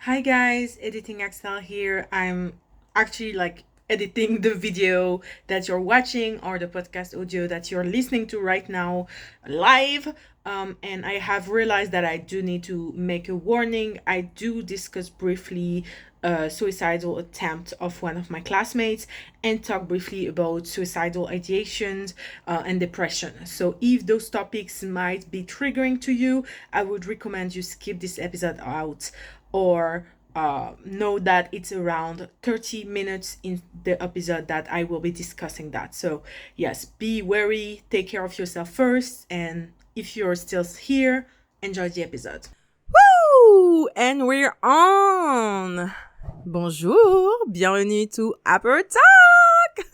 Hi guys, editing Axelle here. I'm actually editing the video that you're watching or the podcast audio that you're listening to right now live. And I have realized that I do need to make a warning. I do discuss briefly a suicidal attempt of one of my classmates and talk briefly about suicidal ideations and depression. So if those topics might be triggering to you, I would recommend you skip this episode out or know that it's around 30 minutes in the episode that I will be discussing that. So, yes, be wary, take care of yourself first, and if you're still here, enjoy the episode. Woo! And we're on! Bonjour! Bienvenue to Apéro Talk!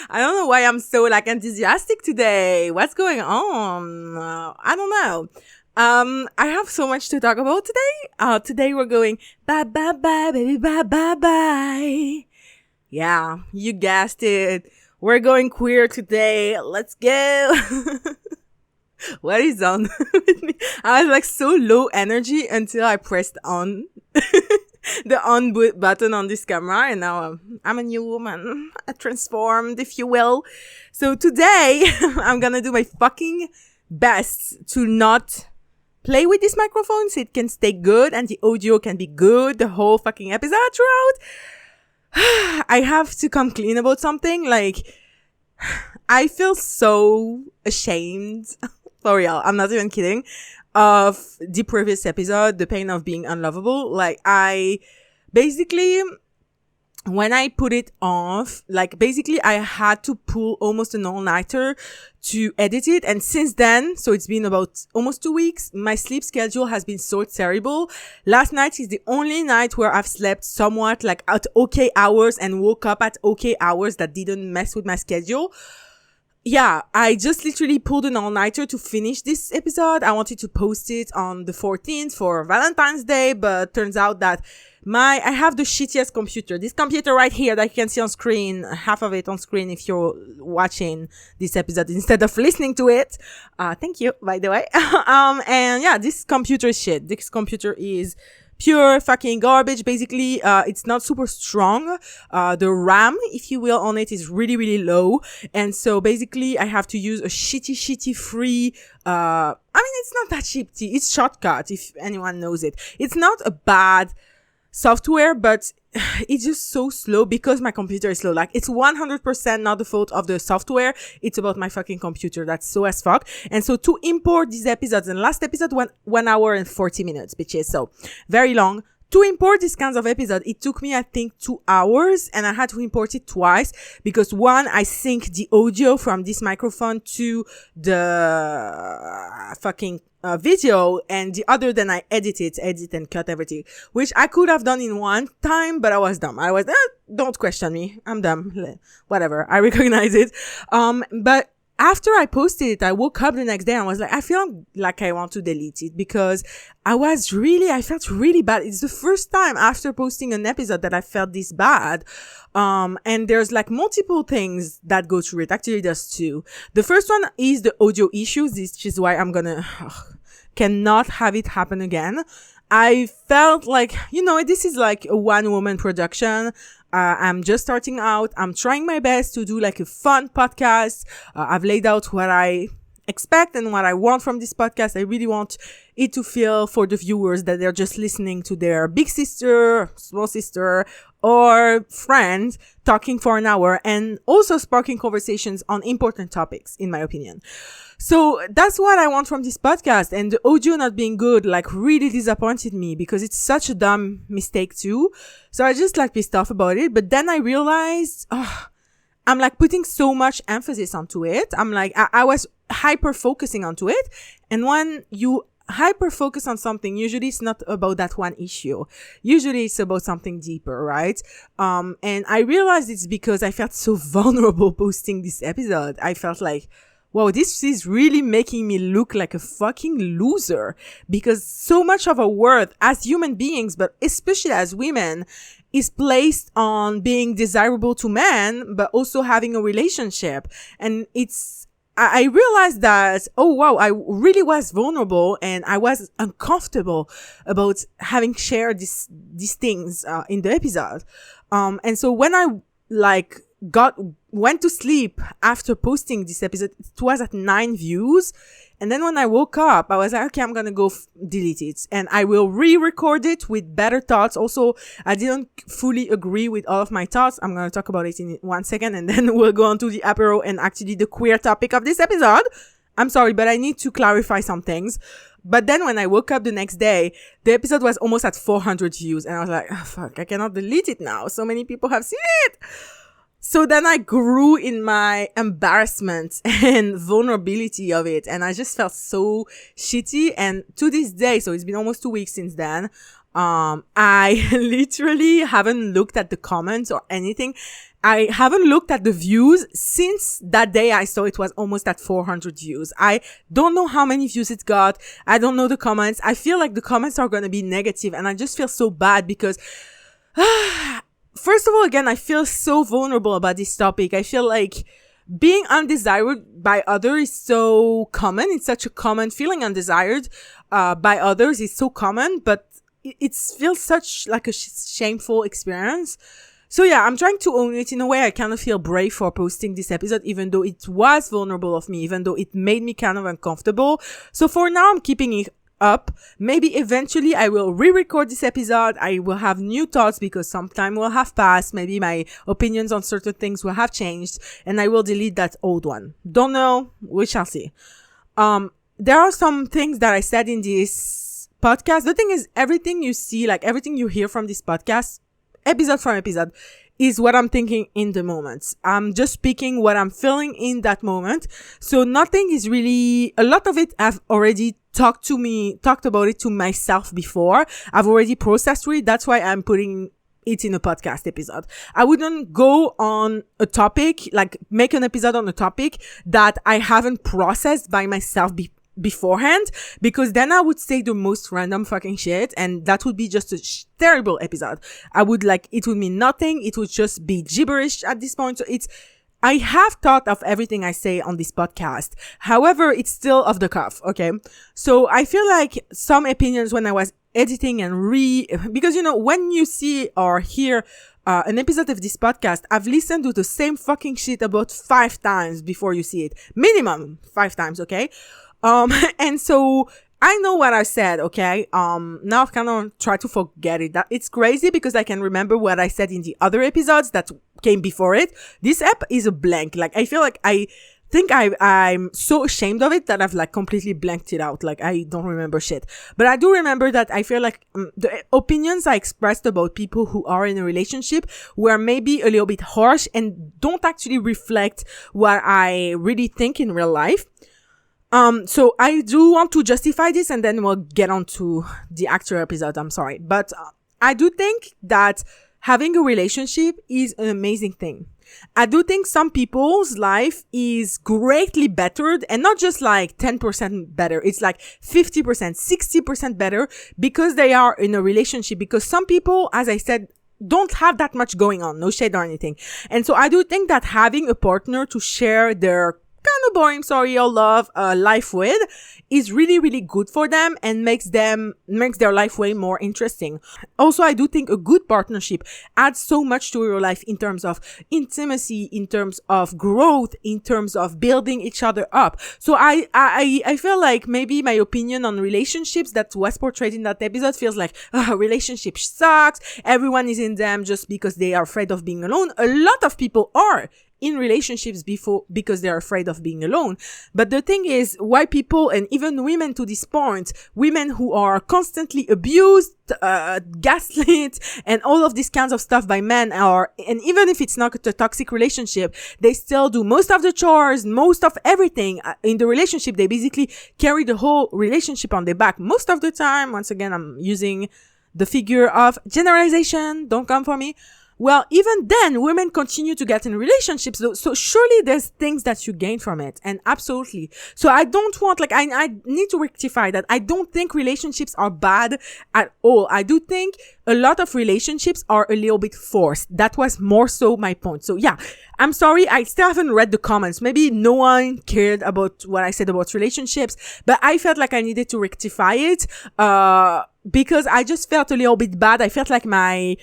I don't know why I'm so enthusiastic today. What's going on? I don't know. I have so much to talk about today. Today we're going bye bye bye baby bye bye bye. Yeah, you guessed it. We're going queer today. Let's go. What is on with me? I was so low energy until I pressed on the on button on this camera, and now I'm a new woman, transformed, if you will. So today I'm gonna do my fucking best to not play with this microphone so it can stay good and the audio can be good the whole fucking episode throughout. I have to come clean about something. I feel so ashamed. For real, I'm not even kidding. Of the previous episode, the pain of being unlovable. I basically, when I put it off, I had to pull almost an all-nighter to edit it. And since then, so it's been about almost 2 weeks, my sleep schedule has been so terrible. Last night is the only night where I've slept somewhat at okay hours and woke up at okay hours that didn't mess with my schedule. Yeah, I just literally pulled an all-nighter to finish this episode. I wanted to post it on the 14th for Valentine's Day, but turns out that I have the shittiest computer. This computer right here that you can see on screen, half of it on screen if you're watching this episode instead of listening to it. Thank you, by the way. And yeah, this computer is shit. This computer is pure fucking garbage. Basically, it's not super strong. The RAM, if you will, on it is really, really low. And so basically I have to use a shitty free, it's not that shitty. It's Shortcut, if anyone knows it. It's not a bad software, but it's just so slow because my computer is slow. It's 100% not the fault of the software. It's about my fucking computer that's slow as fuck. And so to import these episodes, and last episode went 1 hour and 40 minutes, bitches. So very long. To import these kinds of episodes, it took me, I think, 2 hours, and I had to import it twice because one, I sync the audio from this microphone to the fucking video, and the other, then I edit and cut everything, which I could have done in one time, but I was dumb. Don't question me. I'm dumb. Whatever. I recognize it. But after I posted it, I woke up the next day and I was I feel like I want to delete it because I felt really bad. It's the first time after posting an episode that I felt this bad. And there's multiple things that go through it. Actually, there's two. The first one is the audio issues, which is why I'm cannot have it happen again. I felt this is a one-woman production. I'm just starting out. I'm trying my best to do a fun podcast. I've laid out what I expect and what I want from this podcast. I really want it to feel for the viewers that they're just listening to their big sister, small sister, or friend talking for an hour and also sparking conversations on important topics, in my opinion. So that's what I want from this podcast. And the audio not being good, really disappointed me because it's such a dumb mistake too. So I just pissed off about it. But then I realized, I'm putting so much emphasis onto it. I was hyper focusing onto it. And when you hyper focus on something, usually it's not about that one issue. Usually it's about something deeper, right? And I realized it's because I felt so vulnerable posting this episode. I felt wow, this is really making me look like a fucking loser because so much of our worth as human beings, but especially as women, is placed on being desirable to men, but also having a relationship. And it's I realized that, oh wow, I really was vulnerable and I was uncomfortable about having shared these things in the episode. And so when I like went to sleep after posting this episode, it was at 9 views. And then when I woke up, I was like, okay, I'm going to go delete it. And I will re-record it with better thoughts. Also, I didn't fully agree with all of my thoughts. I'm going to talk about it in 1 second. And then we'll go on to the Apero and actually the queer topic of this episode. I'm sorry, but I need to clarify some things. But then when I woke up the next day, the episode was almost at 400 views. And I was like, oh, fuck, I cannot delete it now. So many people have seen it. So then I grew in my embarrassment and vulnerability of it. And I just felt so shitty. And to this day, so it's been almost 2 weeks since then, I literally haven't looked at the comments or anything. I haven't looked at the views since that day I saw it was almost at 400 views. I don't know how many views it got. I don't know the comments. I feel like the comments are going to be negative, and I just feel so bad because first of all, again, I feel so vulnerable about this topic. I feel like being undesired by others is so common. It's such a common feeling. Undesired by others is so common, but it feels such like a shameful experience. So yeah, I'm trying to own it. In a way, I kind of feel brave for posting this episode, even though it was vulnerable of me, even though it made me kind of uncomfortable. So for now, I'm keeping it up. Maybe eventually I will re-record this episode. I will have new thoughts because some time will have passed. Maybe my opinions on certain things will have changed, and I will delete that old one. Don't know. We shall see. There are some things that I said in this podcast. The thing is, everything you see, like everything you hear from this podcast, episode from episode, is what I'm thinking in the moment. I'm just speaking what I'm feeling in that moment. So nothing is really, a lot of it I've already talked about it to myself before. I've already processed it. That's why I'm putting it in a podcast episode. I wouldn't go on a topic, like make an episode on a topic that I haven't processed by myself beforehand, because then I would say the most random fucking shit, and that would be just a terrible episode. It would mean nothing. It would just be gibberish at this point. So I have thought of everything I say on this podcast. However, it's still off the cuff. Okay. So I feel like some opinions when I was editing because when you see or hear an episode of this podcast, I've listened to the same fucking shit about 5 times before you see it. Minimum 5 times. Okay. And so I know what I said, okay? Now I've kind of tried to forget it. It's crazy because I can remember what I said in the other episodes that came before it. This app is a blank. Like, I feel like I'm so ashamed of it that I've like completely blanked it out. Like, I don't remember shit. But I do remember that I feel like the opinions I expressed about people who are in a relationship were maybe a little bit harsh and don't actually reflect what I really think in real life. So I do want to justify this, and then we'll get on to the actual episode. I'm sorry. But I do think that having a relationship is an amazing thing. I do think some people's life is greatly bettered, and not just like 10% better. It's like 50%, 60% better because they are in a relationship. Because some people, as I said, don't have that much going on, no shade or anything. And so I do think that having a partner to share their kind of boring, sorry, or love life with is really, really good for them and makes their life way more interesting. Also, I do think a good partnership adds so much to your life in terms of intimacy, in terms of growth, in terms of building each other up. So I feel like maybe my opinion on relationships that was portrayed in that episode feels like relationship sucks. Everyone is in them just because they are afraid of being alone. A lot of people are in relationships because they're afraid of being alone. But the thing is, why people, and even women to this point, women who are constantly abused, gaslit, and all of these kinds of stuff by men and even if it's not a toxic relationship, they still do most of the chores, most of everything in the relationship. They basically carry the whole relationship on their back most of the time. Once again, I'm using the figure of generalization. Don't come for me. Well, even then, women continue to get in relationships. So surely there's things that you gain from it. And absolutely. So I don't want, I need to rectify that. I don't think relationships are bad at all. I do think a lot of relationships are a little bit forced. That was more so my point. So yeah, I'm sorry, I still haven't read the comments. Maybe no one cared about what I said about relationships, but I felt like I needed to rectify it, because I just felt a little bit bad. I felt like my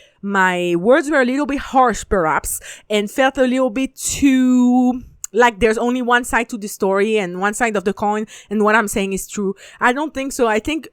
words were a little bit harsh, perhaps, and felt a little bit too like there's only one side to the story and one side of the coin, and what I'm saying is true. I don't think so. I think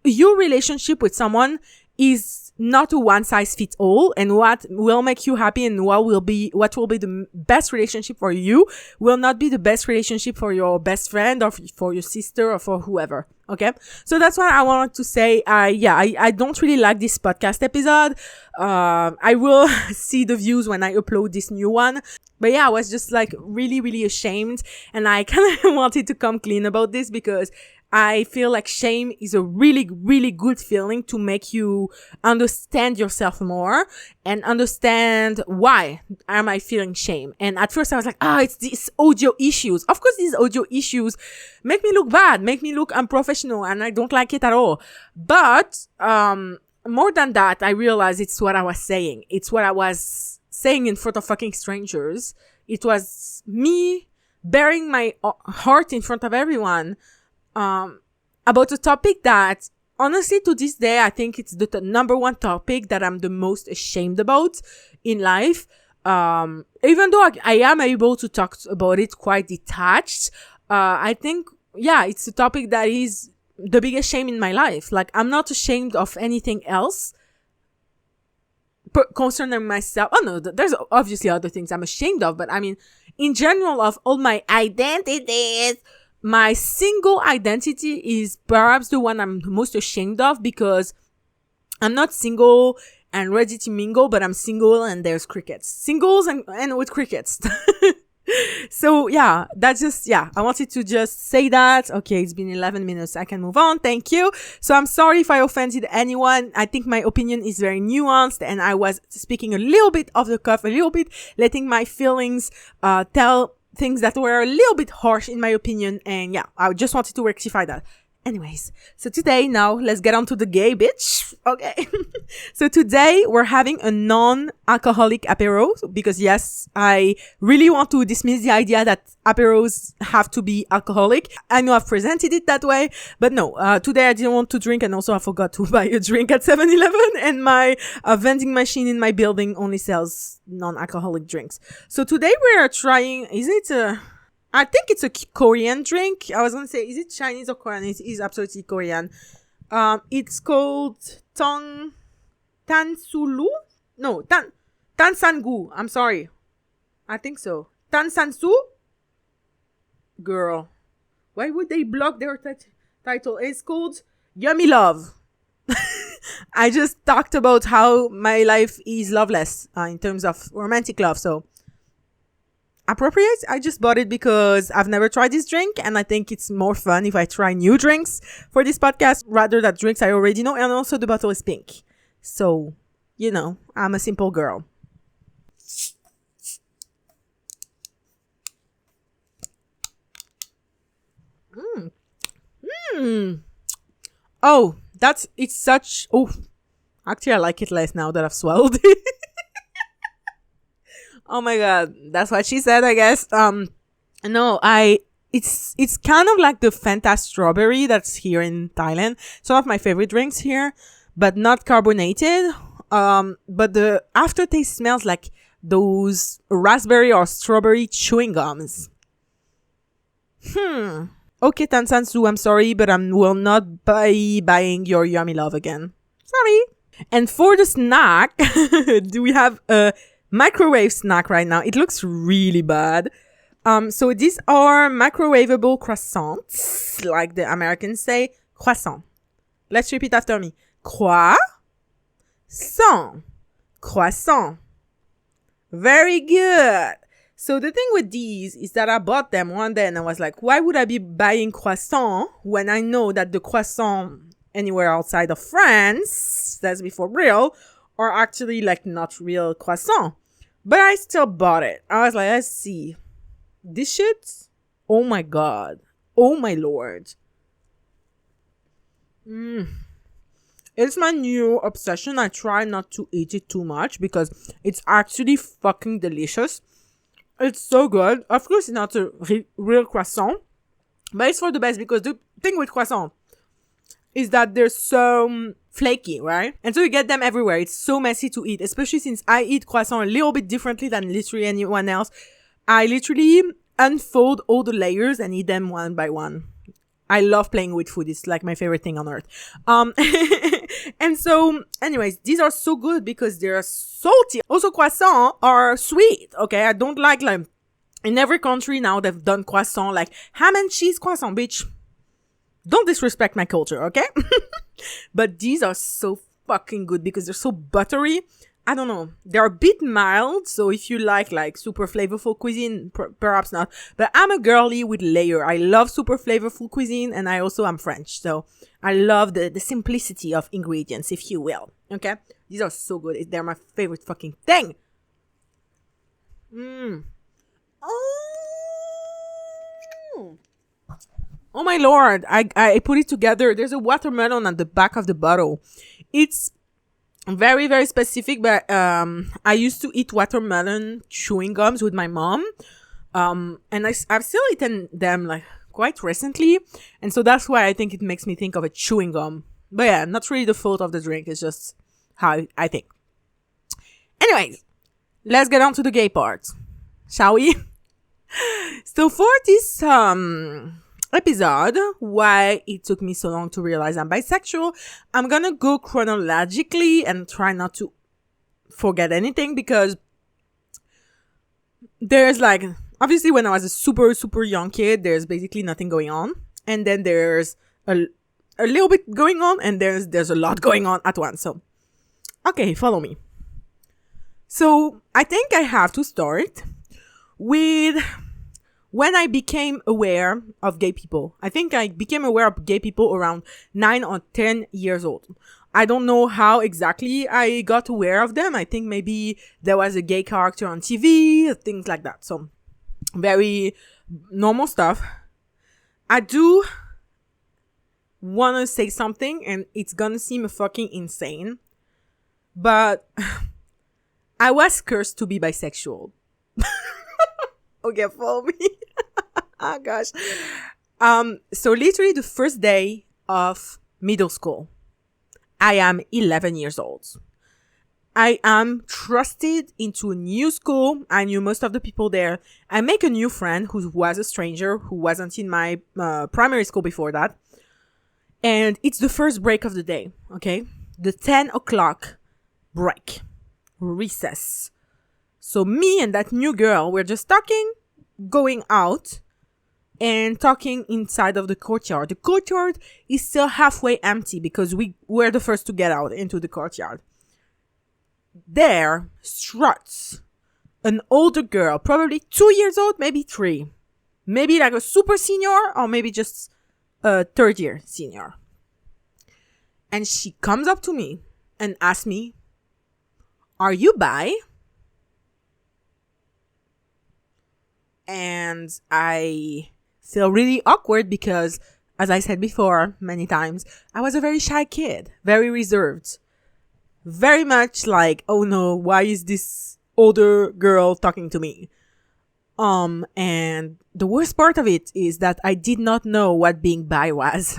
your relationship with someone is not a one size fits all, and what will make you happy and what will be the best relationship for you will not be the best relationship for your best friend or for your sister or for whoever. Okay, so that's what I wanted to say. I don't really like this podcast episode. I will see the views when I upload this new one, but yeah, I was just like really, really ashamed, and I kind of wanted to come clean about this because I feel like shame is a really, really good feeling to make you understand yourself more and understand why am I feeling shame. And at first I was like, it's these audio issues. Of course, these audio issues make me look bad, make me look unprofessional, and I don't like it at all. But, more than that, I realized it's what I was saying. It's what I was saying in front of fucking strangers. It was me bearing my heart in front of everyone. About a topic that honestly to this day, I think it's the number one topic that I'm the most ashamed about in life. Even though I am able to talk about it quite detached, I think, it's a topic that is the biggest shame in my life. Like, I'm not ashamed of anything else concerning myself. Oh no, there's obviously other things I'm ashamed of, but I mean, in general, of all my identities, my single identity is perhaps the one I'm most ashamed of, because I'm not single and ready to mingle, but I'm single and there's crickets. Singles and with crickets. So yeah, that's just, I wanted to just say that. Okay, it's been 11 minutes. I can move on. Thank you. So I'm sorry if I offended anyone. I think my opinion is very nuanced, and I was speaking a little bit off the cuff, a little bit letting my feelings, tell things that were a little bit harsh in my opinion, and I just wanted to rectify that. Anyways, so today, now let's get on to the gay bitch. Okay. So today we're having a non-alcoholic apero, because yes, I really want to dismiss the idea that aperos have to be alcoholic. I know I've presented it that way, but no, today I didn't want to drink, and also I forgot to buy a drink at 7-Eleven, and my vending machine in my building only sells non-alcoholic drinks. So today we are trying, I think it's a Korean drink. I was going to say, is it Chinese or Korean? It is absolutely Korean. It's called Tansulu? No, Tansangu. I'm sorry. I think so. Tansansu? Girl. Why would they block their title? It's called Yummy Love. I just talked about how my life is loveless in terms of romantic love. So appropriate. I just bought it because I've never tried this drink, and I think it's more fun if I try new drinks for this podcast rather than drinks I already know. And also the bottle is pink, so I'm a simple girl. Oh, actually I like it less now that I've swallowed it. Oh my god, that's what she said, I guess. No, it's kind of like the Fanta strawberry that's here in Thailand. It's one of my favorite drinks here, but not carbonated. But the aftertaste smells like those raspberry or strawberry chewing gums. Okay, Tansansu, I'm sorry, but I will not be buying your Yummy Love again. Sorry. And for the snack, do we have a microwave snack right now? It looks really bad. So these are microwavable croissants, like the Americans say, croissant. Let's repeat after me. Croissant. Very good. So the thing with these is that I bought them one day and I was like, why would I be buying croissant when I know that the croissant anywhere outside of France, let's be for real, are actually like not real croissant. But I still bought it. I was like, let's see. This shit? Oh my god. Oh my lord. It's my new obsession. I try not to eat it too much because it's actually fucking delicious. It's so good. Of course, it's not a real croissant, but it's for the best because the thing with croissant is that they're so flaky, right? And so you get them everywhere. It's so messy to eat, especially since I eat croissant a little bit differently than literally anyone else. I literally unfold all the layers and eat them one by one. I love playing with food. It's like my favorite thing on earth. And so, anyways, these are so good because they're salty. Also, croissants are sweet. Okay, I don't like in every country now they've done croissant like ham and cheese croissant, bitch. Don't disrespect my culture, okay? But these are so fucking good because they're so buttery. I don't know. They're a bit mild, so if you like super flavorful cuisine, perhaps not. But I'm a girly with layer. I love super flavorful cuisine, and I also am French, so I love the simplicity of ingredients, if you will. Okay? These are so good. They're my favorite fucking thing. Oh my lord. I put it together. There's a watermelon at the back of the bottle. It's very, very specific, but I used to eat watermelon chewing gums with my mom. And I've still eaten them like quite recently. And so that's why I think it makes me think of a chewing gum. But yeah, not really the fault of the drink. It's just how I think. Anyways, let's get on to the gay part. Shall we? So for this episode, why it took me so long to realize I'm bisexual, I'm gonna go chronologically and try not to forget anything because there's like, obviously when I was a super, super young kid, there's basically nothing going on. And then there's a little bit going on and there's a lot going on at once. So, okay, follow me. So I think I have to start with when I became aware of gay people. I think I became aware of gay people around 9 or 10 years old. I don't know how exactly I got aware of them. I think maybe there was a gay character on TV, things like that. So, very normal stuff. I do want to say something, and it's gonna seem fucking insane, but I was cursed to be bisexual. Okay, follow me. Oh gosh. So literally the first day of middle school, I am 11 years old. I am trusted into a new school. I knew most of the people there. I make a new friend who was a stranger, who wasn't in my primary school before that. And it's the first break of the day, okay? The 10 o'clock break. Recess. So me and that new girl, we're just talking, going out, and talking inside of the courtyard. The courtyard is still halfway empty because we were the first to get out into the courtyard. There struts an older girl, probably 2 years old, maybe 3. Maybe like a super senior or maybe just a third year senior. And she comes up to me and asks me, "Are you bi?" And I feel really awkward because, as I said before many times, I was a very shy kid, very reserved, very much like, oh no, why is this older girl talking to me? And the worst part of it is that I did not know what being bi was.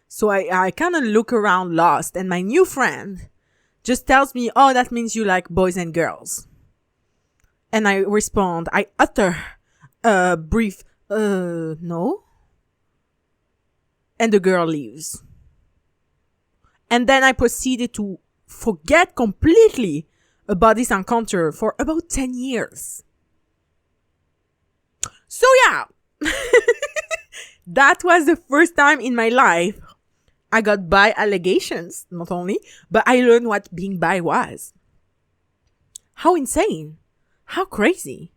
So I kind of look around lost, and my new friend just tells me, "Oh, that means you like boys and girls." And I respond, I utter a brief, no. And the girl leaves. And then I proceeded to forget completely about this encounter for about 10 years. So yeah, that was the first time in my life I got bi allegations, not only, but I learned what being bi was. How insane. How crazy.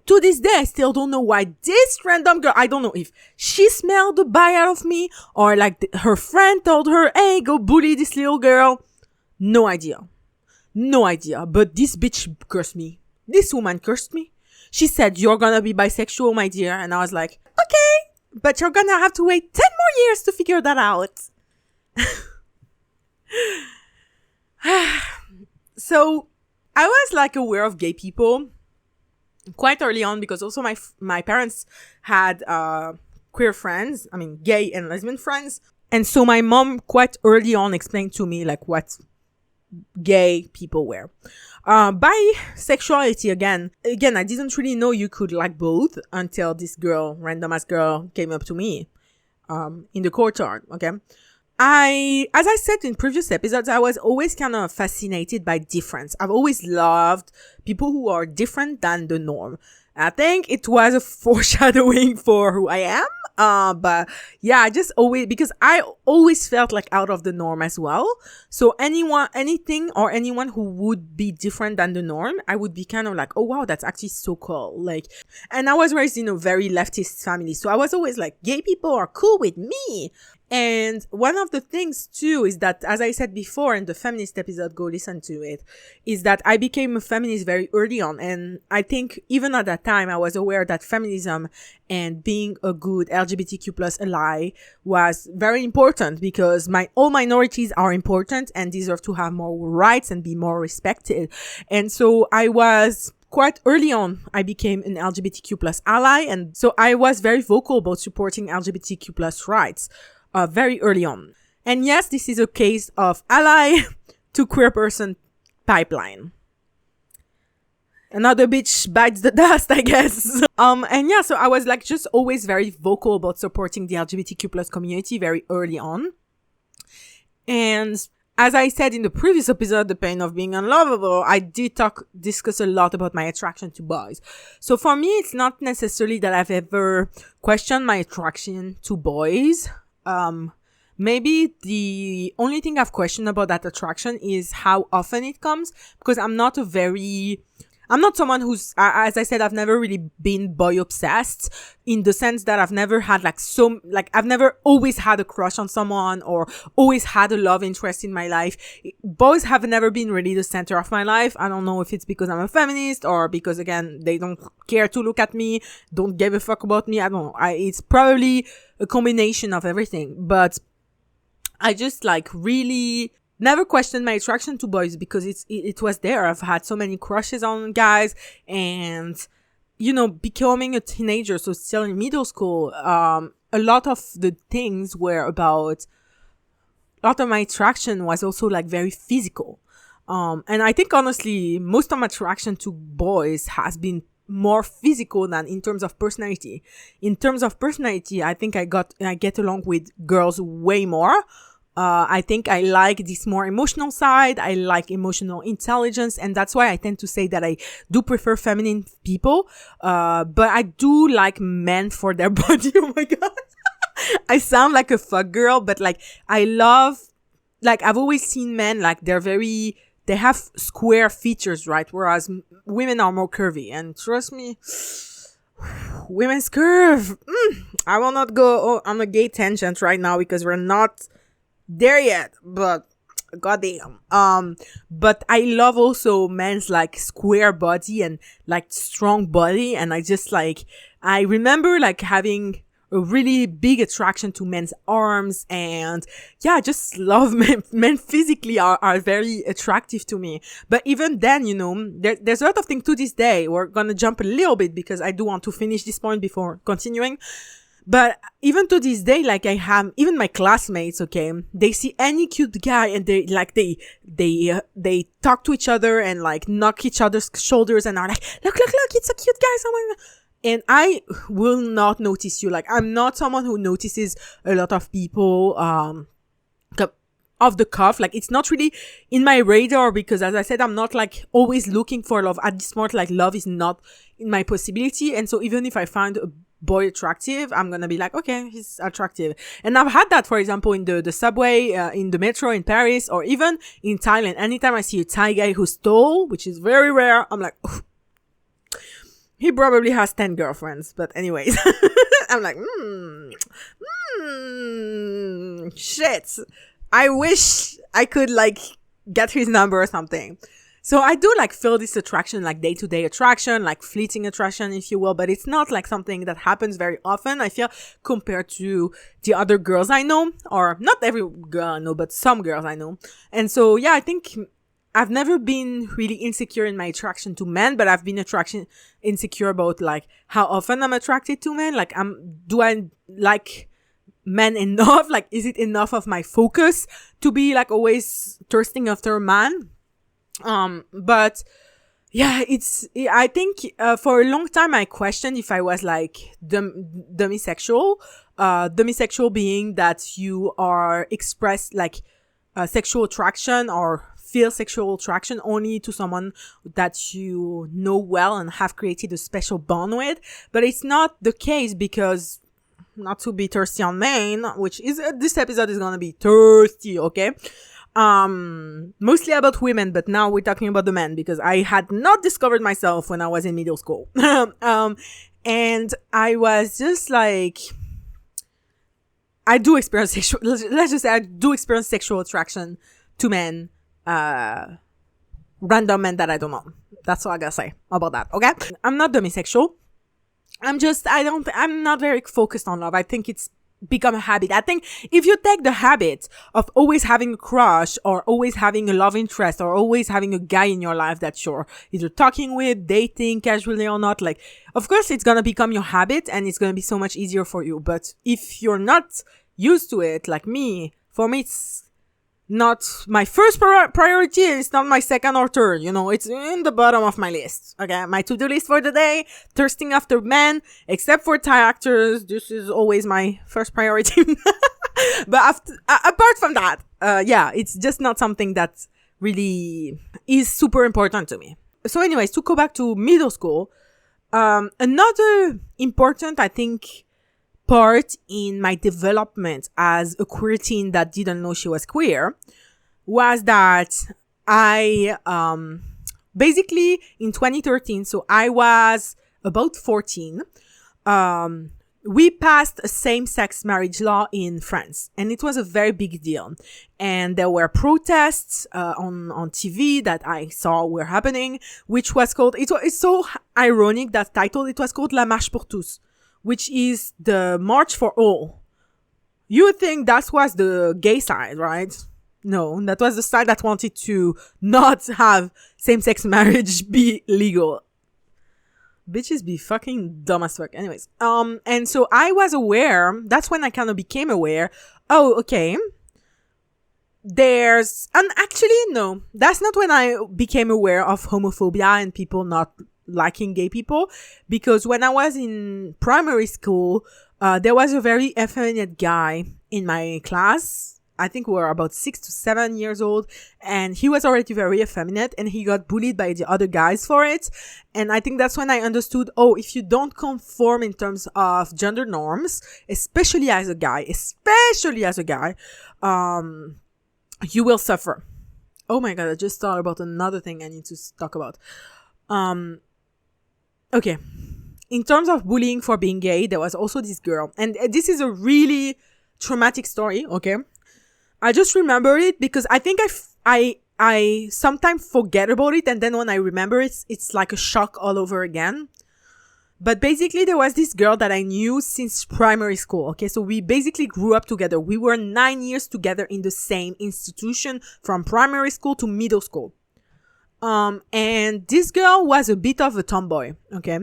To this day, I still don't know why this random girl, I don't know if she smelled the bi out of me or like her friend told her, "Hey, go bully this little girl." No idea. No idea. But this bitch cursed me. This woman cursed me. She said, "You're gonna be bisexual, my dear." And I was like, "Okay, but you're gonna have to wait 10 more years to figure that out." So I was like aware of gay people quite early on, because also my parents had queer friends, I mean gay and lesbian friends, and so my mom quite early on explained to me like what gay people were. Bisexuality, again, I didn't really know you could like both until this girl, random ass girl, came up to me in the courtyard. Okay, as I said in previous episodes, I was always kind of fascinated by difference. I've always loved people who are different than the norm. I think it was a foreshadowing for who I am. But yeah, I just always, because I always felt like out of the norm as well. So anything or anyone who would be different than the norm, I would be kind of like, oh wow, that's actually so cool. Like, and I was raised in a very leftist family. So I was always like, gay people are cool with me. And one of the things too is that, as I said before in the feminist episode, go listen to it, is that I became a feminist very early on. And I think even at that time, I was aware that feminism and being a good LGBTQ plus ally was very important, because all minorities are important and deserve to have more rights and be more respected. And so I was quite early on, I became an LGBTQ plus ally. And so I was very vocal about supporting LGBTQ plus rights very early on. And yes, this is a case of ally to queer person pipeline. Another bitch bites the dust, I guess. And yeah, so I was like just always very vocal about supporting the LGBTQ plus community very early on. And as I said in the previous episode, The Pain of Being Unlovable, I did discuss a lot about my attraction to boys. So for me, it's not necessarily that I've ever questioned my attraction to boys. Maybe the only thing I've questioned about that attraction is how often it comes, because I'm not someone who's, as I said, I've never really been boy obsessed, in the sense that I've never had I've never always had a crush on someone or always had a love interest in my life. Boys have never been really the center of my life. I don't know if it's because I'm a feminist or because, again, they don't care to look at me, don't give a fuck about me. I don't know. It's probably a combination of everything, but I just really never questioned my attraction to boys, because it was there. I've had so many crushes on guys, and becoming a teenager, so still in middle school, a lot of the things were about, a lot of my attraction was also very physical. And I think honestly, most of my attraction to boys has been more physical than in terms of personality. In terms of personality, I think I get along with girls way more. I think I like this more emotional side. I like emotional intelligence. And that's why I tend to say that I do prefer feminine people. But I do like men for their body. Oh my God. I sound like a fuck girl, but I love, I've always seen men, they have square features, right? Whereas women are more curvy. And trust me, women's curve. I will not go on a gay tangent right now, because we're not there yet, but goddamn. But I love also men's square body and strong body. And I just I remember having a really big attraction to men's arms, and yeah, I just love men physically are very attractive to me. But even then, there's a lot of things to this day. We're gonna jump a little bit because I do want to finish this point before continuing. But even to this day, I have, even my classmates, okay, they see any cute guy and they talk to each other and knock each other's shoulders and are like, look, it's a cute guy, someone. And I will not notice you. I'm not someone who notices a lot of people, off the cuff. It's not really in my radar, because as I said, I'm not always looking for love. At this point, love is not in my possibility. And so even if I find a boy attractive, I'm gonna be okay, he's attractive. And I've had that, for example, in the subway, in the metro in Paris, or even in Thailand. Anytime I see a Thai guy who's tall, which is very rare, I'm like, oh, he probably has 10 girlfriends. But anyways, I'm like, shit, I wish I could get his number or something. So I do feel this attraction, day-to-day attraction, fleeting attraction, if you will, but it's not something that happens very often, I feel, compared to the other girls I know, or not every girl I know, but some girls I know. And so, yeah, I think I've never been really insecure in my attraction to men, but I've been attraction insecure about like how often I'm attracted to men. Like, do I like men enough? Like, is it enough of my focus to be like always thirsting after a man? But yeah, I think, for a long time I questioned if I was like demisexual. Demisexual being that you are expressed like sexual attraction or feel sexual attraction only to someone that you know well and have created a special bond with. But it's not the case, because not to be thirsty on men, which is this episode is gonna be thirsty, okay? Mostly about women, but now we're talking about the men, because I had not discovered myself when I was in middle school. And I was just like, I do experience sexual, let's just say I do experience sexual attraction to men, random men that I don't know. That's all I gotta say about that, okay? I'm not demisexual. I'm not very focused on love. I think it's become a habit. I think if you take the habit of always having a crush or always having a love interest or always having a guy in your life that you're either talking with, dating casually or not, like, of course it's gonna become your habit and it's gonna be so much easier for you. But if you're not used to it, like me, for me it's not my first priority, and it's not my second or third, you know, it's in the bottom of my list. Okay, my to-do list for the day, thirsting after men, except for Thai actors, this is always my first priority. But apart from that, yeah, it's just not something that really is super important to me. So anyways, to go back to middle school, another important, I think, part in my development as a queer teen that didn't know she was queer was that I basically in 2013, so I was about 14, we passed a same-sex marriage law in France, and it was a very big deal. And there were protests on TV that I saw were happening, which was called, it's so ironic, that title, it was called La Marche pour tous, which is the March for All. You would think that was the gay side, right? No, that was the side that wanted to not have same-sex marriage be legal. Bitches be fucking dumb as fuck. Anyways, and so I was aware, that's when I kind of became aware, oh, okay, and actually, no, that's not when I became aware of homophobia and people not liking gay people, because when I was in primary school, there was a very effeminate guy in my class. I think we were about 6 to 7 years old, and he was already very effeminate, and he got bullied by the other guys for it. And I think that's when I understood, oh, if you don't conform in terms of gender norms, especially as a guy, you will suffer. Oh my god, I just thought about another thing I need to talk about. Okay. In terms of bullying for being gay, there was also this girl. And this is a really traumatic story, okay? I just remember it because I think I sometimes forget about it, and then when I remember it, it's like a shock all over again. But basically, there was this girl that I knew since primary school, okay? So we basically grew up together. We were 9 years together in the same institution from primary school to middle school. And this girl was a bit of a tomboy, okay?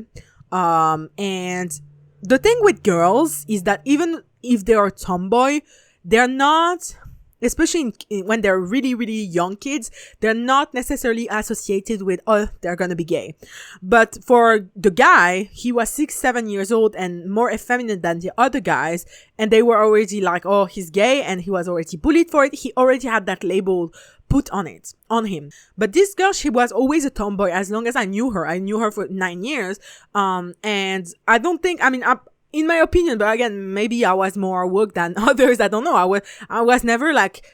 And the thing with girls is that even if they are tomboy, they're not, especially when they're really, really young kids, they're not necessarily associated with, oh, they're gonna be gay. But for the guy, he was 6, 7 years old and more effeminate than the other guys. And they were already like, oh, he's gay, and he was already bullied for it. He already had that label put on him. But this girl, she was always a tomboy as long as I knew her. I knew her for 9 years. And I don't think, in my opinion, but again, maybe I was more woke than others. I don't know. I was never like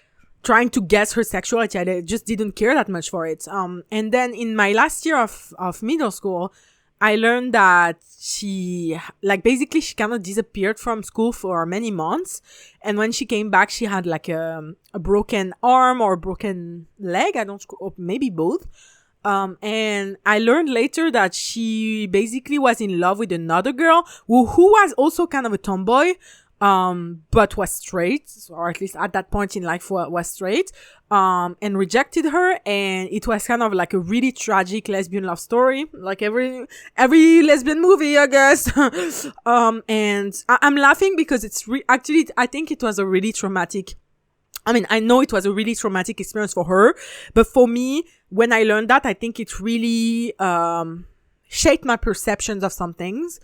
trying to guess her sexuality. I just didn't care that much for it. And then in my last year of middle school, I learned that she kind of disappeared from school for many months. And when she came back, she had like a broken arm or a broken leg. Or maybe both. And I learned later that she basically was in love with another girl who was also kind of a tomboy. but was straight, or at least at that point in life was straight, and rejected her. And it was kind of like a really tragic lesbian love story, like every lesbian movie, I guess. And I'm laughing because it's actually, I think it was a really traumatic, I know it was a really traumatic experience for her, but for me, when I learned that, I think it really shaped my perceptions of some things.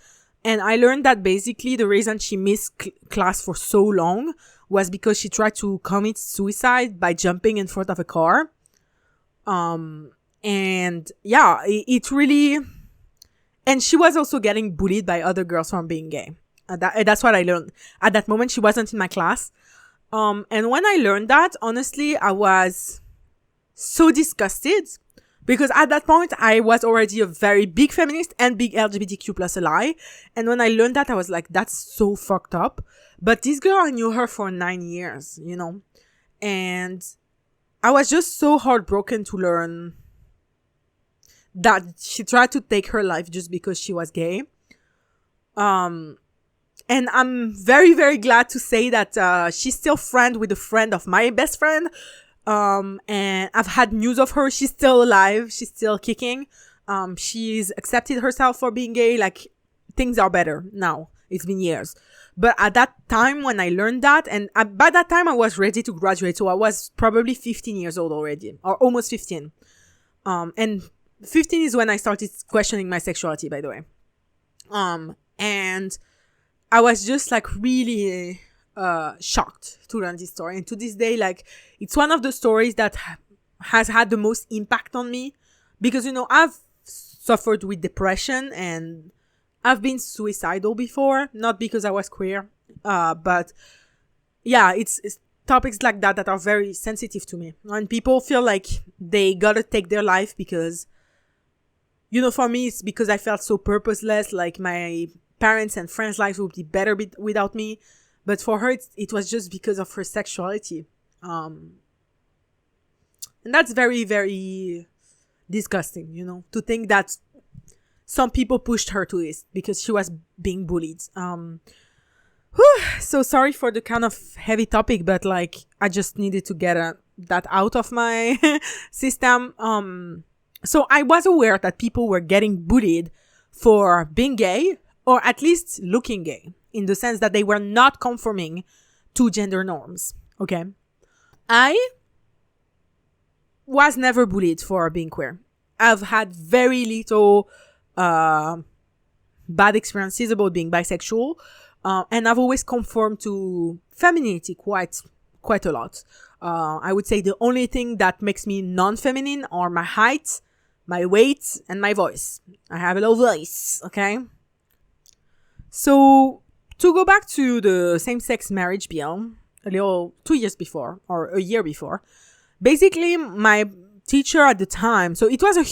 And I learned that basically the reason she missed class for so long was because she tried to commit suicide by jumping in front of a car. And yeah, it really, and she was also getting bullied by other girls from being gay. That's what I learned. At that moment, she wasn't in my class. And when I learned that, honestly, I was so disgusted. Because at that point, I was already a very big feminist and big LGBTQ plus ally. And when I learned that, I was like, that's so fucked up. But this girl, I knew her for 9 years, you know. And I was just so heartbroken to learn that she tried to take her life just because she was gay. And I'm very, very glad to say that she's still friend with a friend of my best friend. And I've had news of her. She's still alive. She's still kicking. She's accepted herself for being gay. Like, things are better now. It's been years. But at that time when I learned that, and by that time I was ready to graduate. So I was probably 15 years old already, or almost 15. And 15 is when I started questioning my sexuality, by the way. And I was just like really shocked to learn this story. And to this day, like, it's one of the stories that has had the most impact on me, because, you know, I've suffered with depression and I've been suicidal before, not because I was queer, but yeah, it's topics like that are very sensitive to me. And people feel like they gotta take their life because, you know, for me, it's because I felt so purposeless, like my parents and friends' lives would be better without me. But for her, it was just because of her sexuality. And that's very, very disgusting, you know, to think that some people pushed her to this because she was being bullied. So sorry for the kind of heavy topic, but like, I just needed to get that out of my system. So I was aware that people were getting bullied for being gay, or at least looking gay, in the sense that they were not conforming to gender norms. Okay. I was never bullied for being queer. I've had very little bad experiences about being bisexual. And I've always conformed to femininity quite a lot. I would say the only thing that makes me non-feminine are my height, my weight, and my voice. I have a low voice, okay? So, to go back to the same-sex marriage bill, 2 years before, or a year before, basically my teacher at the time, so it was a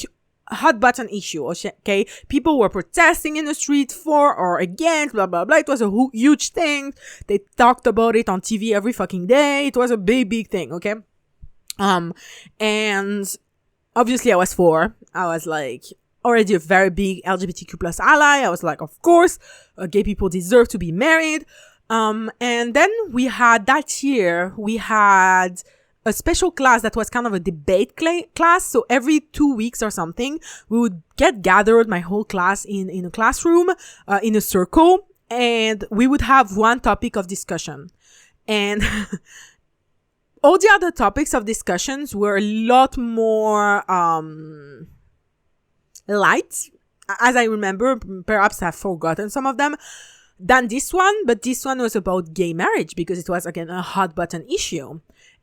hot button issue, okay? People were protesting in the street for or against, blah, blah, blah. It was a huge thing. They talked about it on TV every fucking day. It was a big, big thing, okay? And obviously I was for. I was like already a very big LGBTQ plus ally. I was like, of course, gay people deserve to be married. And then we had that year, we had a special class that was kind of a debate class. So every 2 weeks or something, we would get gathered, my whole class in a classroom, in a circle, and we would have one topic of discussion. And all the other topics of discussions were a lot more light, as I remember. Perhaps I've forgotten some of them, than this one. But this one was about gay marriage because it was, again, a hot button issue.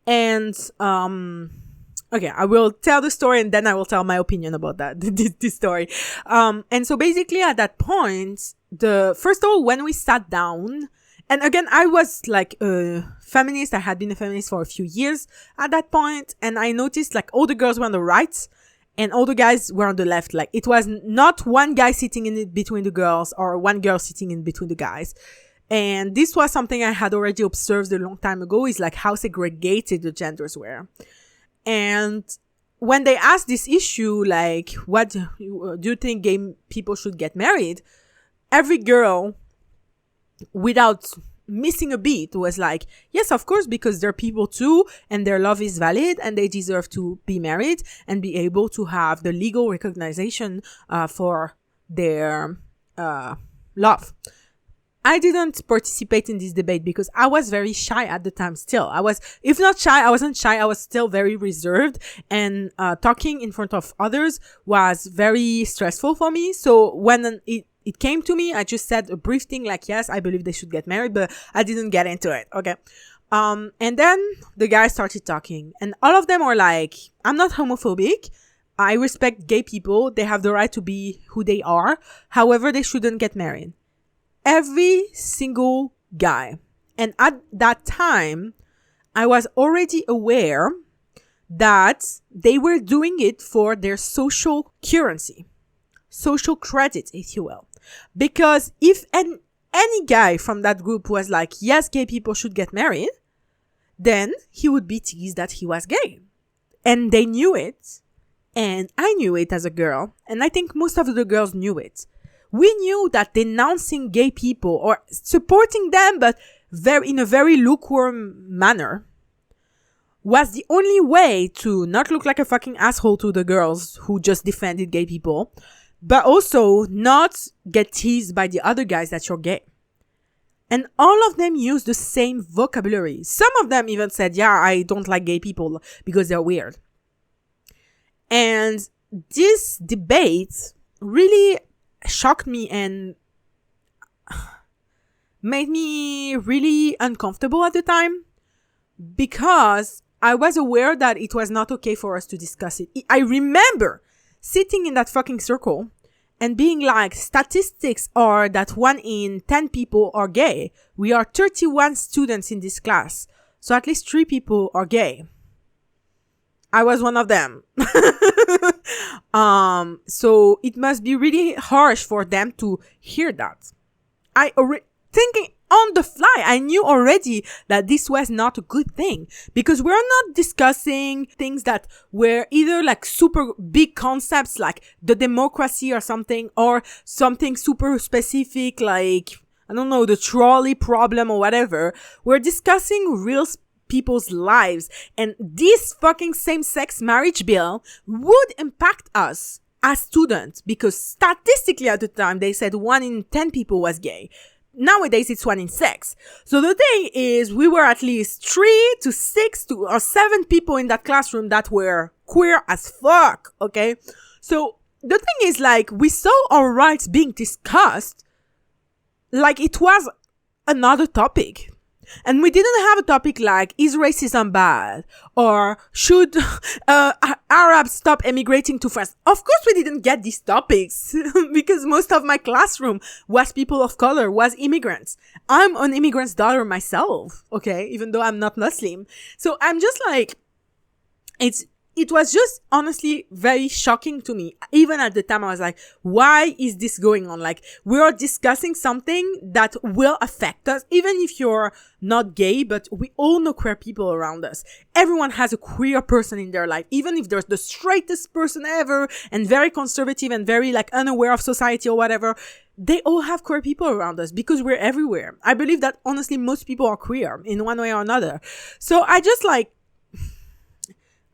And okay, I will tell the story and then I will tell my opinion about that, this story. And so basically at that point, first of all, when we sat down, and again, I was like a feminist. I had been a feminist for a few years at that point, and I noticed like all the girls were on the right and all the guys were on the left. Like, it was not one guy sitting in between the girls or one girl sitting in between the guys. And this was something I had already observed a long time ago, is like how segregated the genders were. And when they asked this issue, like, what do you think gay people should get married? Every girl, without missing a beat was like, yes, of course, because they're people too, and their love is valid, and they deserve to be married and be able to have the legal recognition for their love. I didn't participate in this debate because I was very shy at the time still. I was, if not shy, I wasn't shy. I was still very reserved, and talking in front of others was very stressful for me. So when it came to me, I just said a brief thing like, yes, I believe they should get married, but I didn't get into it. Okay. And then the guys started talking, and all of them were like, I'm not homophobic. I respect gay people. They have the right to be who they are. However, they shouldn't get married. Every single guy. And at that time, I was already aware that they were doing it for their social currency, social credit, if you will. Because if any guy from that group was like, yes, gay people should get married, then he would be teased that he was gay. And they knew it. And I knew it as a girl. And I think most of the girls knew it. We knew that denouncing gay people or supporting them, but in a very lukewarm manner, was the only way to not look like a fucking asshole to the girls who just defended gay people, but also not get teased by the other guys that you're gay. And all of them used the same vocabulary. Some of them even said, yeah, I don't like gay people because they're weird. And this debate really shocked me and made me really uncomfortable at the time, because I was aware that it was not okay for us to discuss it. I remember sitting in that fucking circle and being like, statistics are that 1 in 10 people are gay. We are 31 students in this class, so at least 3 people are gay. I was one of them. So it must be really harsh for them to hear that. Thinking on the fly, I knew already that this was not a good thing, because we're not discussing things that were either like super big concepts like the democracy or something, or something super specific like, I don't know, the trolley problem or whatever. We're discussing real people's lives, and this fucking same-sex marriage bill would impact us as students, because statistically at the time they said 1 in 10 people was gay. Nowadays it's 1 in 6. So the thing is, we were at least 3 to 6 or 7 people in that classroom that were queer as fuck. Okay, so the thing is, like, we saw our rights being discussed like it was another topic. And we didn't have a topic like, is racism bad? Or should Arabs stop emigrating to France? Of course we didn't get these topics because most of my classroom was people of color, was immigrants. I'm an immigrant's daughter myself, okay? Even though I'm not Muslim. So I'm just like, it was just honestly very shocking to me. Even at the time, I was like, why is this going on? Like, we are discussing something that will affect us, even if you're not gay, but we all know queer people around us. Everyone has a queer person in their life, even if there's the straightest person ever and very conservative and very like unaware of society or whatever. They all have queer people around us because we're everywhere. I believe that honestly, most people are queer in one way or another. So I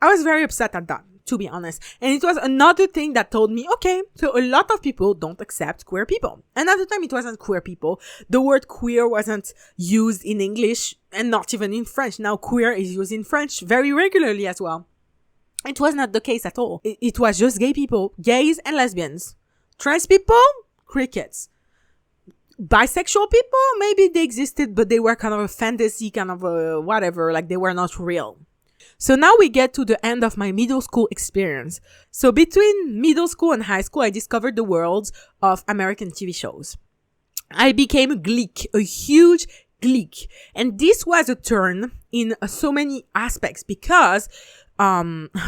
was very upset at that, to be honest. And it was another thing that told me, okay, so a lot of people don't accept queer people. And at the time, it wasn't queer people. The word queer wasn't used in English and not even in French. Now, queer is used in French very regularly as well. It was not the case at all. It was just gay people, gays and lesbians. Trans people, crickets. Bisexual people, maybe they existed, but they were kind of a fantasy, kind of a whatever, like they were not real. So now we get to the end of my middle school experience. So between middle school and high school, I discovered the world of American TV shows. I became a geek, a huge geek. And this was a turn in so many aspects because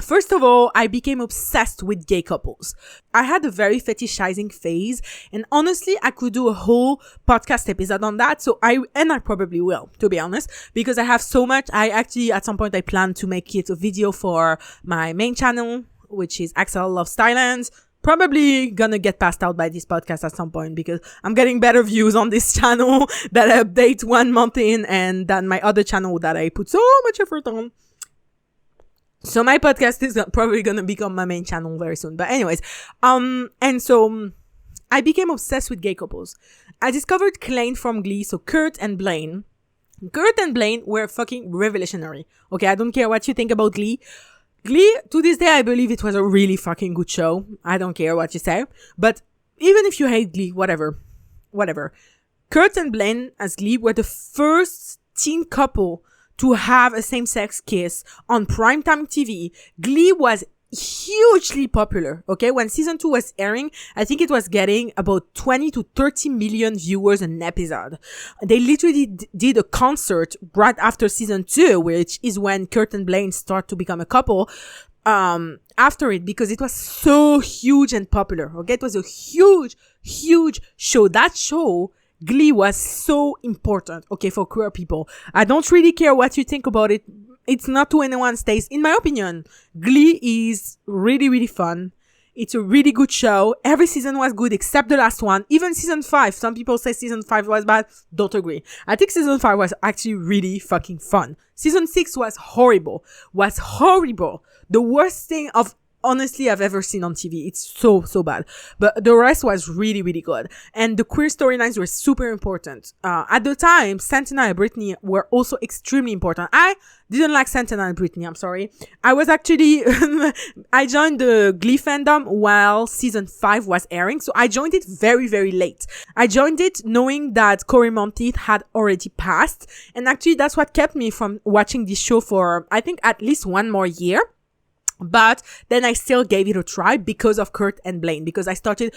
first of all, I became obsessed with gay couples. I had a very fetishizing phase, and honestly, I could do a whole podcast episode on that. So I probably will, to be honest, because I have so much. I actually, at some point, I plan to make it a video for my main channel, which is Axelle Loves Thailand. probably gonna get passed out by this podcast at some point because I'm getting better views on this channel that I update 1 month in and than my other channel that I put so much effort on. So my podcast is probably gonna become my main channel very soon. But anyways, and so I became obsessed with gay couples. I discovered Klein from Glee, so Kurt and Blaine. Kurt and Blaine were fucking revolutionary. Okay, I don't care what you think about Glee. Glee, to this day, I believe it was a really fucking good show. I don't care what you say. But even if you hate Glee, whatever. Kurt and Blaine as Glee were the first teen couple to have a same-sex kiss on primetime TV. Glee was hugely popular, okay? When season 2 was airing, I think it was getting about 20 to 30 million viewers an episode. They literally did a concert right after season 2, which is when Kurt and Blaine start to become a couple, after it, because it was so huge and popular, okay? It was a huge show. That show, Glee, was so important, okay, for queer people. I don't really care what you think about it. It's not to anyone's taste. In my opinion, Glee is really, really fun. It's a really good show. Every season was good except the last one. Even season 5. Some people say season 5 was bad. Don't agree. I think season 5 was actually really fucking fun. Season 6 was horrible. The worst thing of honestly I've ever seen on TV. It's so bad. But the rest was really, really good. And the queer storylines were super important. At the time, Santana and Brittany were also extremely important. I didn't like Santana and Brittany, I'm sorry. I was actually, I joined the Glee fandom while season 5 was airing. So I joined it very, very late. I joined it knowing that Corey Monteith had already passed. And actually that's what kept me from watching this show for, I think, at least 1 more year. But then I still gave it a try because of Kurt and Blaine, because I started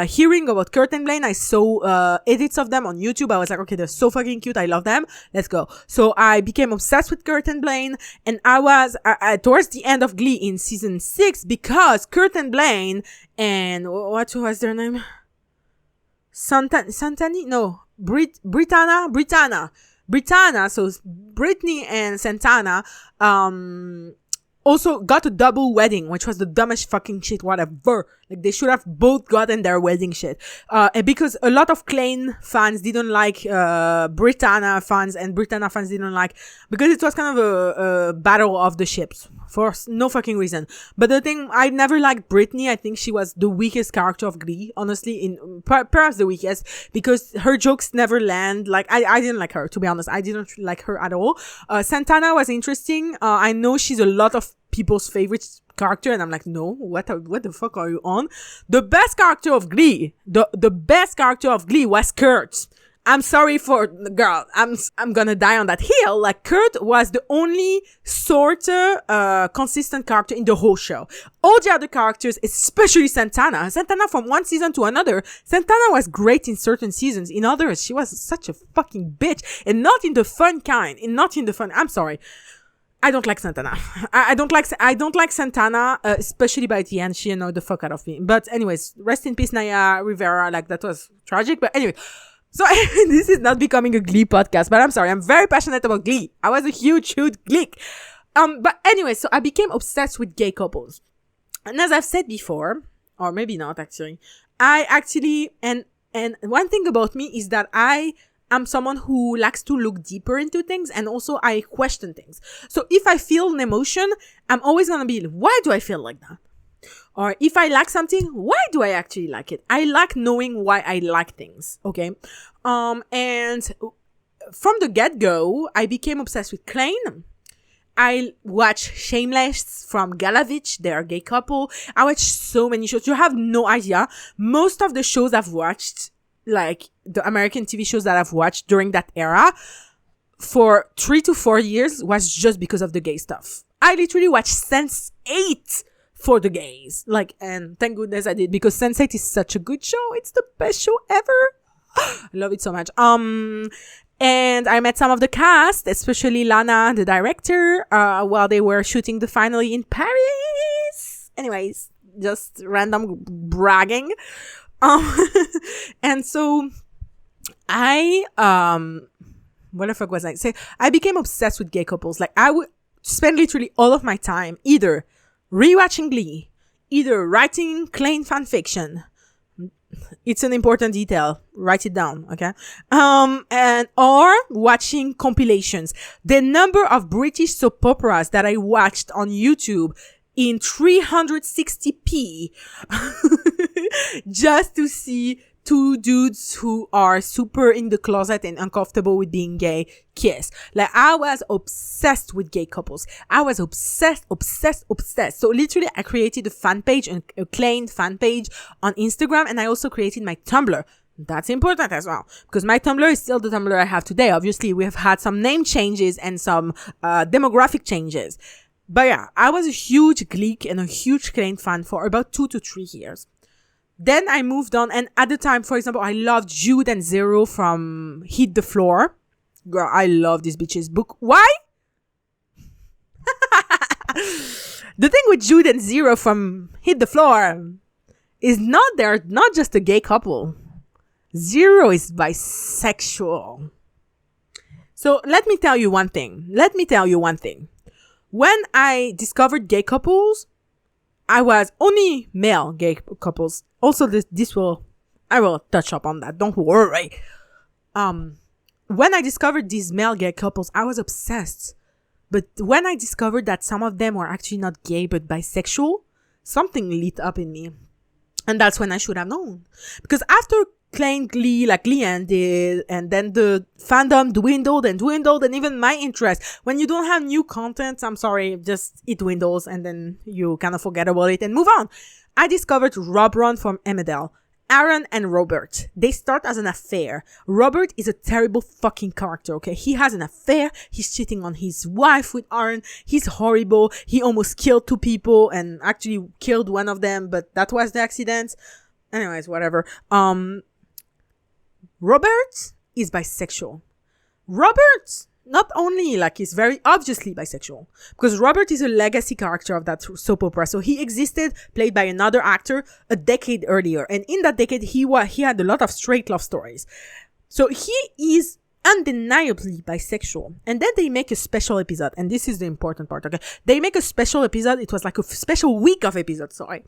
hearing about Kurt and Blaine. I saw edits of them on YouTube. I was like, okay, they're so fucking cute. I love them. Let's go. So I became obsessed with Kurt and Blaine, and I was towards the end of Glee in season 6 because Kurt and Blaine and what was their name? Santani? No, Britannia. So Brittany and Santana, also got a double wedding, which was the dumbest fucking shit, whatever. Like, they should have both gotten their wedding shit. And because a lot of Klein fans didn't like, Britannia fans, and Britannia fans didn't like, because it was kind of a battle of the ships. For no fucking reason. But the thing, I never liked Brittany. I think she was the weakest character of Glee, honestly, perhaps the weakest, because her jokes never land. Like, I didn't like her, to be honest. I didn't like her at all. Santana was interesting. I know she's a lot of people's favorite character, and I'm like, no, what the fuck are you on? The best character of Glee, the best character of Glee was Kurt. I'm sorry for the girl. I'm gonna die on that hill. Like, Kurt was the only sort of consistent character in the whole show. All the other characters, especially Santana from one season to another, Santana was great in certain seasons. In others, she was such a fucking bitch, and not in the fun kind. I'm sorry. I don't like Santana. I don't like Santana, especially by the end. She annoyed the fuck out of me. But anyways, rest in peace, Naya Rivera. Like, that was tragic. But anyway. So this is not becoming a Glee podcast, but I'm sorry. I'm very passionate about Glee. I was a huge geek. But anyway, so I became obsessed with gay couples. And as I've said before, or maybe not actually, I actually, and one thing about me is that I am someone who likes to look deeper into things, and also I question things. So if I feel an emotion, I'm always gonna be, why do I feel like that? Or if I like something, why do I actually like it? I like knowing why I like things, okay? And from the get-go, I became obsessed with Klein. I watched Shameless from Galavich, they're a gay couple. I watched so many shows. You have no idea. Most of the shows I've watched, like the American TV shows that I've watched during that era, for 3 to 4 years was just because of the gay stuff. I literally watched Sense8 for the gays. Like, and thank goodness I did, because Sense8 is such a good show. It's the best show ever. I love it so much. And I met some of the cast, especially Lana, the director, while they were shooting the finale in Paris. Anyways, just random bragging. And so I, what the fuck was I saying? I became obsessed with gay couples. Like, I would spend literally all of my time either rewatching Glee, either writing clean fan fiction. It's an important detail. Write it down, okay? And or watching compilations. The number of British soap operas that I watched on YouTube in 360p just to see two dudes who are super in the closet and uncomfortable with being gay kiss. Like, I was obsessed with gay couples. I was obsessed. So literally I created a fan page, a claimed fan page on Instagram, and I also created my Tumblr. That's important as well, because my Tumblr is still the Tumblr I have today. Obviously, we have had some name changes and some demographic changes. But yeah, I was a huge Gleek and a huge claimed fan for about 2 to 3 years. Then I moved on, and at the time, for example, I loved Jude and Zero from Hit the Floor. Girl, I love this bitch's book. Why? The thing with Jude and Zero from Hit the Floor is they're not just a gay couple. Zero is bisexual. So let me tell you one thing. When I discovered gay couples, I was only male gay couples. Also, I will touch up on that. Don't worry. When I discovered these male gay couples, I was obsessed. But when I discovered that some of them were actually not gay but bisexual, something lit up in me. And that's when I should have known. Because after playing Glee, like Leanne did, and then the fandom dwindled, and even my interest. When you don't have new content, I'm sorry, just it dwindles, and then you kind of forget about it and move on. I discovered Rob Ron from Emmerdale. Aaron and Robert. They start as an affair. Robert is a terrible fucking character, okay? He has an affair. He's cheating on his wife with Aaron. He's horrible. He almost killed 2 people and actually killed one of them, but that was the accident. Anyways, whatever. Robert is bisexual. Robert not only is very obviously bisexual, because Robert is a legacy character of that soap opera. So he existed, played by another actor, a decade earlier, and in that decade he had a lot of straight love stories. So he is undeniably bisexual. And then they make a special episode, and this is the important part. Okay, they make a special episode. It was like a special week of episodes. Sorry,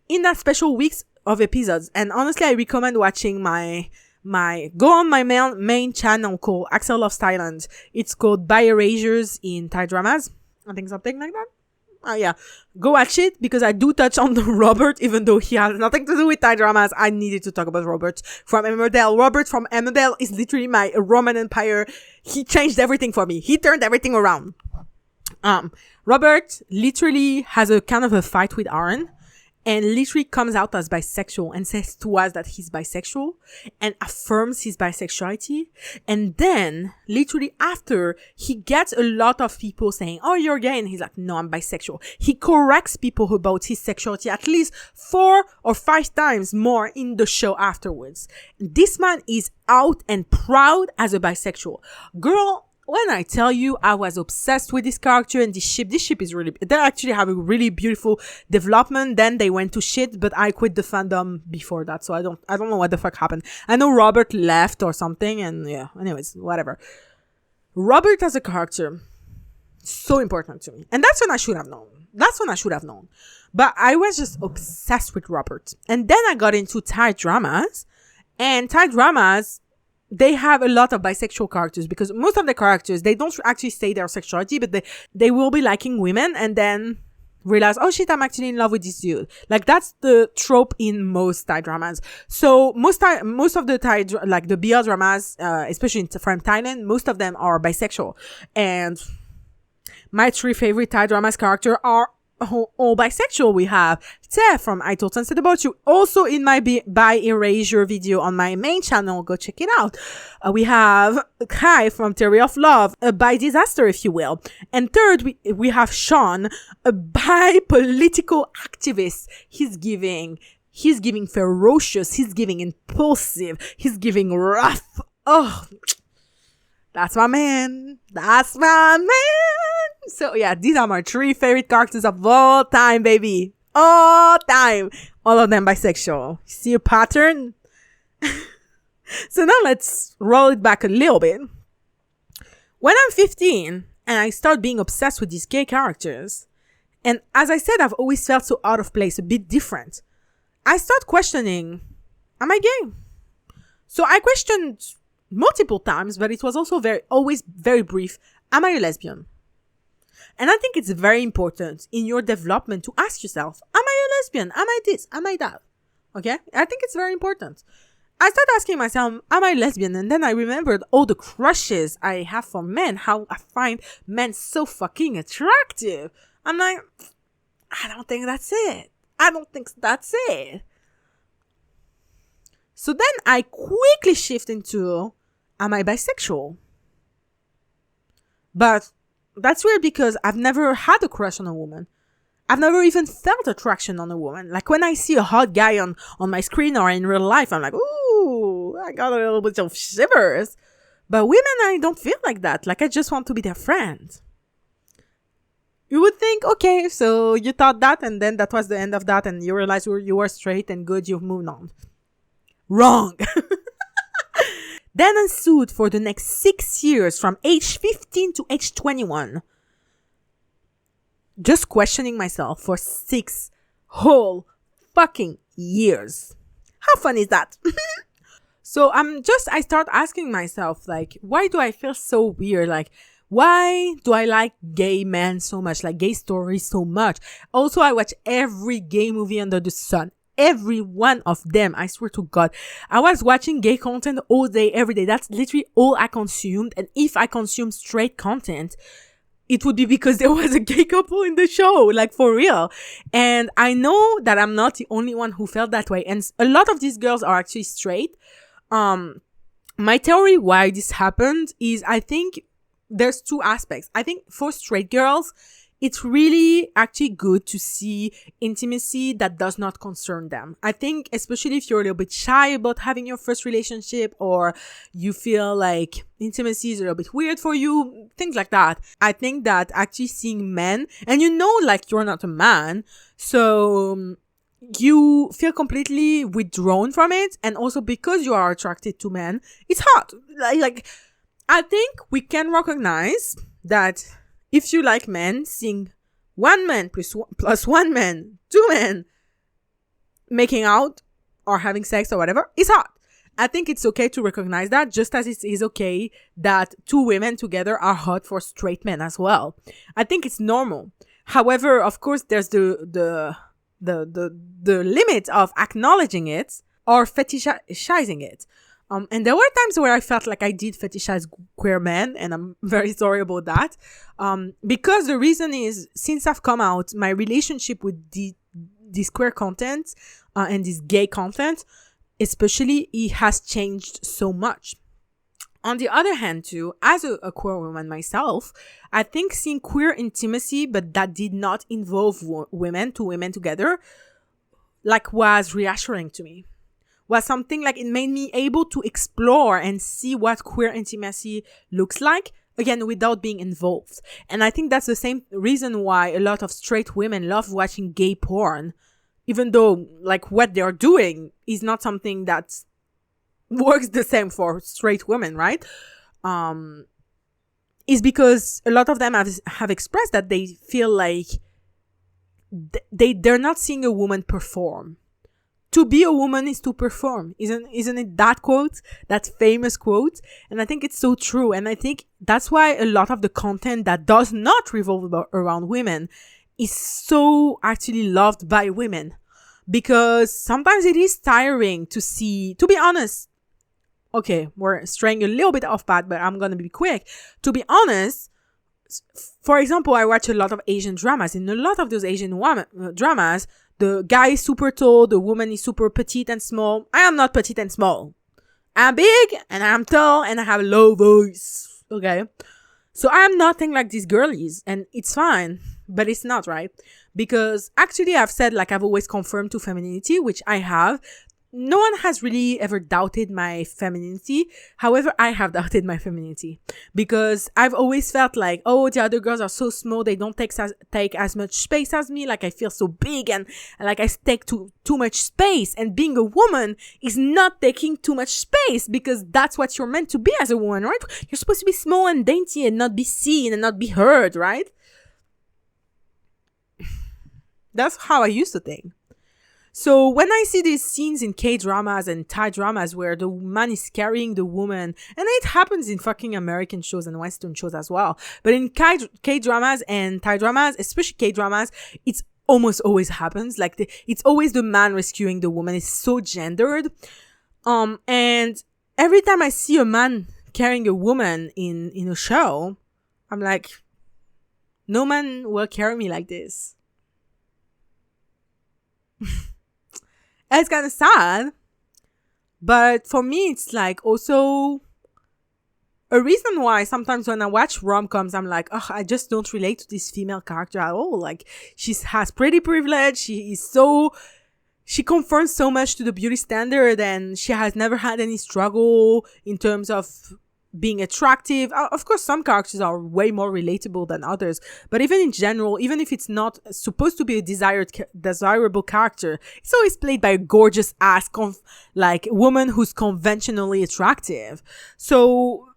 in that special weeks of episodes, and honestly, I recommend watching go on my main channel called Axelle Loves Thailand. It's called By Erasures in Thai Dramas. I think something like that. Oh yeah. Go watch it, because I do touch on the Robert, even though he has nothing to do with Thai dramas. I needed to talk about Robert from Emmerdale. Robert from Emmerdale is literally my Roman Empire. He changed everything for me. He turned everything around. Robert literally has a kind of a fight with Aaron, and literally comes out as bisexual and says to us that he's bisexual and affirms his bisexuality. And then literally after, he gets a lot of people saying, oh, you're gay. And he's like, no, I'm bisexual. He corrects people about his sexuality at least 4 or 5 times more in the show afterwards. This man is out and proud as a bisexual. Girl, when I tell you I was obsessed with this character and this ship is really, they actually have a really beautiful development. Then they went to shit, but I quit the fandom before that. So I don't know what the fuck happened. I know Robert left or something, and yeah, anyways, whatever. Robert as a character, so important to me. And that's when I should have known. But I was just obsessed with Robert. And then I got into Thai dramas, and Thai dramas, they have a lot of bisexual characters, because most of the characters, they don't actually say their sexuality, but they will be liking women and then realize, oh shit, I'm actually in love with this dude. Like, that's the trope in most Thai dramas. So most of the Thai, like the BL dramas, especially from Thailand, most of them are bisexual. And my 3 favorite Thai dramas character are all bisexual. We have Te from I Told Sunset About You, also in my By Erasure video on my main channel. Go check it out. We have Kai from Theory of Love, a bi disaster, if you will. And third, we have Sean, a bi political activist. He's giving ferocious, he's giving impulsive, he's giving rough. Oh, that's my man. So yeah, these are my 3 favorite characters of all time, baby. All time. All of them bisexual. See a pattern? So now let's roll it back a little bit. When I'm 15 and I start being obsessed with these gay characters, And as I said, I've always felt so out of place, a bit different. I start questioning, am I gay? So I questioned multiple times, but it was also always very brief. Am I a lesbian? And I think it's very important in your development to ask yourself, am I a lesbian? Am I this? Am I that? Okay? I think it's very important. I started asking myself, am I lesbian? And then I remembered all the crushes I have for men, how I find men so fucking attractive. I'm like, I don't think that's it. I don't think that's it. So then I quickly shift into, am I bisexual? But that's weird because I've never had a crush on a woman. I've never even felt attraction on a woman. Like when I see a hot guy on my screen or in real life, I'm like, ooh, I got a little bit of shivers. But women, I don't feel like that. Like I just want to be their friend. You would think, okay, so you thought that and then that was the end of that and you realized you were straight and good, you've moved on. Wrong. Then ensued for the next 6 years from age 15 to age 21. Just questioning myself for 6 whole fucking years. How fun is that? So I start asking myself, like, why do I feel so weird? Like, why do I like gay men so much? Like gay stories so much? Also, I watch every gay movie under the sun. Every one of them, I swear to God. I was watching gay content all day, every day. That's literally all I consumed. And if I consumed straight content, it would be because there was a gay couple in the show, like for real. And I know that I'm not the only one who felt that way. And a lot of these girls are actually straight. My theory why this happened is I think there's 2 aspects. I think for straight girls, it's really actually good to see intimacy that does not concern them. I think especially if you're a little bit shy about having your first relationship or you feel like intimacy is a little bit weird for you, things like that. I think that actually seeing men, and like you're not a man, so you feel completely withdrawn from it. And also because you are attracted to men, it's hot. Like I think we can recognize that if you like men, seeing one man plus one man, 2 men making out or having sex or whatever is hot. I think it's okay to recognize that, just as it is okay that 2 women together are hot for straight men as well. I think it's normal. However, of course, there's the limit of acknowledging it or fetishizing it. And there were times where I felt like I did fetishize queer men, and I'm very sorry about that. Because the reason is, since I've come out, my relationship with this queer content and this gay content, especially, it has changed so much. On the other hand, too, as a queer woman myself, I think seeing queer intimacy, but that did not involve 2 women together, like was reassuring to me. Was something like it made me able to explore and see what queer intimacy looks like, again, without being involved. And I think that's the same reason why a lot of straight women love watching gay porn, even though like what they're doing is not something that works the same for straight women, right? Is because a lot of them have expressed that they feel like they're not seeing a woman perform. To be a woman is to perform. Isn't it that quote? That famous quote? And I think it's so true. And I think that's why a lot of the content that does not revolve around women is so actually loved by women. Because sometimes it is tiring to see, to be honest. Okay, we're straying a little bit off path, but I'm going to be quick. To be honest, for example, I watch a lot of Asian dramas. In a lot of those Asian dramas, the guy is super tall, the woman is super petite and small. I am not petite and small. I'm big and I'm tall and I have a low voice. Okay? So I am nothing like these girlies, and it's fine, but it's not, right? Because actually I've said, like, I've always confirmed to femininity, which I have. No one has really ever doubted my femininity. However, I have doubted my femininity because I've always felt like, oh, the other girls are so small. They don't take as much space as me. Like I feel so big and like I take too much space. And being a woman is not taking too much space because that's what you're meant to be as a woman, right? You're supposed to be small and dainty and not be seen and not be heard, right? That's how I used to think. So when I see these scenes in K-dramas and Thai dramas where the man is carrying the woman, and it happens in fucking American shows and Western shows as well, but in K-dramas and Thai dramas, especially K-dramas, it's almost always happens. Like it's always the man rescuing the woman. It's so gendered. And every time I see a man carrying a woman in a show, I'm like, no man will carry me like this. It's kind of sad, but for me, it's like also a reason why sometimes when I watch rom-coms, I'm like, oh, I just don't relate to this female character at all. Like, she has pretty privilege. She conforms so much to the beauty standard, and she has never had any struggle in terms of being attractive. Of course, some characters are way more relatable than others, but even in general, even if it's not supposed to be a desirable character, it's always played by a gorgeous ass like woman who's conventionally attractive. So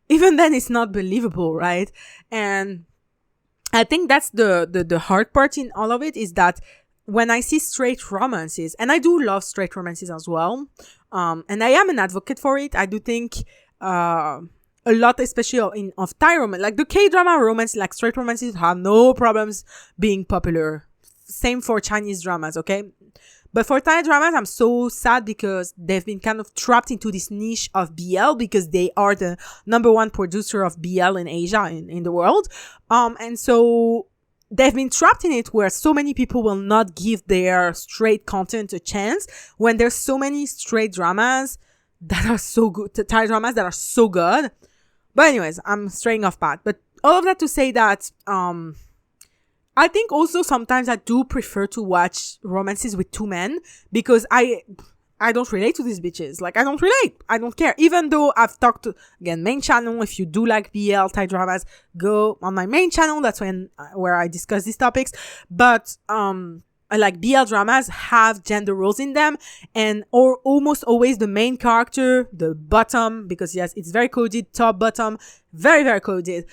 even then, it's not believable, right? And I think that's the hard part in all of it, is that when I see straight romances, and I do love straight romances as well, and I am an advocate for it. I do think a lot, especially of Thai romance, like the K-drama romance, like straight romances have no problems being popular. Same for Chinese dramas, okay? But for Thai dramas, I'm so sad because they've been kind of trapped into this niche of BL because they are the number one producer of BL in Asia, in the world. And so they've been trapped in it where so many people will not give their straight content a chance when there's so many straight dramas that are so good, Thai dramas that are so good. But anyways, I'm straying off path. But all of that to say that I think also sometimes I do prefer to watch romances with two men because I don't relate to these bitches. Like, I don't relate. I don't care. Even though I've talked to, again, main channel, if you do like BL Thai dramas, go on my main channel. That's where I discuss these topics. But like BL dramas have gender roles in them, and or almost always the main character, the bottom, because yes, it's very coded, top, bottom, very, very coded.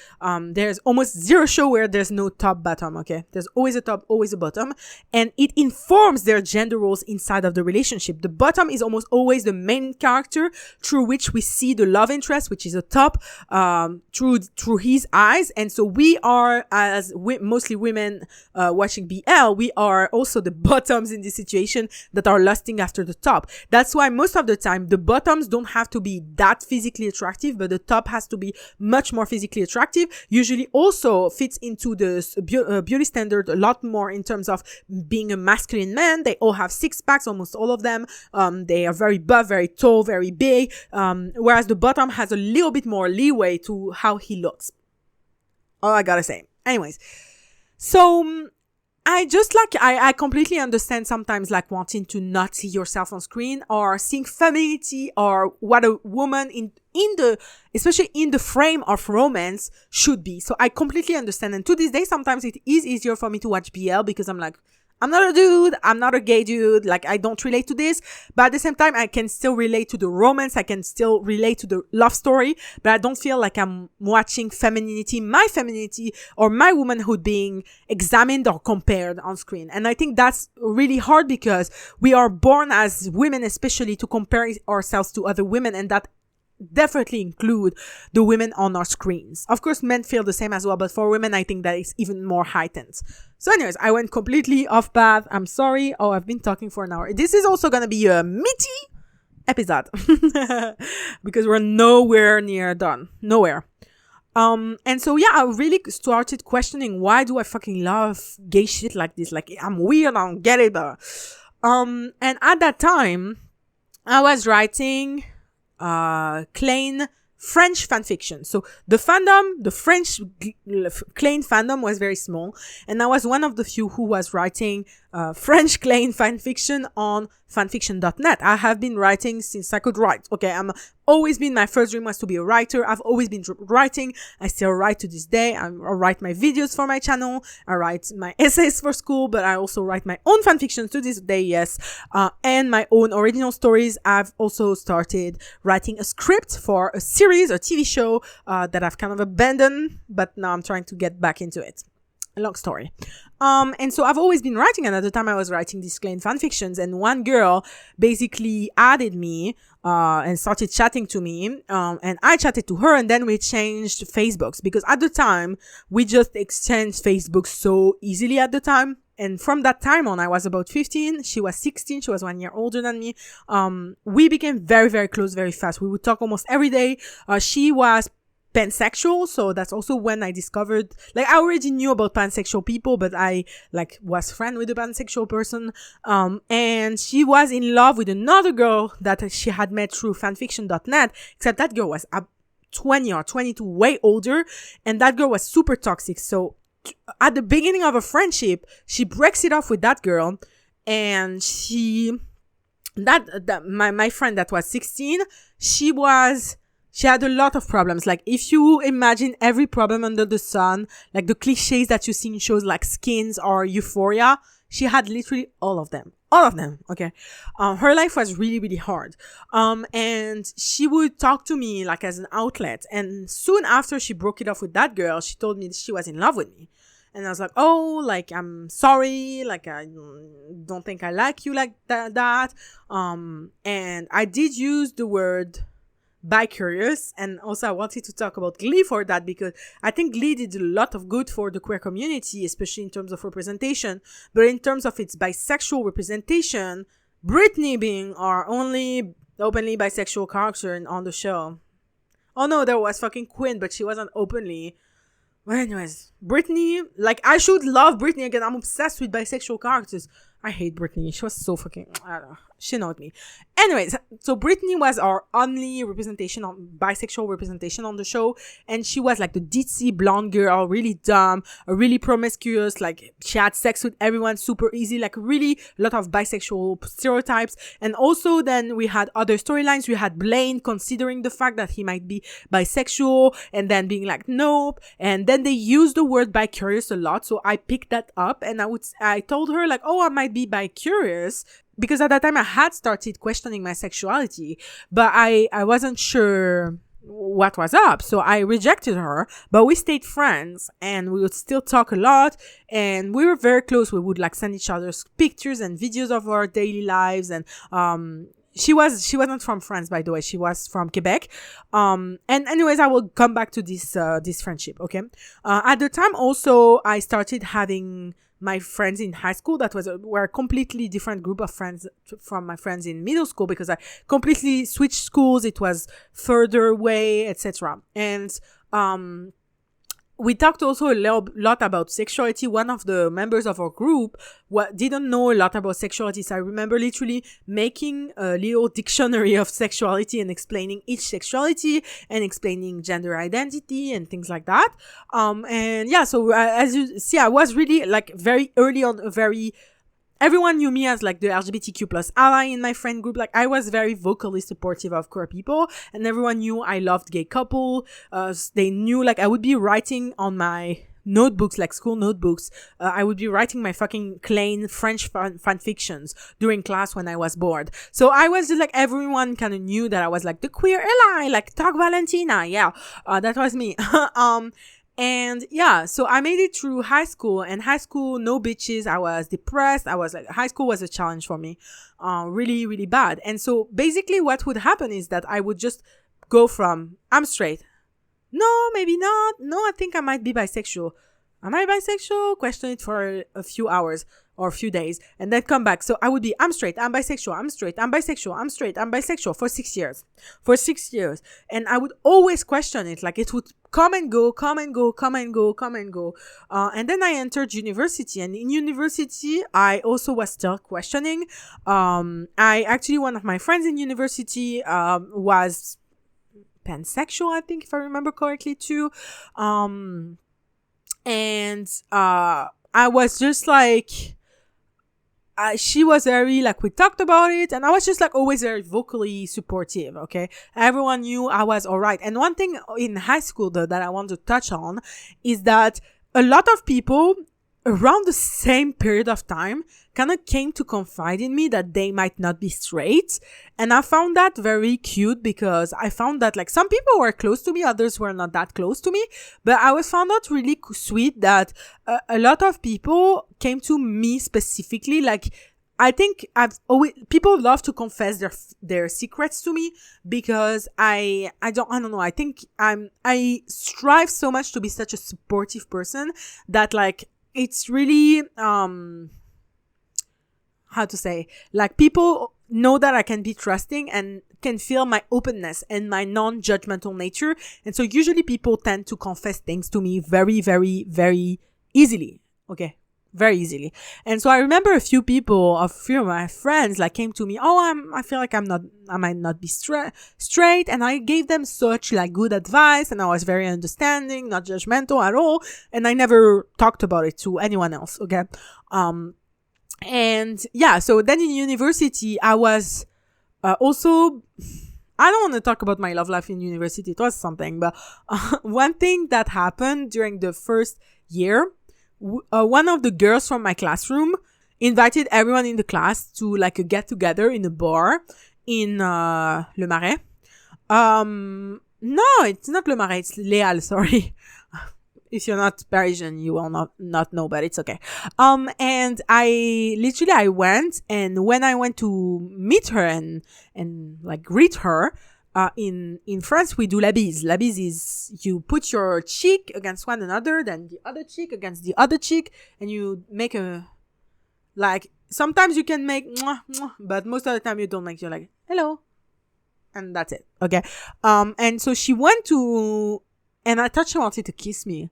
There's almost zero show where there's no top, bottom, okay? There's always a top, always a bottom, and it informs their gender roles inside of the relationship. The bottom is almost always the main character through which we see the love interest, which is a top, through his eyes. And so we are, as mostly women watching BL, we are also the bottoms in this situation that are lusting after the top. That's why most of the time the bottoms don't have to be that physically attractive, but the top has to be much more physically attractive. Usually also fits into the beauty standard a lot more in terms of being a masculine man. They all have six packs, almost all of them. They are very buff, very tall, very big. Whereas the bottom has a little bit more leeway to how he looks. All I gotta say. Anyways, so I completely understand sometimes like wanting to not see yourself on screen or seeing femininity or what a woman especially in the frame of romance should be. So I completely understand. And to this day, sometimes it is easier for me to watch BL because I'm like, I'm not a dude. I'm not a gay dude. Like, I don't relate to this. But at the same time, I can still relate to the romance. I can still relate to the love story. But I don't feel like I'm watching my femininity or my womanhood being examined or compared on screen. And I think that's really hard because we are born as women, especially to compare ourselves to other women. And that definitely include the women on our screens. Of course, men feel the same as well, but for women, I think that it's even more heightened. So anyways, I went completely off path. I'm sorry. Oh, I've been talking for an hour. This is also going to be a meaty episode because we're nowhere near done. Nowhere. And so yeah, I really started questioning, why do I fucking love gay shit like this? Like, I'm weird. I don't get it. And at that time, I was writing Klein French fanfiction. So the French Klein fandom was very small, and I was one of the few who was writing French Klein fanfiction on fanfiction.net. I have been writing since I could write. Okay, my first dream was to be a writer. I've always been writing. I still write to this day. I write my videos for my channel. I write my essays for school, but I also write my own fanfiction to this day, yes. And my own original stories. I've also started writing a script for a series, a TV show, that I've kind of abandoned, but now I'm trying to get back into it. A long story. And so I've always been writing, and at the time I was writing these plain fan fictions, and one girl basically added me and started chatting to me, and I chatted to her, and then we changed Facebooks, because at the time we just exchanged Facebook so easily at the time. And from that time on, I was about 15, she was 16, she was 1 year older than me. We became very, very close very fast. We would talk almost every day. She was pansexual, so that's also when I discovered, like, I already knew about pansexual people, but I like was friend with a pansexual person, and she was in love with another girl that she had met through fanfiction.net, except that girl was 20 or 22, way older, and that girl was super toxic. So at the beginning of a friendship, she breaks it off with that girl, and my friend that was 16, she had a lot of problems. Like, if you imagine every problem under the sun, like the cliches that you see in shows like Skins or Euphoria, she had literally all of them. Okay. Her life was really, really hard. And she would talk to me like as an outlet. And soon after she broke it off with that girl, she told me that she was in love with me. And I was like, oh, like, I'm sorry. Like, I don't think I like you like that. And I did use the word bi-curious, and also I wanted to talk about Glee for that, because I think Glee did a lot of good for the queer community, especially in terms of representation. But in terms of its bisexual representation, Britney being our only openly bisexual character on the show. Oh no, there was fucking Quinn, but she wasn't openly. Well, anyways, Britney, like, I should love Britney again. I'm obsessed with bisexual characters. I hate Britney. She was so fucking, I don't know. She annoyed me. Anyways, so Britney was our only bisexual representation on the show. And she was like the ditzy blonde girl, really dumb, really promiscuous. Like, she had sex with everyone super easy. Like, really a lot of bisexual stereotypes. And also then we had other storylines. We had Blaine considering the fact that he might be bisexual, and then being like, nope. And then they used the word bi-curious a lot. So I picked that up, and I told her like, oh, I might be bi-curious, because at that time I had started questioning my sexuality, but I wasn't sure what was up. So I rejected her, but we stayed friends, and we would still talk a lot, and we were very close. We would like send each other pictures and videos of our daily lives. And she wasn't from France, by the way. She was from Quebec. And anyways, I will come back to this friendship. Okay. At the time also, I started having my friends in high school that were a completely different group of friends from my friends in middle school, because I completely switched schools. It was further away, etc. And we talked also a lot about sexuality. One of the members of our group didn't know a lot about sexuality. So I remember literally making a little dictionary of sexuality and explaining each sexuality and explaining gender identity and things like that. And yeah, so as you see, I was really like very early on, everyone knew me as like the LGBTQ plus ally in my friend group. Like, I was very vocally supportive of queer people, and everyone knew I loved gay couple. They knew, like, I would be writing on my notebooks, like school notebooks. I would be writing my fucking plain French fan fictions during class when I was bored. So I was just like, everyone kind of knew that I was like the queer ally, like Talk Valentina. Yeah, that was me. And yeah, so I made it through high school, and high school, no bitches. I was depressed. I was like, high school was a challenge for me, really, really bad. And so basically what would happen is that I would just go from, I'm straight. No, maybe not. No, I think I might be bisexual. Am I bisexual? Question it for a few hours or a few days, and then come back. So I would be, I'm straight, I'm bisexual, I'm straight, I'm bisexual, I'm straight, I'm bisexual for 6 years. For 6 years. And I would always question it. Like, it would come and go. And then I entered university, and in university, I also was still questioning. One of my friends in university, was pansexual, I think, if I remember correctly too. I was just like, she was very, like, we talked about it, and I was just like always very vocally supportive. Okay, everyone knew I was all right. And one thing in high school though that I want to touch on is that a lot of people around the same period of time kind of came to confide in me that they might not be straight. And I found that very cute because I found that like some people were close to me, others were not that close to me. But I was found out really sweet that a lot of people came to me specifically. Like, I think people love to confess their secrets to me because I don't know. I think I strive so much to be such a supportive person that like, it's really, how to say, like people know that I can be trusting and can feel my openness and my non-judgmental nature. And so usually people tend to confess things to me very, very, very easily. Okay. Very easily. And so I remember a few of my friends like came to me, I feel like I might not be straight. And I gave them such like good advice, and I was very understanding, not judgmental at all. And I never talked about it to anyone else. Okay. And yeah, so then in university, I was, also, I don't want to talk about my love life in university. It was something, but one thing that happened during the first year, one of the girls from my classroom invited everyone in the class to like a get together in a bar in Le Marais. No, it's not Le Marais, it's Léal, sorry. If you're not Parisian, you will not know, but it's okay. And I went, and when I went to meet her and like greet her, in France, we do la bise. La bise is you put your cheek against one another, then the other cheek against the other cheek, and you make a, like, sometimes you can make mwah, mwah, but most of the time you don't make, you're like, hello. And that's it. Okay. And so she went to, and I thought she wanted to kiss me.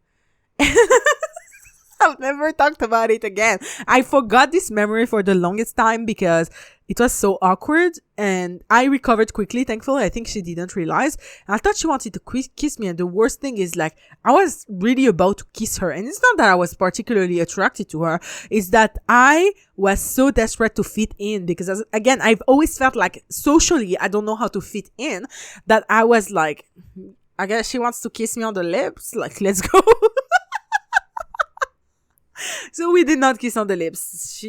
I've never talked about it again. I forgot this memory for the longest time because it was so awkward, and I recovered quickly. Thankfully, I think she didn't realize. And I thought she wanted to kiss me. And the worst thing is, like, I was really about to kiss her. And it's not that I was particularly attracted to her. It's that I was so desperate to fit in because, again, I've always felt like socially, I don't know how to fit in, that I was like, I guess she wants to kiss me on the lips. Like, let's go. So we did not kiss on the lips.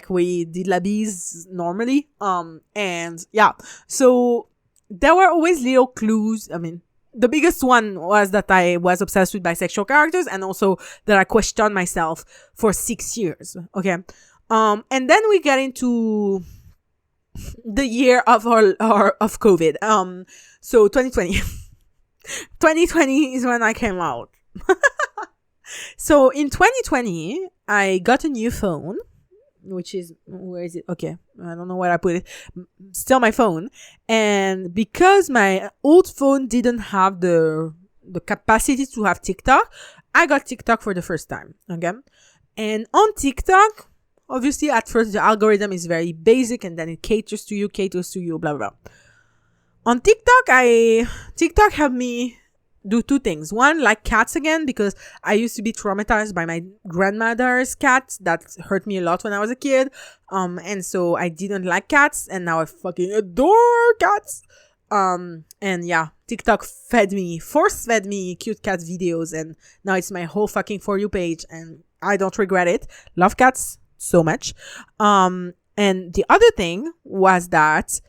We did la bise normally. And yeah, so there were always little clues. I mean, the biggest one was that I was obsessed with bisexual characters, and also that I questioned myself for 6 years. Okay. And then we get into the year of of COVID. So 2020. 2020 is when I came out. So in 2020, I got a new phone, which is, where is it? Okay. I don't know where I put it. Still my phone. And because my old phone didn't have the capacity to have TikTok, I got TikTok for the first time. Okay. And on TikTok, obviously at first the algorithm is very basic, and then it caters to you, blah, blah, blah. On TikTok helped me do two things. One, like cats again, because I used to be traumatized by my grandmother's cat that hurt me a lot when I was a kid. And so I didn't like cats, and now I fucking adore cats. And yeah, TikTok force fed me cute cat videos, and now it's my whole fucking For You page, and I don't regret it. Love cats so much. And the other thing was that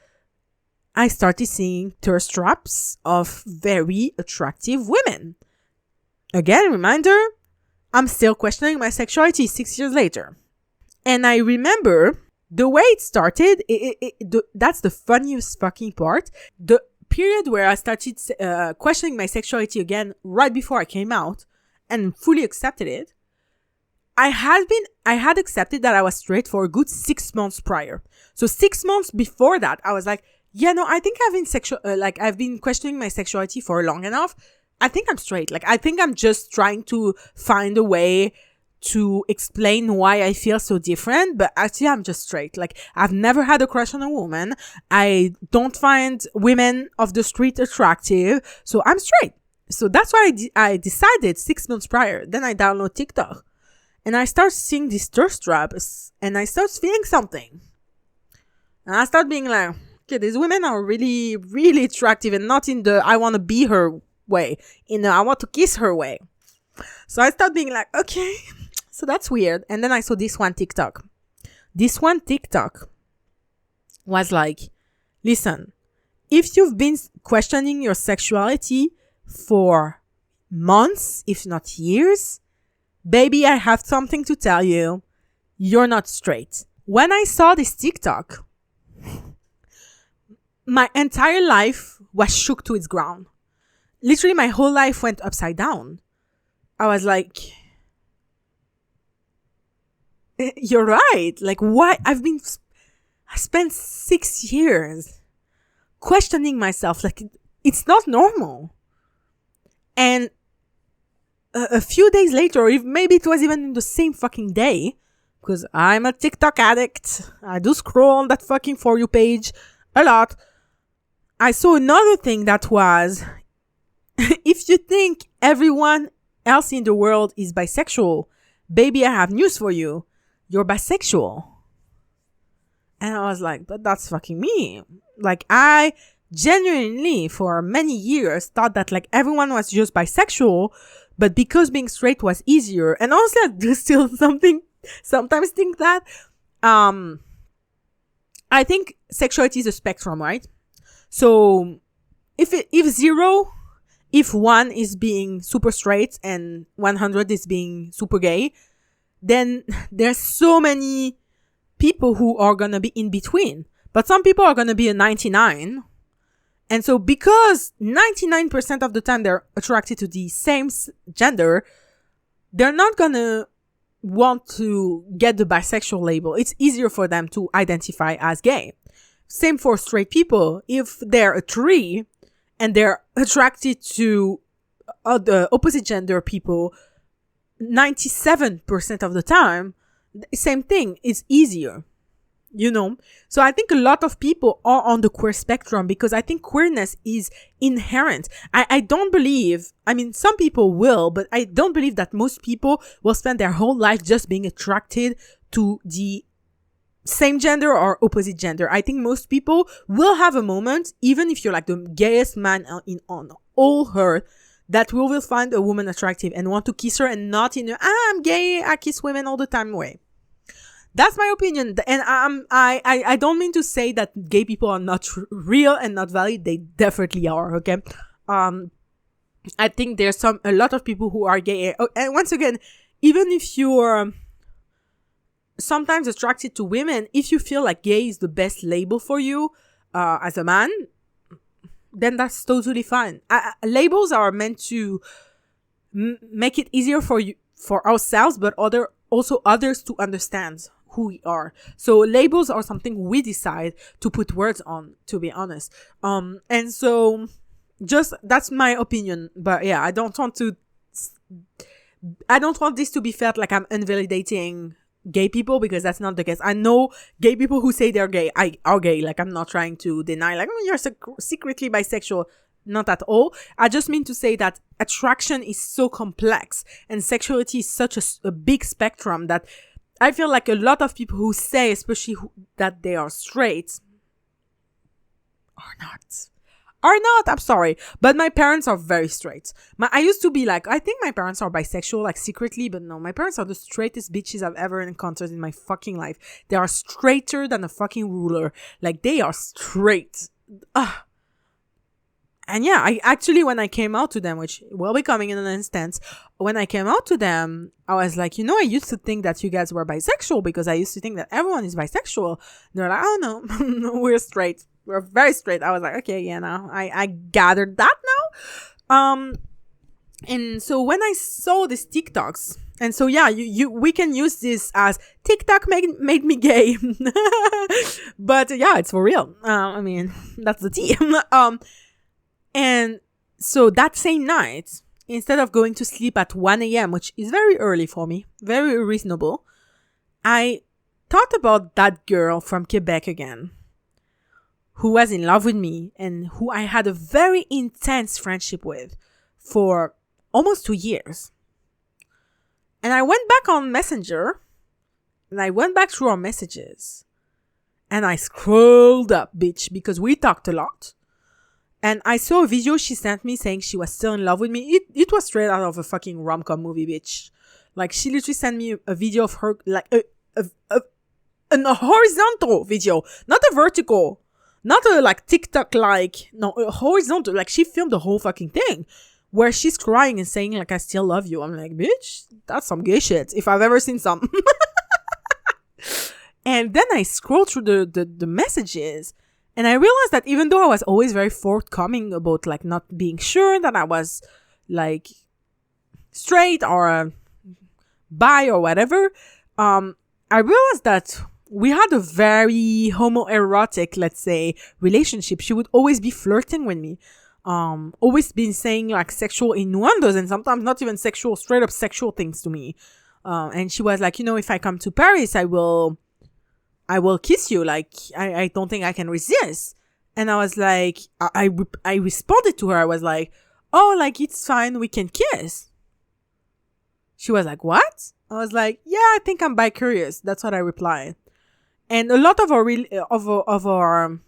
I started seeing thirst traps of very attractive women. Again, reminder, I'm still questioning my sexuality 6 years later. And I remember the way it started, that's the funniest fucking part. The period where I started questioning my sexuality again, right before I came out and fully accepted it, I had accepted that I was straight for a good 6 months prior. So 6 months before that, I was like, yeah, no, I think I've been questioning my sexuality for long enough. I think I'm straight. Like, I think I'm just trying to find a way to explain why I feel so different, but actually I'm just straight. Like, I've never had a crush on a woman. I don't find women of the street attractive, so I'm straight. So that's why I decided 6 months prior. Then I download TikTok, and I start seeing these thirst traps, and I start feeling something. And I start being like, okay, these women are really, really attractive, and not in the I want to be her way, in the I want to kiss her way. So I start being like, okay, So that's weird. And then I saw this one TikTok. This one TikTok was like, listen, if you've been questioning your sexuality for months, if not years, baby, I have something to tell you. You're not straight. When I saw this TikTok, my entire life was shook to its ground. Literally, my whole life went upside down. I was like, you're right. Like, why? I spent 6 years questioning myself. Like, it's not normal. And a few days later, or maybe it was even in the same fucking day, because I'm a TikTok addict. I do scroll on that fucking For You page a lot. I saw another thing that was, if you think everyone else in the world is bisexual, baby, I have news for you. You're bisexual. And I was like, but that's fucking me. Like, I genuinely, for many years, thought that like everyone was just bisexual, but because being straight was easier. And honestly, I do still sometimes think that. I think sexuality is a spectrum, right? So if 1 is being super straight and 100 is being super gay, then there's so many people who are gonna be in between. But some people are gonna be a 99. And so because 99% of the time they're attracted to the same gender, they're not gonna want to get the bisexual label. It's easier for them to identify as gay. Same for straight people. If they're a 3 and they're attracted to the opposite gender people, 97% of the time, same thing. It's easier. You know? So I think a lot of people are on the queer spectrum because I think queerness is inherent. I don't believe, I mean, some people will, but I don't believe that most people will spend their whole life just being attracted to the same gender or opposite gender. I think most people will have a moment, even if you're like the gayest man on all earth, that we will find a woman attractive and want to kiss her, and not in a, I'm gay, I kiss women all the time way. That's my opinion. And I don't mean to say that gay people are not real and not valid. They definitely are. Okay. I think there's a lot of people who are gay. And once again, even if you're sometimes attracted to women, if you feel like gay is the best label for you, as a man, then that's totally fine. Labels are meant to make it easier for ourselves, but also others to understand who we are. So labels are something we decide to put words on, to be honest. And so just, that's my opinion. But yeah, I don't want this to be felt like I'm invalidating gay people, because that's not the case. I know gay people who say they're gay are gay. Like, I'm not trying to deny, like, oh, you're secretly bisexual. Not at all. I just mean to say that attraction is so complex and sexuality is such a big spectrum that I feel like a lot of people who say, especially that they are straight, are not. I'm sorry. But my parents are very straight. I used to be like, I think my parents are bisexual, like secretly, but no, my parents are the straightest bitches I've ever encountered in my fucking life. They are straighter than a fucking ruler. Like, they are straight. And yeah, I actually, when I came out to them, which will be coming in an instant, when I came out to them, I was like, I used to think that you guys were bisexual because I used to think that everyone is bisexual. They're like, oh no, we're straight. We're very straight. I was like, okay, yeah, now I gathered that now. And so when I saw these TikToks, and so yeah, we can use this as TikTok made me gay. But yeah, it's for real. I mean, that's the tea. And so that same night, instead of going to sleep at 1 a.m., which is very early for me, very reasonable, I thought about that girl from Quebec again, who was in love with me and who I had a very intense friendship with for almost 2 years. And I went back on Messenger and I went back through our messages and I scrolled up, bitch, because we talked a lot. And I saw a video she sent me saying she was still in love with me. It was straight out of a fucking rom-com movie, bitch. Like, she literally sent me a video of her, like a horizontal video, not a vertical, not a like TikTok, like, no, a horizontal. Like, she filmed the whole fucking thing where she's crying and saying like, I still love you. I'm like, bitch, that's some gay shit if I've ever seen some. And then I scrolled through the messages, and I realized that even though I was always very forthcoming about like not being sure that I was like straight or bi or whatever, I realized that we had a very homoerotic, let's say, relationship. She would always be flirting with me. Always been saying like sexual innuendos and sometimes not even sexual, straight up sexual things to me. And she was like, if I come to Paris, I will kiss you. Like, I don't think I can resist. And I was like, I responded to her. I was like, oh, like, it's fine. We can kiss. She was like, what? I was like, yeah, I think I'm bi-curious. That's what I replied. And a lot of our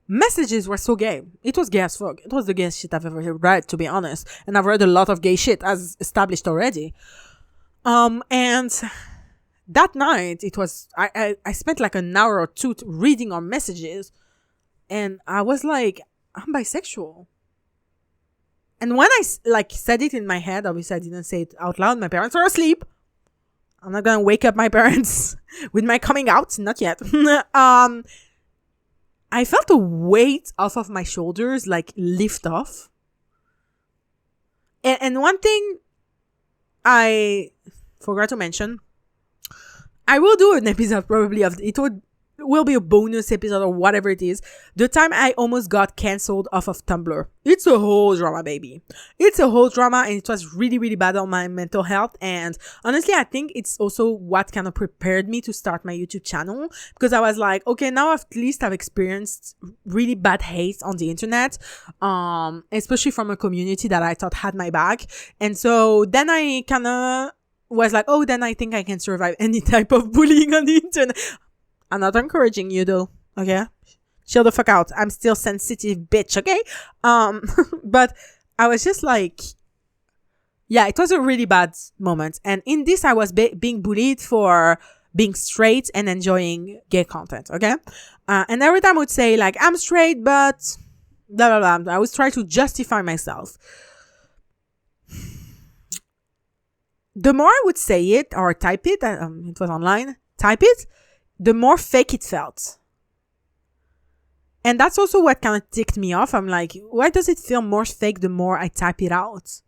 messages were so gay. It was gay as fuck. It was the gayest shit I've ever read, to be honest. And I've read a lot of gay shit, as established already. And that night, it was, I spent like an hour or two reading our messages, and I was like, I'm bisexual. And when I like said it in my head, obviously I didn't say it out loud. My parents were asleep. I'm not gonna wake up my parents with my coming out, not yet. I felt a weight off of my shoulders, like lift off. And one thing I forgot to mention, I will do an episode probably of it. Will be a bonus episode or whatever it is. The time I almost got cancelled off of Tumblr. It's a whole drama, baby. It's a whole drama, and it was really, really bad on my mental health. And honestly, I think it's also what kind of prepared me to start my YouTube channel, because I was like, okay, now at least I've experienced really bad hate on the internet, especially from a community that I thought had my back. And so then I kind of was like, oh, then I think I can survive any type of bullying on the internet. I'm not encouraging you though, okay? Chill the fuck out. I'm still sensitive, bitch, okay? But I was just like, yeah, it was a really bad moment. And in this, I was being bullied for being straight and enjoying gay content, okay? And every time I would say like, I'm straight, but blah, blah, blah. I would try to justify myself. The more I would say it or type it, it was online, type it, the more fake it felt. And that's also what kind of ticked me off. I'm like, why does it feel more fake the more I type it out?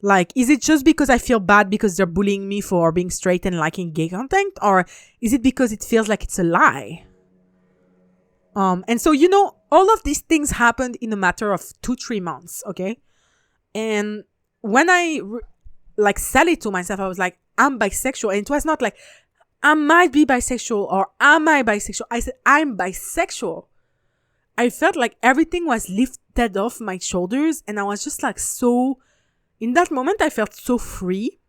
Like, is it just because I feel bad because they're bullying me for being straight and liking gay content? Or is it because it feels like it's a lie? And so, all of these things happened in a matter of 2-3 months, okay? And when I said it to myself, I was like, I'm bisexual. And it was not like, I might be bisexual or am I bisexual? I said, I'm bisexual. I felt like everything was lifted off my shoulders, and I was just like so, in that moment, I felt so free.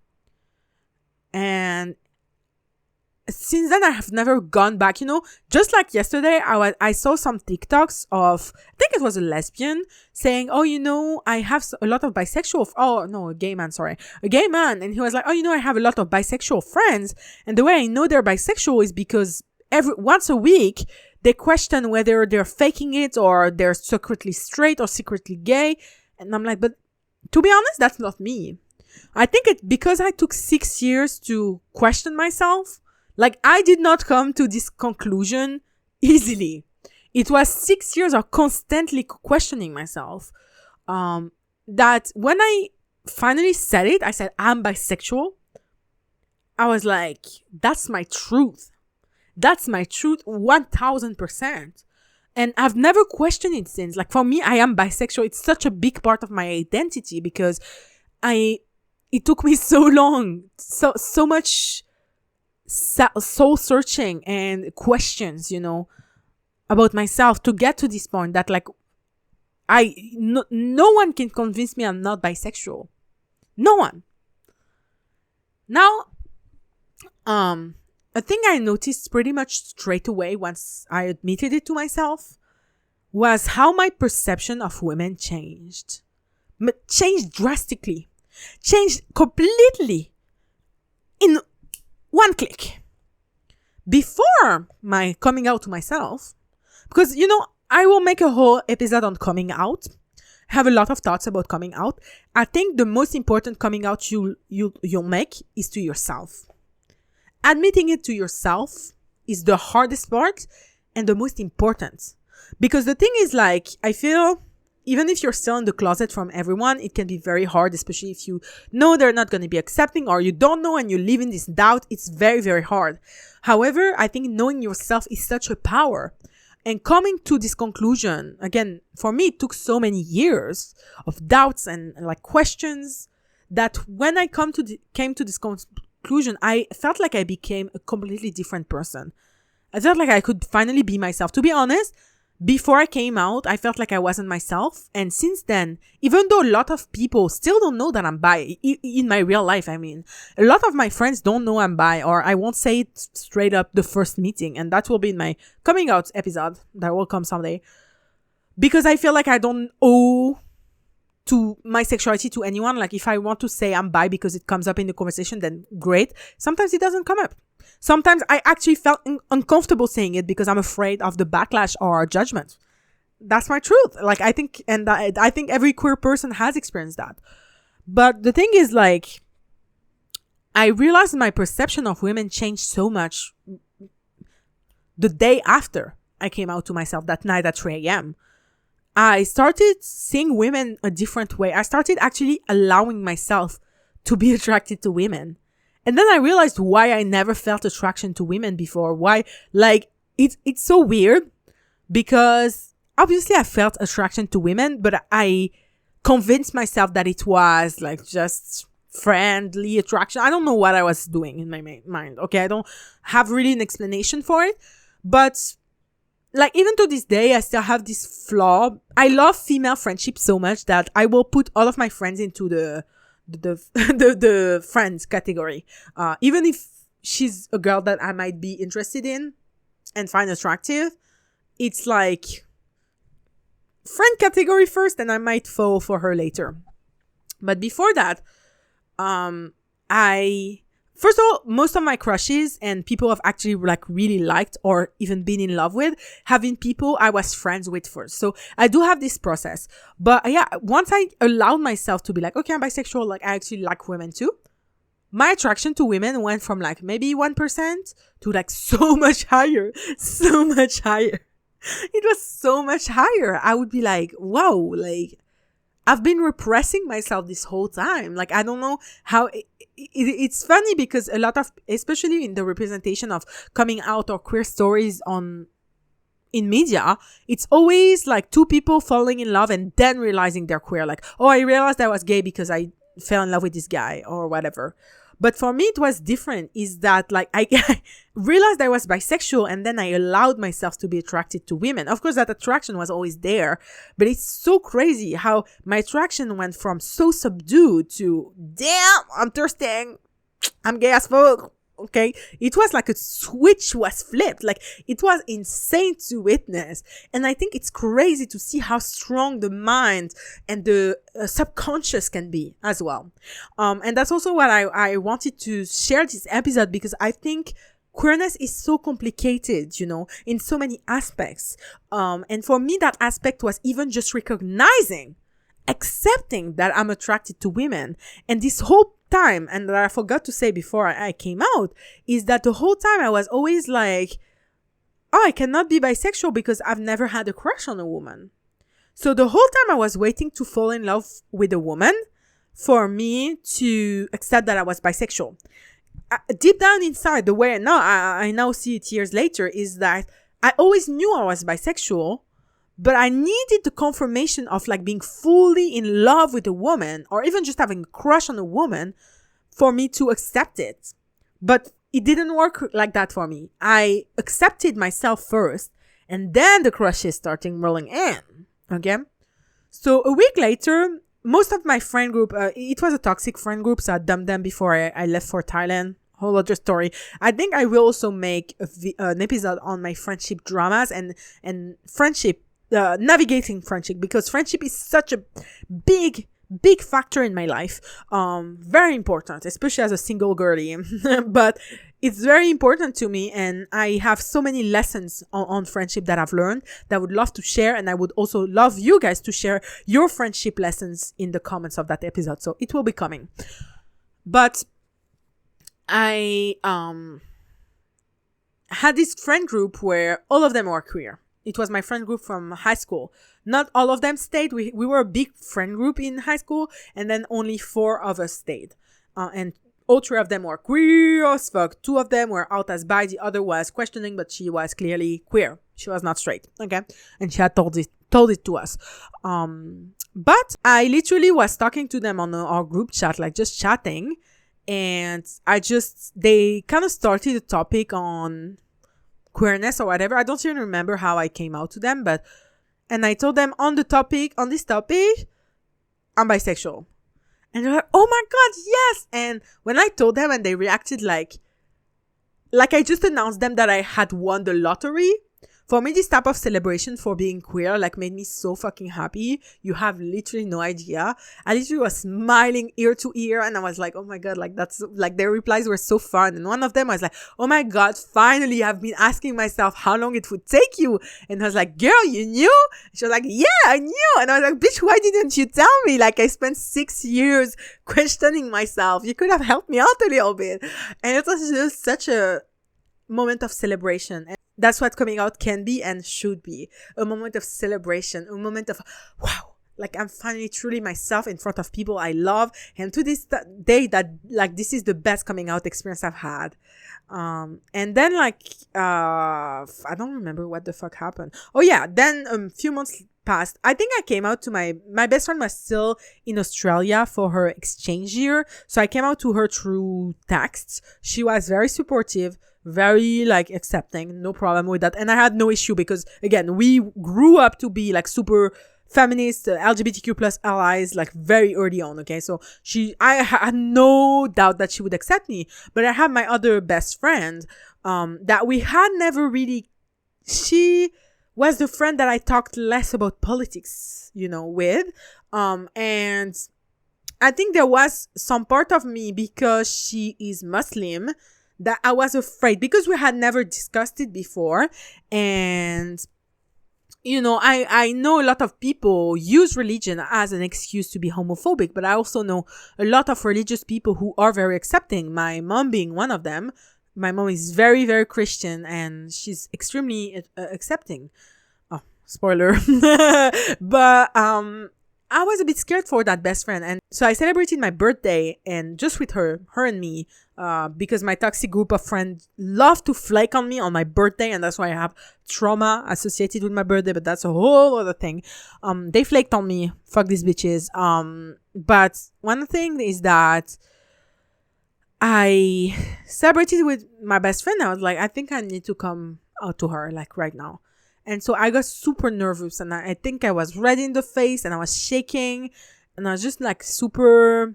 And since then, I have never gone back, just like yesterday, I saw some TikToks of, I think it was a lesbian saying, oh, I have a lot of bisexual, a gay man. And he was like, oh, I have a lot of bisexual friends. And the way I know they're bisexual is because once a week, they question whether they're faking it or they're secretly straight or secretly gay. And I'm like, but to be honest, that's not me. I think because I took 6 years to question myself. Like, I did not come to this conclusion easily. It was 6 years of constantly questioning myself. That when I finally said it, I said, I'm bisexual. I was like, that's my truth. That's my truth 1000%. And I've never questioned it since. Like, for me, I am bisexual. It's such a big part of my identity because it took me so long, so much soul searching and questions, about myself to get to this point that like no one can convince me I'm not bisexual. No one. Now, a thing I noticed pretty much straight away once I admitted it to myself was how my perception of women changed drastically. changed completely in one click. Before my coming out to myself, because, I will make a whole episode on coming out. I have a lot of thoughts about coming out. I think the most important coming out you'll make is to yourself. Admitting it to yourself is the hardest part and the most important. Because the thing is, like, I feel even if you're still in the closet from everyone, it can be very hard, especially if you know they're not going to be accepting, or you don't know and you live in this doubt. It's very, very hard. However, I think knowing yourself is such a power. And coming to this conclusion, again, for me, it took so many years of doubts and like questions that when I came to this conclusion, I felt like I became a completely different person. I felt like I could finally be myself. To be honest, before I came out, I felt like I wasn't myself. And since then, even though a lot of people still don't know that I'm bi, in my real life, I mean, a lot of my friends don't know I'm bi, or I won't say it straight up the first meeting. And that will be in my coming out episode that will come someday. Because I feel like I don't owe to my sexuality to anyone. Like, if I want to say I'm bi because it comes up in the conversation, then great. Sometimes it doesn't come up. Sometimes I actually felt uncomfortable saying it because I'm afraid of the backlash or judgment. That's my truth. Like, I think, and I think every queer person has experienced that. But the thing is, like, I realized my perception of women changed so much the day after I came out to myself, that night at 3 a.m. I started seeing women a different way. I started actually allowing myself to be attracted to women. And then I realized why I never felt attraction to women before. Why, like, it's so weird because obviously I felt attraction to women, but I convinced myself that it was like just friendly attraction. I don't know what I was doing in my mind. Okay. I don't have really an explanation for it, but like, even to this day, I still have this flaw. I love female friendship so much that I will put all of my friends into the friends category, even if she's a girl that I might be interested in and find attractive. It's like friend category first, and I might fall for her later. But before that, first of all, most of my crushes and people I've actually like really liked or even been in love with have been people I was friends with first. So I do have this process. But yeah, once I allowed myself to be like, okay, I'm bisexual, like I actually like women too, my attraction to women went from like maybe 1% to like so much higher. So much higher. It was so much higher. I would be like, wow, like I've been repressing myself this whole time. Like, I don't know how it's funny because a lot of, especially in the representation of coming out or queer stories in media, it's always like two people falling in love and then realizing they're queer. Like, oh, I realized I was gay because I fell in love with this guy or whatever. But for me, it was different. Is that like I realized I was bisexual and then I allowed myself to be attracted to women. Of course, that attraction was always there, but it's so crazy how my attraction went from so subdued to, damn, I'm thirsty, I'm gay as fuck. Okay, it was like a switch was flipped. Like, it was insane to witness. And I think it's crazy to see how strong the mind and the subconscious can be as well. And that's also what I wanted to share this episode, because I think queerness is so complicated, in so many aspects. And for me, that aspect was even just recognizing, accepting that I'm attracted to women. And this whole time, and that I forgot to say before I came out, is that the whole time I was always like, oh, I cannot be bisexual because I've never had a crush on a woman. So the whole time I was waiting to fall in love with a woman for me to accept that I was bisexual. Deep down inside, the way I now see it years later, is that I always knew I was bisexual, but I needed the confirmation of like being fully in love with a woman, or even just having a crush on a woman, for me to accept it. But it didn't work like that for me. I accepted myself first, and then the crushes started rolling in. Okay? So a week later, most of my friend group, it was a toxic friend group, so I dumped them before I left for Thailand. Whole other story. I think I will also make an episode on my friendship dramas and friendship, navigating friendship, because friendship is such a big big factor in my life. Very important, especially as a single girly. But it's very important to me, and I have so many lessons on friendship that I've learned that I would love to share, and I would also love you guys to share your friendship lessons in the comments of that episode. So it will be coming. But I had this friend group where all of them were queer. It was my friend group from high school. Not all of them stayed. We were a big friend group in high school, and then only 4 of us stayed. And all 3 of them were queer as fuck. 2 of them were out as bi. The other was questioning, but she was clearly queer. She was not straight. Okay. And she had told it to us. But I literally was talking to them on our group chat, like just chatting. And they kind of started a topic on queerness or whatever. I don't even remember how I came out to them, and I told them on this topic, I'm bisexual. And they're like, oh my God, yes. And when I told them and they reacted like I just announced them that I had won the lottery. For me, this type of celebration for being queer made me so fucking happy. You have literally no idea. I literally was smiling ear to ear, and I was like, oh my God, that's their replies were so fun. And one of them was like, oh my God, finally, I've been asking myself how long it would take you. And I was like, girl, you knew? She was like, yeah, I knew. And I was like, bitch, why didn't you tell me? I spent 6 years questioning myself. You could have helped me out a little bit. And it was just such a moment of celebration. And that's what coming out can be and should be. A moment of celebration, a moment of wow, I'm finally truly myself in front of people I love. And to this day that this is the best coming out experience I've had. And then I don't remember what the fuck happened. Oh yeah, then a few months passed. I think I came out to my best friend was still in Australia for her exchange year. So I came out to her through texts. She was very supportive, very accepting, no problem with that. And I had no issue because again, we grew up to be super feminist, LGBTQ plus allies very early on. Okay. So I had no doubt that she would accept me, but I have my other best friend, that we had never really, she was the friend that I talked less about politics, with. And I think there was some part of me because she is Muslim that I was afraid because we had never discussed it before. And, I know a lot of people use religion as an excuse to be homophobic, but I also know a lot of religious people who are very accepting, my mom being one of them. My mom is very, very Christian and she's extremely accepting. Oh, spoiler. But, I was a bit scared for that best friend. And so I celebrated my birthday and just with her and me, because my toxic group of friends love to flake on me on my birthday. And that's why I have trauma associated with my birthday, but that's a whole other thing. They flaked on me. Fuck these bitches. But one thing is that I celebrated with my best friend. I was like, I think I need to come out to her right now. And so I got super nervous and I think I was red in the face and I was shaking and I was just super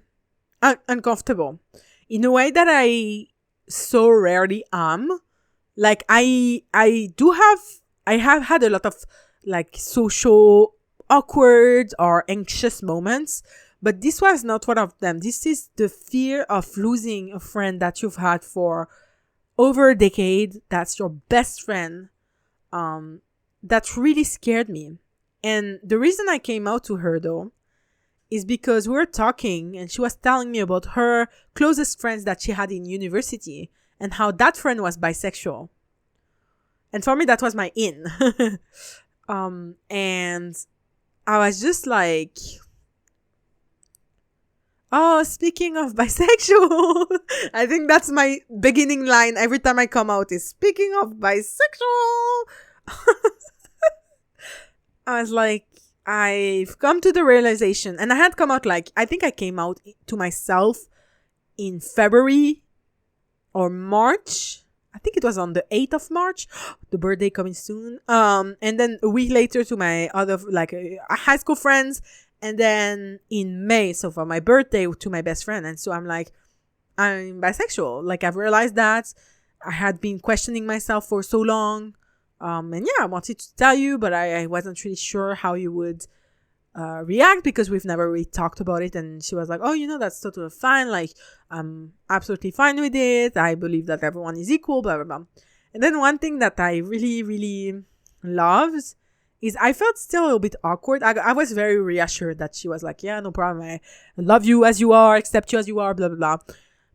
uncomfortable in a way that I so rarely am. I have had a lot of social awkward or anxious moments, but this was not one of them. This is the fear of losing a friend that you've had for over a decade. That's your best friend. That really scared me. And the reason I came out to her though is because we were talking and she was telling me about her closest friends that she had in university and how that friend was bisexual. And for me, that was my in. And I was just like, oh, speaking of bisexual, I think that's my beginning line every time I come out is speaking of bisexual. I was like, I've come to the realization, and I had come out I think I came out to myself in February or March. I think it was on the 8th of March, the birthday coming soon. And then a week later to my other high school friends, and then in May, so for my birthday to my best friend. And so I'm I'm bisexual. I've realized that I had been questioning myself for so long. And yeah, I wanted to tell you, but I wasn't really sure how you would react because we've never really talked about it. And she was like, oh, that's totally fine. Like, I'm absolutely fine with it. I believe that everyone is equal, blah, blah, blah. And then one thing that I really, really loved is I felt still a little bit awkward. I was very reassured that she was like, yeah, no problem. I love you as you are, accept you as you are, blah, blah, blah.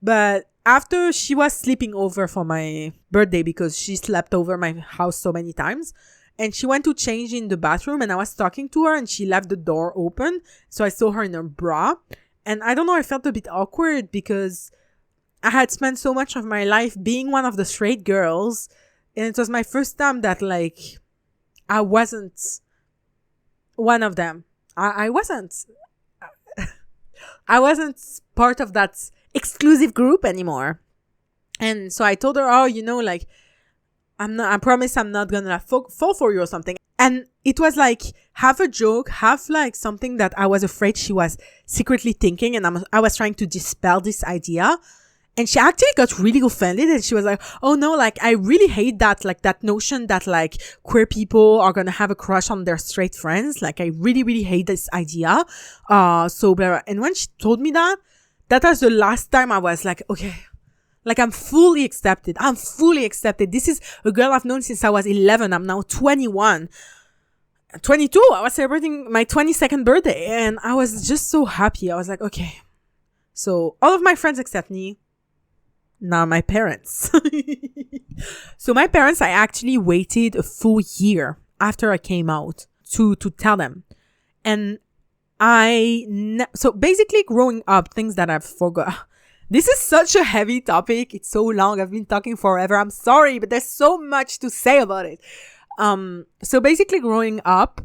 But after she was sleeping over for my birthday because she slept over my house so many times, and she went to change in the bathroom, and I was talking to her and she left the door open. So I saw her in her bra. And I don't know, I felt a bit awkward because I had spent so much of my life being one of the straight girls. And it was my first time that like, I wasn't one of them. I wasn't part of that exclusive group anymore. And so I told her, oh, like, I promise I'm not gonna fall for you or something. And it was like half a joke, half like something that I was afraid she was secretly thinking. And I was trying to dispel this idea. And she actually got really offended, and she was like, oh no, like, I really hate that, like, that notion that, like, queer people are gonna have a crush on their straight friends. Like, I really, really hate this idea. So, blah, blah. And when she told me that was the last time I was like, okay, like, I'm fully accepted. This is a girl I've known since I was 11. I'm now 21. 22. I was celebrating my 22nd birthday, and I was just so happy. I was like, okay. So, all of my friends accept me. Now my parents. So my parents, I actually waited a full year after I came out to tell them. And so basically growing up, things that I've forgot. This is such a heavy topic. It's so long. I've been talking forever. I'm sorry, but there's so much to say about it. So basically growing up,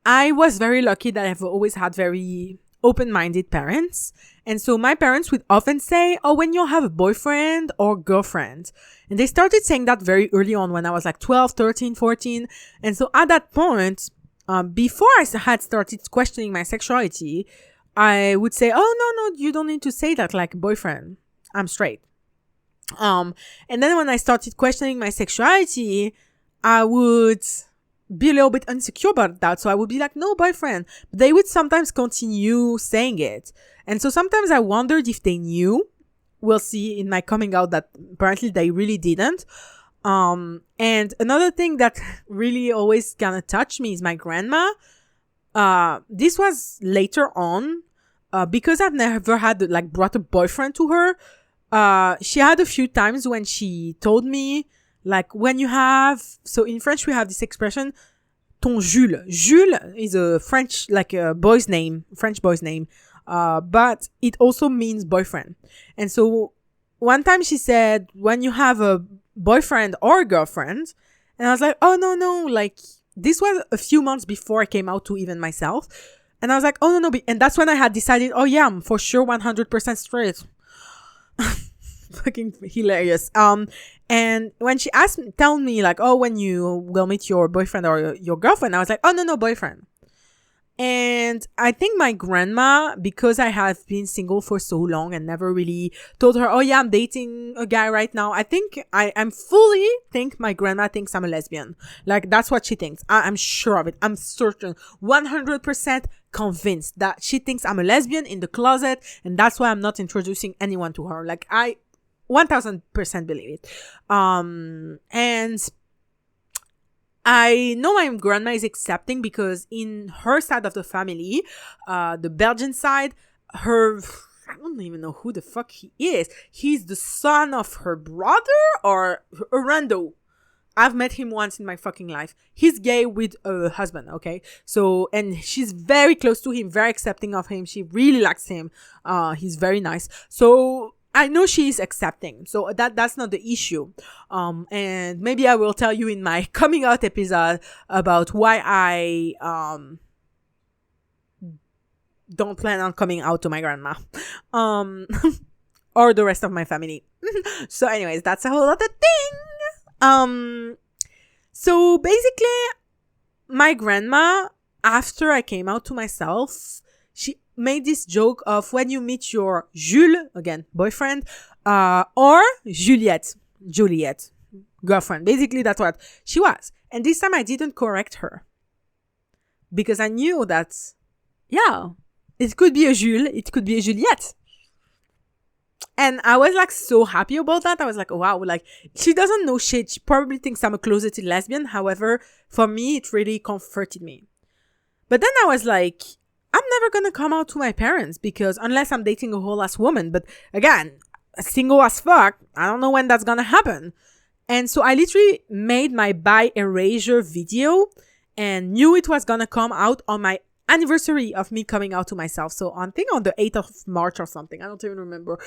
I was very lucky that I've always had very open-minded parents. And so my parents would often say, oh, when you have a boyfriend or girlfriend. And they started saying that very early on when I was like 12, 13, 14. And so at that point, before I had started questioning my sexuality, I would say, oh, no, you don't need to say that, like, boyfriend. I'm straight. And then when I started questioning my sexuality, I would be a little bit insecure about that. So I would be like, no, boyfriend. But they would sometimes continue saying it. And so sometimes I wondered if they knew. We'll see in my coming out that apparently they really didn't. And another thing that really always kind of touched me is my grandma. This was later on, because I've never had like brought a boyfriend to her. She had a few times when she told me, like, when you have, so in French we have this expression, ton Jules. Jules is a French, like a boy's name, French boy's name. But it also means boyfriend. And so one time she said, when you have a boyfriend or a girlfriend, and I was like, oh, no, like, this was a few months before I came out to even myself. And I was like, oh, no. And that's when I had decided, oh yeah, I'm for sure 100% straight. Fucking hilarious. And when she tell me like, oh, when you will meet your boyfriend or your girlfriend, I was like, oh, no, boyfriend. And I think my grandma, because I have been single for so long and never really told her, oh yeah, I'm dating a guy right now. I think I'm fully think my grandma thinks I'm a lesbian. Like, that's what she thinks. I'm sure of it. I'm certain, 100% convinced that she thinks I'm a lesbian in the closet. And that's why I'm not introducing anyone to her. Like, I 1000% believe it. And I know my grandma is accepting because in her side of the family, the Belgian side, I don't even know who the fuck he is. He's the son of her brother or a rando. I've met him once in my fucking life. He's gay with a husband, okay? So, and she's very close to him, very accepting of him. She really likes him. He's very nice. So, I know she is accepting, so that's not the issue. And maybe I will tell you in my coming out episode about why I don't plan on coming out to my grandma, or the rest of my family. So, anyways, that's a whole other thing. So basically, my grandma, after I came out to myself, she made this joke of when you meet your Jules, again, boyfriend, or Juliette, girlfriend. Basically, that's what she was. And this time I didn't correct her because I knew that yeah, it could be a Jules, it could be a Juliette. And I was like so happy about that. I was like, oh, wow, like she doesn't know shit. She probably thinks I'm a closeted lesbian. However, for me, it really comforted me. But then I was like, I'm never gonna come out to my parents because unless I'm dating a whole ass woman. But again, single as fuck, I don't know when that's gonna happen. And so I literally made my bi erasure video and knew it was gonna come out on my anniversary of me coming out to myself. So I think on the 8th of March or something. I don't even remember.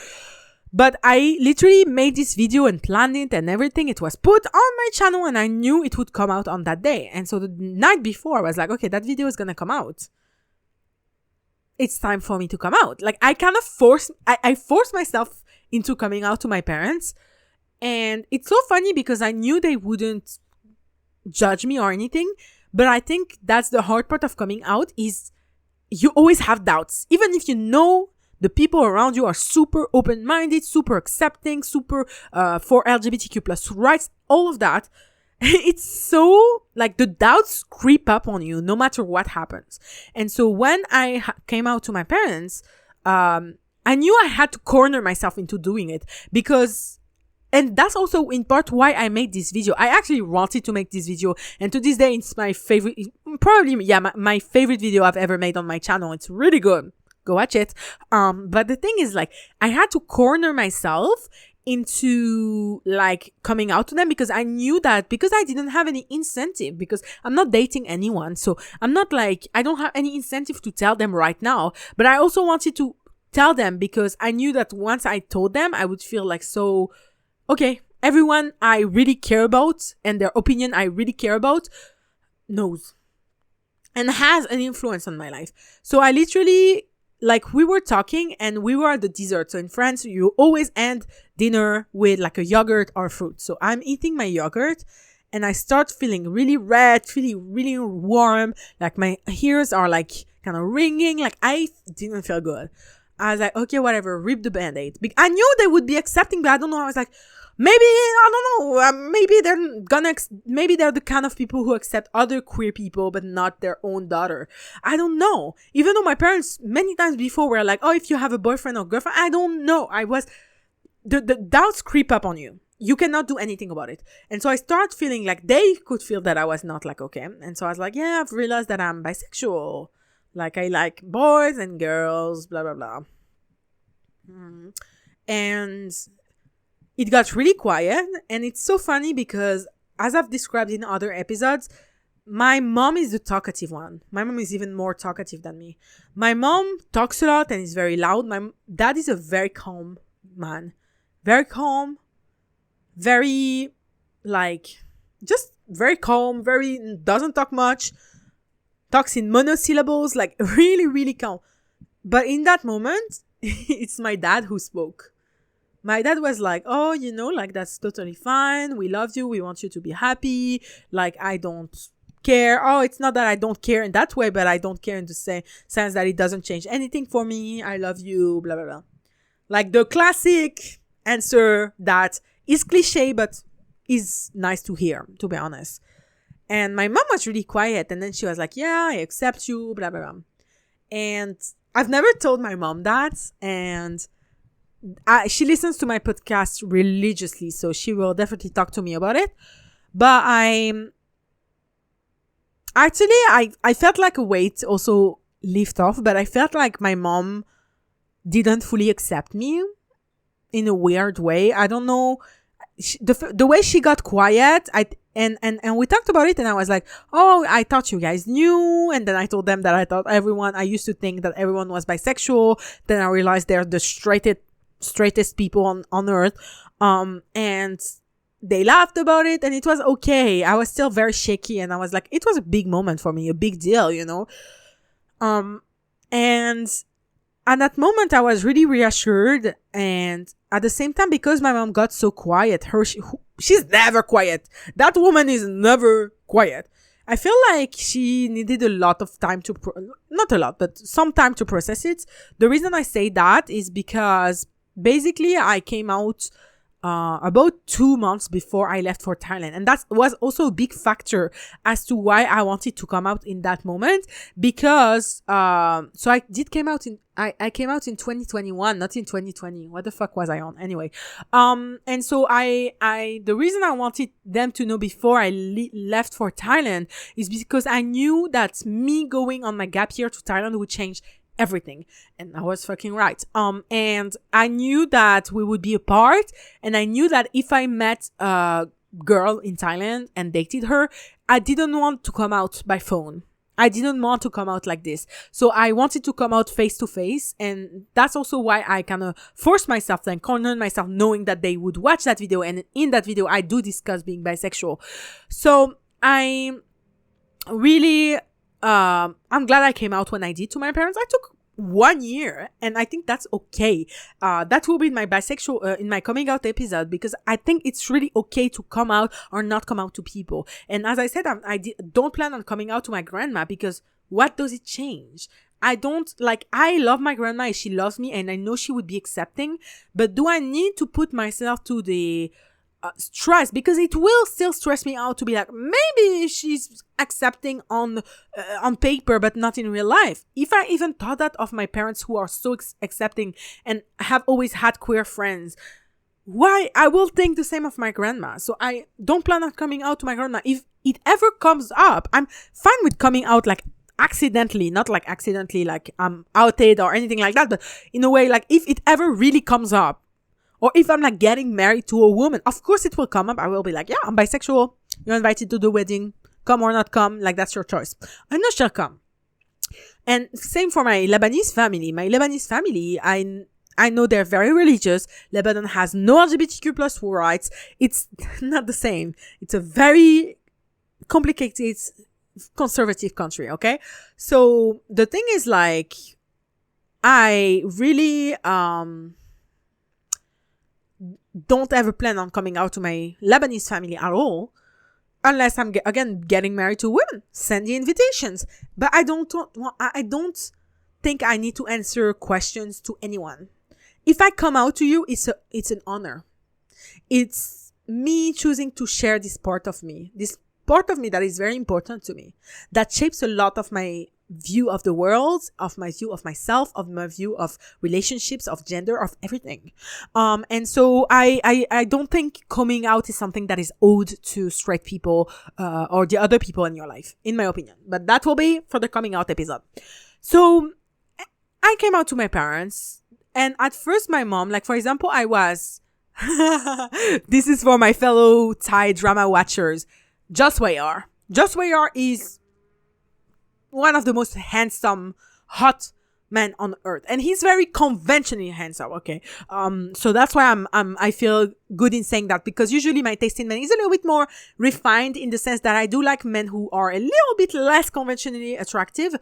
But I literally made this video and planned it and everything. It was put on my channel and I knew it would come out on that day. And so the night before I was like, okay, that video is gonna come out. It's time for me to come out. Like I kind of forced myself into coming out to my parents. And it's so funny because I knew they wouldn't judge me or anything. But I think that's the hard part of coming out is you always have doubts. Even if you know the people around you are super open-minded, super accepting, super for LGBTQ plus rights, all of that. It's so like the doubts creep up on you no matter what happens. And so when I came out to my parents, I knew I had to corner myself into doing it because... And that's also in part why I made this video. I actually wanted to make this video. And to this day, it's my favorite, probably, yeah, my favorite video I've ever made on my channel. It's really good. Go watch it. But the thing is, like, I had to corner myself into, like, coming out to them because I knew that because I didn't have any incentive because I'm not dating anyone. So I'm not like, I don't have any incentive to tell them right now. But I also wanted to tell them because I knew that once I told them, I would feel like so... Okay, everyone I really care about and their opinion I really care about knows and has an influence on my life. So I literally, like we were talking and we were at the dessert. So in France, you always end dinner with like a yogurt or fruit. So I'm eating my yogurt and I start feeling really red, feeling really warm. Like my ears are like kind of ringing. Like I didn't feel good. I was like, okay, whatever, rip the Band-Aid. I knew they would be accepting, but I don't know. I was like, maybe, I don't know, maybe they're the kind of people who accept other queer people, but not their own daughter. I don't know. Even though my parents many times before were like, oh, if you have a boyfriend or girlfriend, I don't know. The doubts creep up on you. You cannot do anything about it. And so I start feeling like they could feel that I was not like, okay. And so I was like, yeah, I've realized that I'm bisexual. Like I like boys and girls, blah, blah, blah. And it got really quiet. And it's so funny because as I've described in other episodes, my mom is the talkative one. My mom is even more talkative than me. My mom talks a lot and is very loud. My dad is a very calm man. Very calm. Very, like, just very calm. Very, doesn't talk much. Talks in monosyllables, like really, really calm. But in that moment, it's my dad who spoke. My dad was like, oh, like that's totally fine. We love you. We want you to be happy. Like, I don't care. Oh, it's not that I don't care in that way, but I don't care in the sense that it doesn't change anything for me. I love you, blah, blah, blah. Like the classic answer that is cliche, but is nice to hear, to be honest. And my mom was really quiet. And then she was like, yeah, I accept you, blah, blah, blah. And I've never told my mom that. And she listens to my podcast religiously. So she will definitely talk to me about it. But I felt like a weight also lift off. But I felt like my mom didn't fully accept me in a weird way. I don't know. The way she got quiet, and we talked about it, and I was like, oh, I thought you guys knew. And then I told them that I used to think that everyone was bisexual. Then I realized they're the straightest people on earth. And they laughed about it, and it was okay. I was still very shaky, and I was like, it was a big moment for me, a big deal, and at that moment, I was really reassured. And at the same time, because my mom got so quiet, she's never quiet. That woman is never quiet. I feel like she needed a lot of time not a lot, but some time to process it. The reason I say that is because basically I came out about 2 months before I left for Thailand. And that was also a big factor as to why I wanted to come out in that moment, because so I came out in 2021, not in 2020. What the fuck was I on? Anyway. And so the reason I wanted them to know before I left for Thailand is because I knew that me going on my gap year to Thailand would change everything. And I was fucking right. And I knew that we would be apart. And I knew that if I met a girl in Thailand and dated her, I didn't want to come out by phone. I didn't want to come out like this. So I wanted to come out face to face. And that's also why I kind of forced myself and cornered myself, knowing that they would watch that video. And in that video, I do discuss being bisexual. So I really, I'm glad I came out when I did to my parents. I took 1 year, and I think that's okay. That will be in my bisexual, in my coming out episode, because I think it's really okay to come out or not come out to people. And as I said, don't plan on coming out to my grandma, because what does it change? I love my grandma, she loves me, and I know she would be accepting, but do I need to put myself to the stress? Because it will still stress me out to be like, maybe she's accepting on paper but not in real life. If I even thought that of my parents, who are so accepting and have always had queer friends, why I will think the same of my grandma. So I don't plan on coming out to my grandma. If it ever comes up, I'm fine with coming out like accidentally, not like accidentally like I'm outed or anything like that, but in a way, like if it ever really comes up, or if I'm like getting married to a woman, of course it will come up. I will be like, yeah, I'm bisexual. You're invited to the wedding. Come or not come. Like, that's your choice. I know she'll come. And same for my Lebanese family. My Lebanese family, I know they're very religious. Lebanon has no LGBTQ plus rights. It's not the same. It's a very complicated, conservative country, okay? So the thing is, like, I really don't ever plan on coming out to my Lebanese family at all, unless I'm getting married to women. Send the invitations, but I don't think I need to answer questions to anyone. If I come out to you, it's an honor. It's me choosing to share this part of me that is very important to me, that shapes a lot of my view of the world, of my view of myself, of my view of relationships, of gender, of everything. And so I don't think coming out is something that is owed to straight people or the other people in your life, in my opinion. But that will be for the coming out episode. So I came out to my parents, and at first my mom, like, for example, I was this is for my fellow Thai drama watchers. Joss Wei-er. Joss Wei-er is one of the most handsome, hot men on earth, and he's very conventionally handsome. Okay, so that's why I feel good in saying that, because usually my taste in men is a little bit more refined, in the sense that I do like men who are a little bit less conventionally attractive,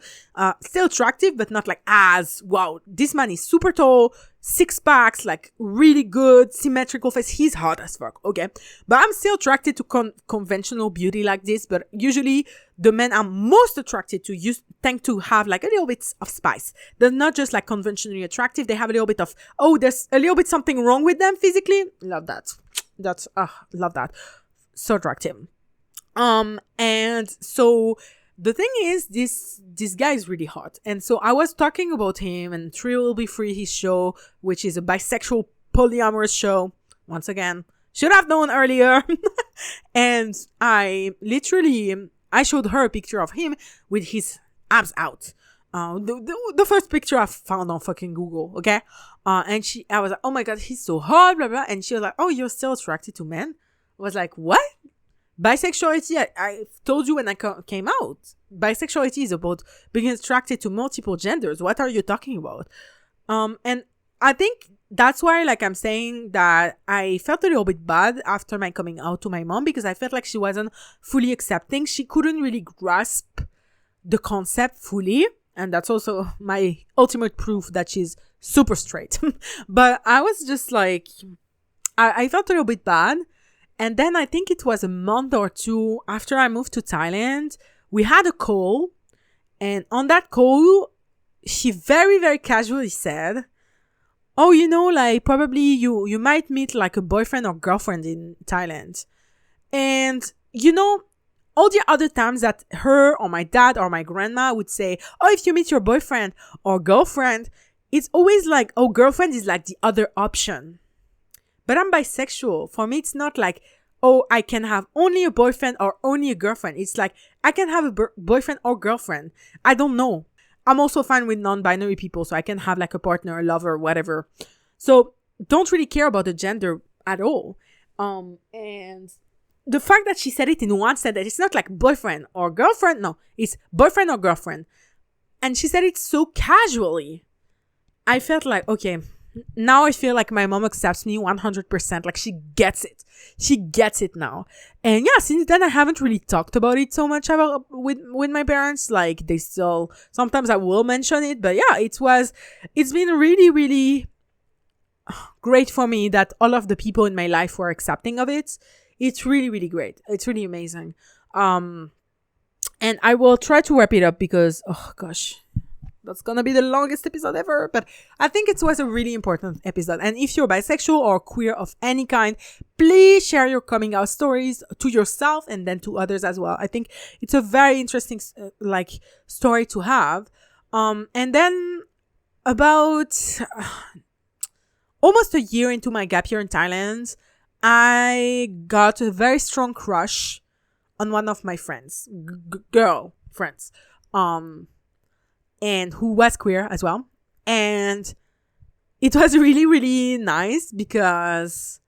still attractive, but not like as wow. This man is super tall, 6 packs, like really good symmetrical face. He's hot as fuck. Okay, but I'm still attracted to conventional beauty like this. But usually the men I'm most attracted to tend to have like a little bit of spice. They're not just like conventionally attractive. They have a little bit of, there's a little bit something wrong with them physically. Love that. Love that. So attractive. And so the thing is, this guy is really hot. And so I was talking about him and Three Will Be Free, his show, which is a bisexual polyamorous show. Once again, should have known earlier. And I showed her a picture of him with his abs out. The first picture I found on fucking Google, okay? And I was like, oh my god, he's so hot, blah, blah. And she was like, oh, you're still attracted to men? I was like, what? Bisexuality, I told you when I came out. Bisexuality is about being attracted to multiple genders. What are you talking about? And I think that's why, like, I'm saying that I felt a little bit bad after my coming out to my mom, because I felt like she wasn't fully accepting. She couldn't really grasp the concept fully. And that's also my ultimate proof that she's super straight. But I was just like, I felt a little bit bad. And then I think it was a month or two after I moved to Thailand, we had a call. And on that call, she very, very casually said, oh, like probably you might meet like a boyfriend or girlfriend in Thailand. And all the other times that her or my dad or my grandma would say, oh, if you meet your boyfriend or girlfriend, it's always like, oh, girlfriend is like the other option. But I'm bisexual. For me, it's not like, oh, I can have only a boyfriend or only a girlfriend. It's like, I can have a boyfriend or girlfriend. I don't know. I'm also fine with non-binary people, so I can have like a partner, a lover, whatever. So don't really care about the gender at all. And the fact that she said it in one sentence, it's not like boyfriend or girlfriend. No, it's boyfriend or girlfriend. And she said it so casually. I felt like, okay, now I feel like my mom accepts me 100%. Like she gets it. She gets it now. And yeah, since then I haven't really talked about it so much with my parents. Like they still, sometimes I will mention it, but yeah, it's been really, really great for me that all of the people in my life were accepting of it. It's really, really great. It's really amazing. And I will try to wrap it up because, oh gosh, that's gonna be the longest episode ever. But I think it was a really important episode. And if you're bisexual or queer of any kind, please share your coming out stories to yourself and then to others as well. I think it's a very interesting story to have. And then about almost a year into my gap year in Thailand, I got a very strong crush on one of my friends, girl friends, and who was queer as well. And it was really, really nice because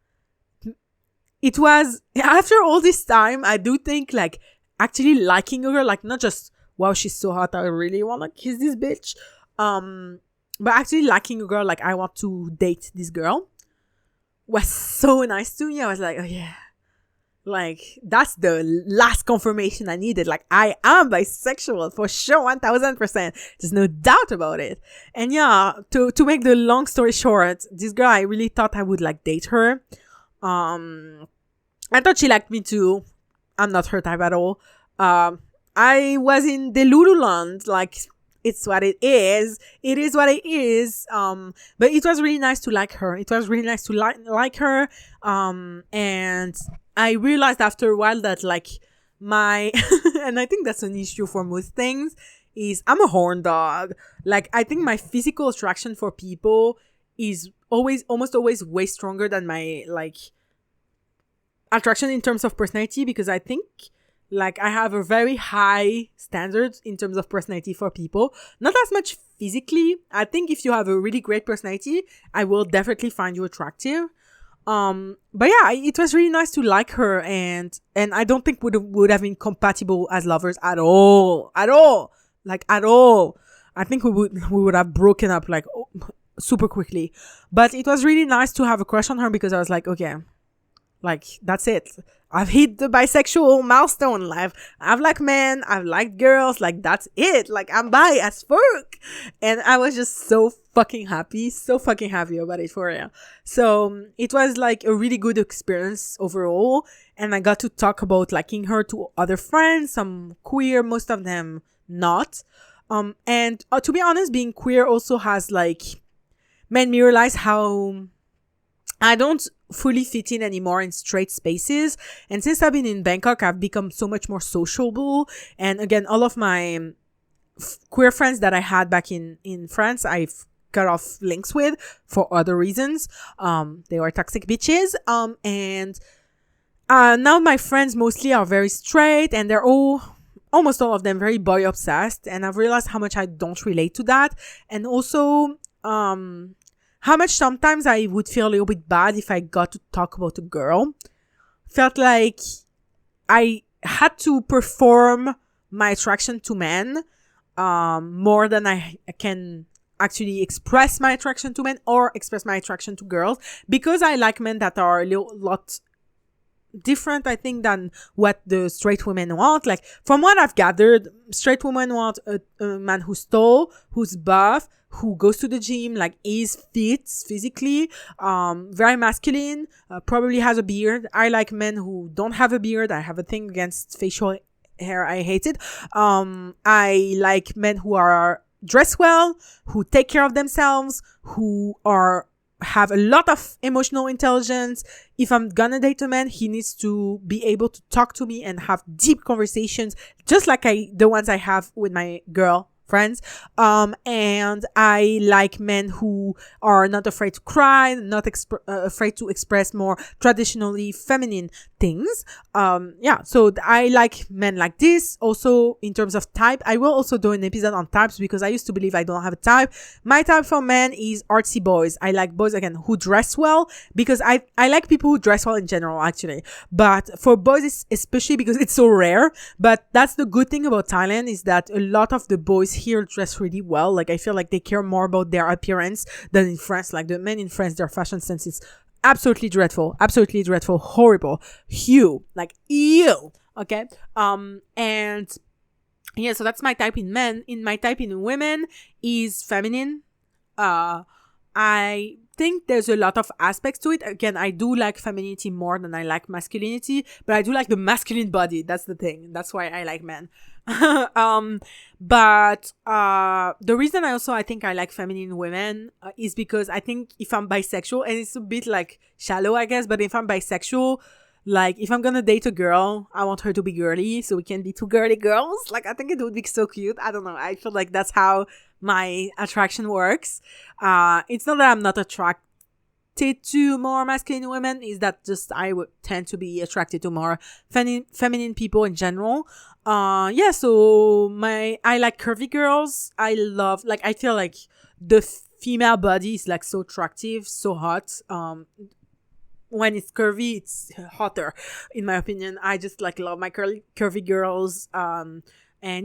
it was, after all this time, I do think like actually liking a girl, like not just, wow, she's so hot, I really want to kiss this bitch. But actually liking a girl, like I want to date this girl, was so nice to me. I was like, oh yeah, like that's the last confirmation I needed. Like I am bisexual for sure, 1000%. There's no doubt about it. And yeah, to make the long story short, this girl, I really thought I would like date her. I thought she liked me too. I'm not her type at all. I was in the Lululand, like it's what it is. It is what it is. But it was really nice to like her. It was really nice to like her. And I realized after a while that like my, and I think that's an issue for most things, is I'm a horn dog. Like I think my physical attraction for people is almost always way stronger than my like attraction in terms of personality, because I think like I have a very high standard in terms of personality for people. Not as much physically. I think if you have a really great personality, I will definitely find you attractive. But yeah, it was really nice to like her, and I don't think would have been compatible as lovers at all. Like at all. I think we would have broken up like super quickly. But it was really nice to have a crush on her because I was like, okay, like that's it. I've hit the bisexual milestone. I've liked men, I've liked girls, like that's it. Like I'm bi as fuck. And I was just so fucking happy about it, for real. So it was like a really good experience overall. And I got to talk about liking her to other friends, some queer, most of them not. And to be honest, being queer also has like made me realize how I don't fully fit in anymore in straight spaces. And since I've been in Bangkok, I've become so much more sociable. And again, all of my queer friends that I had back in France, I've cut off links with for other reasons. They were toxic bitches. And now my friends mostly are very straight, and they're almost all of them very boy obsessed. And I've realized how much I don't relate to that. And also, how much sometimes I would feel a little bit bad if I got to talk about a girl. Felt like I had to perform my attraction to men more than I can actually express my attraction to men or express my attraction to girls, because I like men that are a lot different, I think, than what the straight women want. Like from what I've gathered, straight women want a man who's tall, who's buff, who goes to the gym, like is fit physically, very masculine, probably has a beard. I like men who don't have a beard. I have a thing against facial hair. I hate it. I like men who are dressed well, who take care of themselves, who are have a lot of emotional intelligence. If I'm gonna date a man, he needs to be able to talk to me and have deep conversations, just like the ones I have with my girl friends. And I like men who are not afraid to cry, not afraid to express more traditionally feminine things. So I like men like this. Also, in terms of type, I will also do an episode on types, because I used to believe I don't have a type. My type for men is artsy boys. I like boys, again, who dress well, because I like people who dress well in general, actually. But for boys, it's especially because it's so rare. But that's the good thing about Thailand, is that a lot of the boys here dress really well. Like, I feel like they care more about their appearance than in France. Like, the men in France, their fashion sense is absolutely dreadful, horrible, ew, like ew. Okay. And yeah, so that's my type in men. In my type in women is feminine. I think there's a lot of aspects to it. Again, I do like femininity more than I like masculinity, but I do like the masculine body. That's the thing. That's why I like men. But the reason I think I like feminine women is because I think if I'm bisexual, and it's a bit like shallow, I guess, but if I'm bisexual, like, if I'm gonna date a girl, I want her to be girly, so we can be two girly girls. Like, I think it would be so cute. I don't know. I feel like that's how my attraction works. It's not that I'm not attracted to more masculine women, is that just I would tend to be attracted to more feminine people in general. So I like curvy girls. I love, like, I feel like the female body is like so attractive, so hot. When it's curvy, it's hotter, in my opinion. I just like love my curvy girls. And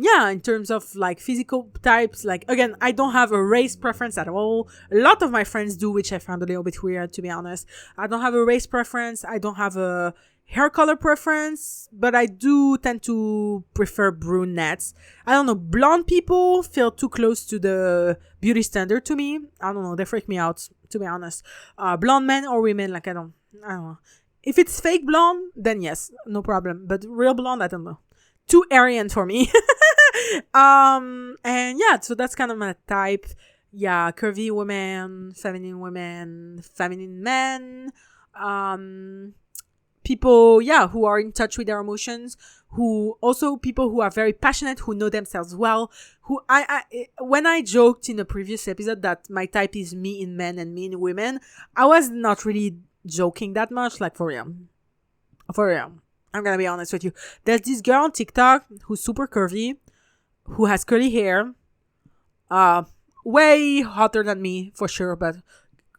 yeah, in terms of like physical types, like, again, I don't have a race preference at all. A lot of my friends do, which I found a little bit weird, to be honest. I don't have a race preference. I don't have a hair color preference, but I do tend to prefer brunettes. I don't know, blonde people feel too close to the beauty standard to me. I don't know, they freak me out, to be honest. Blonde men or women, like, I don't know. If it's fake blonde, then yes, no problem. But real blonde, I don't know. Too Aryan for me. And yeah, so that's kind of my type. Yeah, curvy women, feminine men, people, yeah, who are in touch with their emotions, people who are very passionate, who know themselves well, when I joked in a previous episode that my type is me in men and me in women, I was not really joking that much, like, for real. I'm gonna be honest with you. There's this girl on TikTok who's super curvy, who has curly hair, way hotter than me for sure, but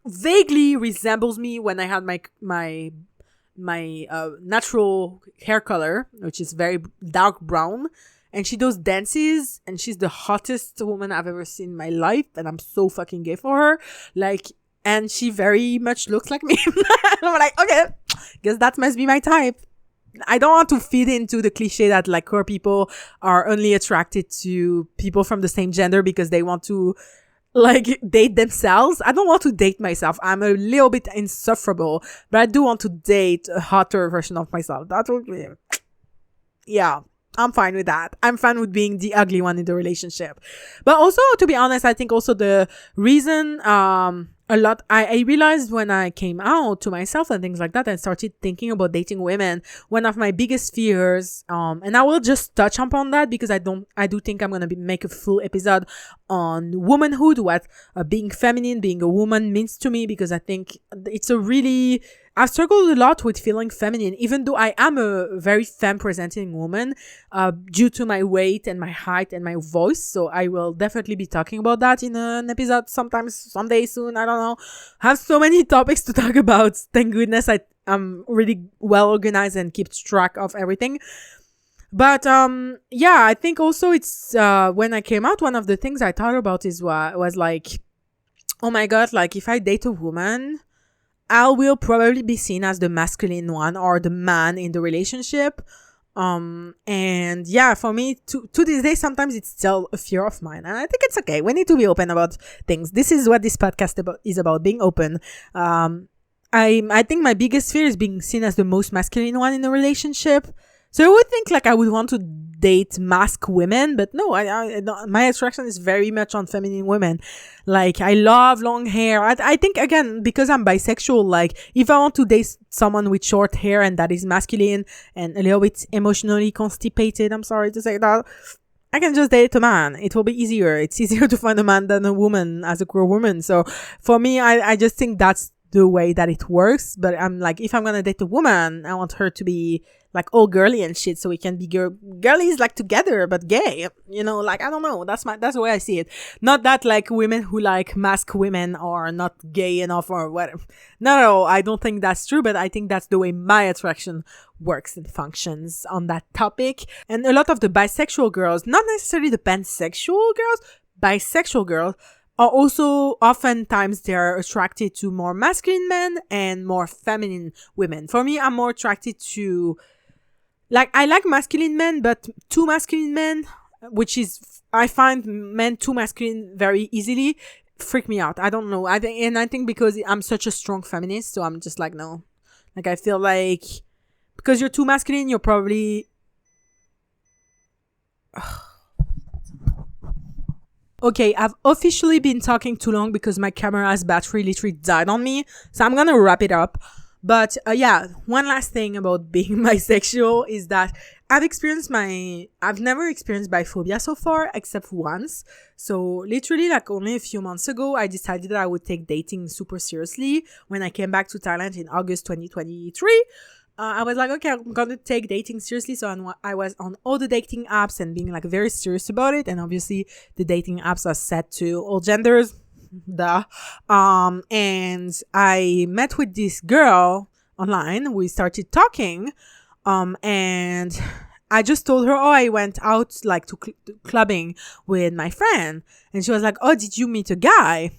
vaguely resembles me when I had my natural hair color, which is very dark brown. And she does dances, and she's the hottest woman I've ever seen in my life, and I'm so fucking gay for her. Like, and she very much looks like me. I'm like, okay, guess that must be my type. I don't want to feed into the cliche that like queer people are only attracted to people from the same gender because they want to like date themselves. I don't want to date myself. I'm a little bit insufferable, but I do want to date a hotter version of myself. That would be, yeah, I'm fine with that. I'm fine with being the ugly one in the relationship. But also, to be honest, I think also the reason, I realized when I came out to myself and things like that and started thinking about dating women, one of my biggest fears, and I will just touch upon that because I do think I'm going to make a full episode on womanhood, what being feminine, being a woman means to me, because I think it's I've struggled a lot with feeling feminine, even though I am a very femme-presenting woman, due to my weight and my height and my voice. So I will definitely be talking about that in an episode someday soon. I don't know. I have so many topics to talk about. Thank goodness I'm really well organized and keep track of everything. But yeah, I think also it's when I came out, one of the things I thought about was like, oh my God, like if I date a woman, I will probably be seen as the masculine one or the man in the relationship. And yeah, for me to this day, sometimes it's still a fear of mine. And I think it's okay. We need to be open about things. This is what this podcast is about, being open. I think my biggest fear is being seen as the most masculine one in a relationship. So I would think like I would want to date mask women, but no, my attraction is very much on feminine women. Like I love long hair. I think again, because I'm bisexual, like if I want to date someone with short hair and that is masculine and a little bit emotionally constipated, I'm sorry to say that, I can just date a man. It will be easier. It's easier to find a man than a woman as a queer woman. So for me, I just think that's the way that it works. But I'm like, if I'm gonna date a woman, I want her to be like all girly and shit, so we can be girlies like together but gay, you know. Like I don't know, that's the way I see it. Not that like women who like mask women are not gay enough or whatever. No, I don't think that's true, but I think that's the way my attraction works and functions on that topic. And a lot of the bisexual girls, not necessarily the pansexual girls, bisexual girls are also oftentimes they're attracted to more masculine men and more feminine women. For me, I'm more attracted to, like, I like masculine men, but too masculine men, which is, I find men too masculine very easily, freak me out. I don't know. I think because I'm such a strong feminist, so I'm just like, no. Like, I feel like because you're too masculine, you're probably... Okay, I've officially been talking too long because my camera's battery literally died on me. So I'm gonna wrap it up. But yeah, one last thing about being bisexual is that I've never experienced biphobia so far, except once. So literally like only a few months ago, I decided that I would take dating super seriously when I came back to Thailand in August 2023. I was like, okay, I'm gonna take dating seriously. So I was on all the dating apps and being like very serious about it. And obviously the dating apps are set to all genders. Duh. And I met with this girl online. We started talking. And I just told her, oh, I went out like to clubbing with my friend. And she was like, oh, did you meet a guy?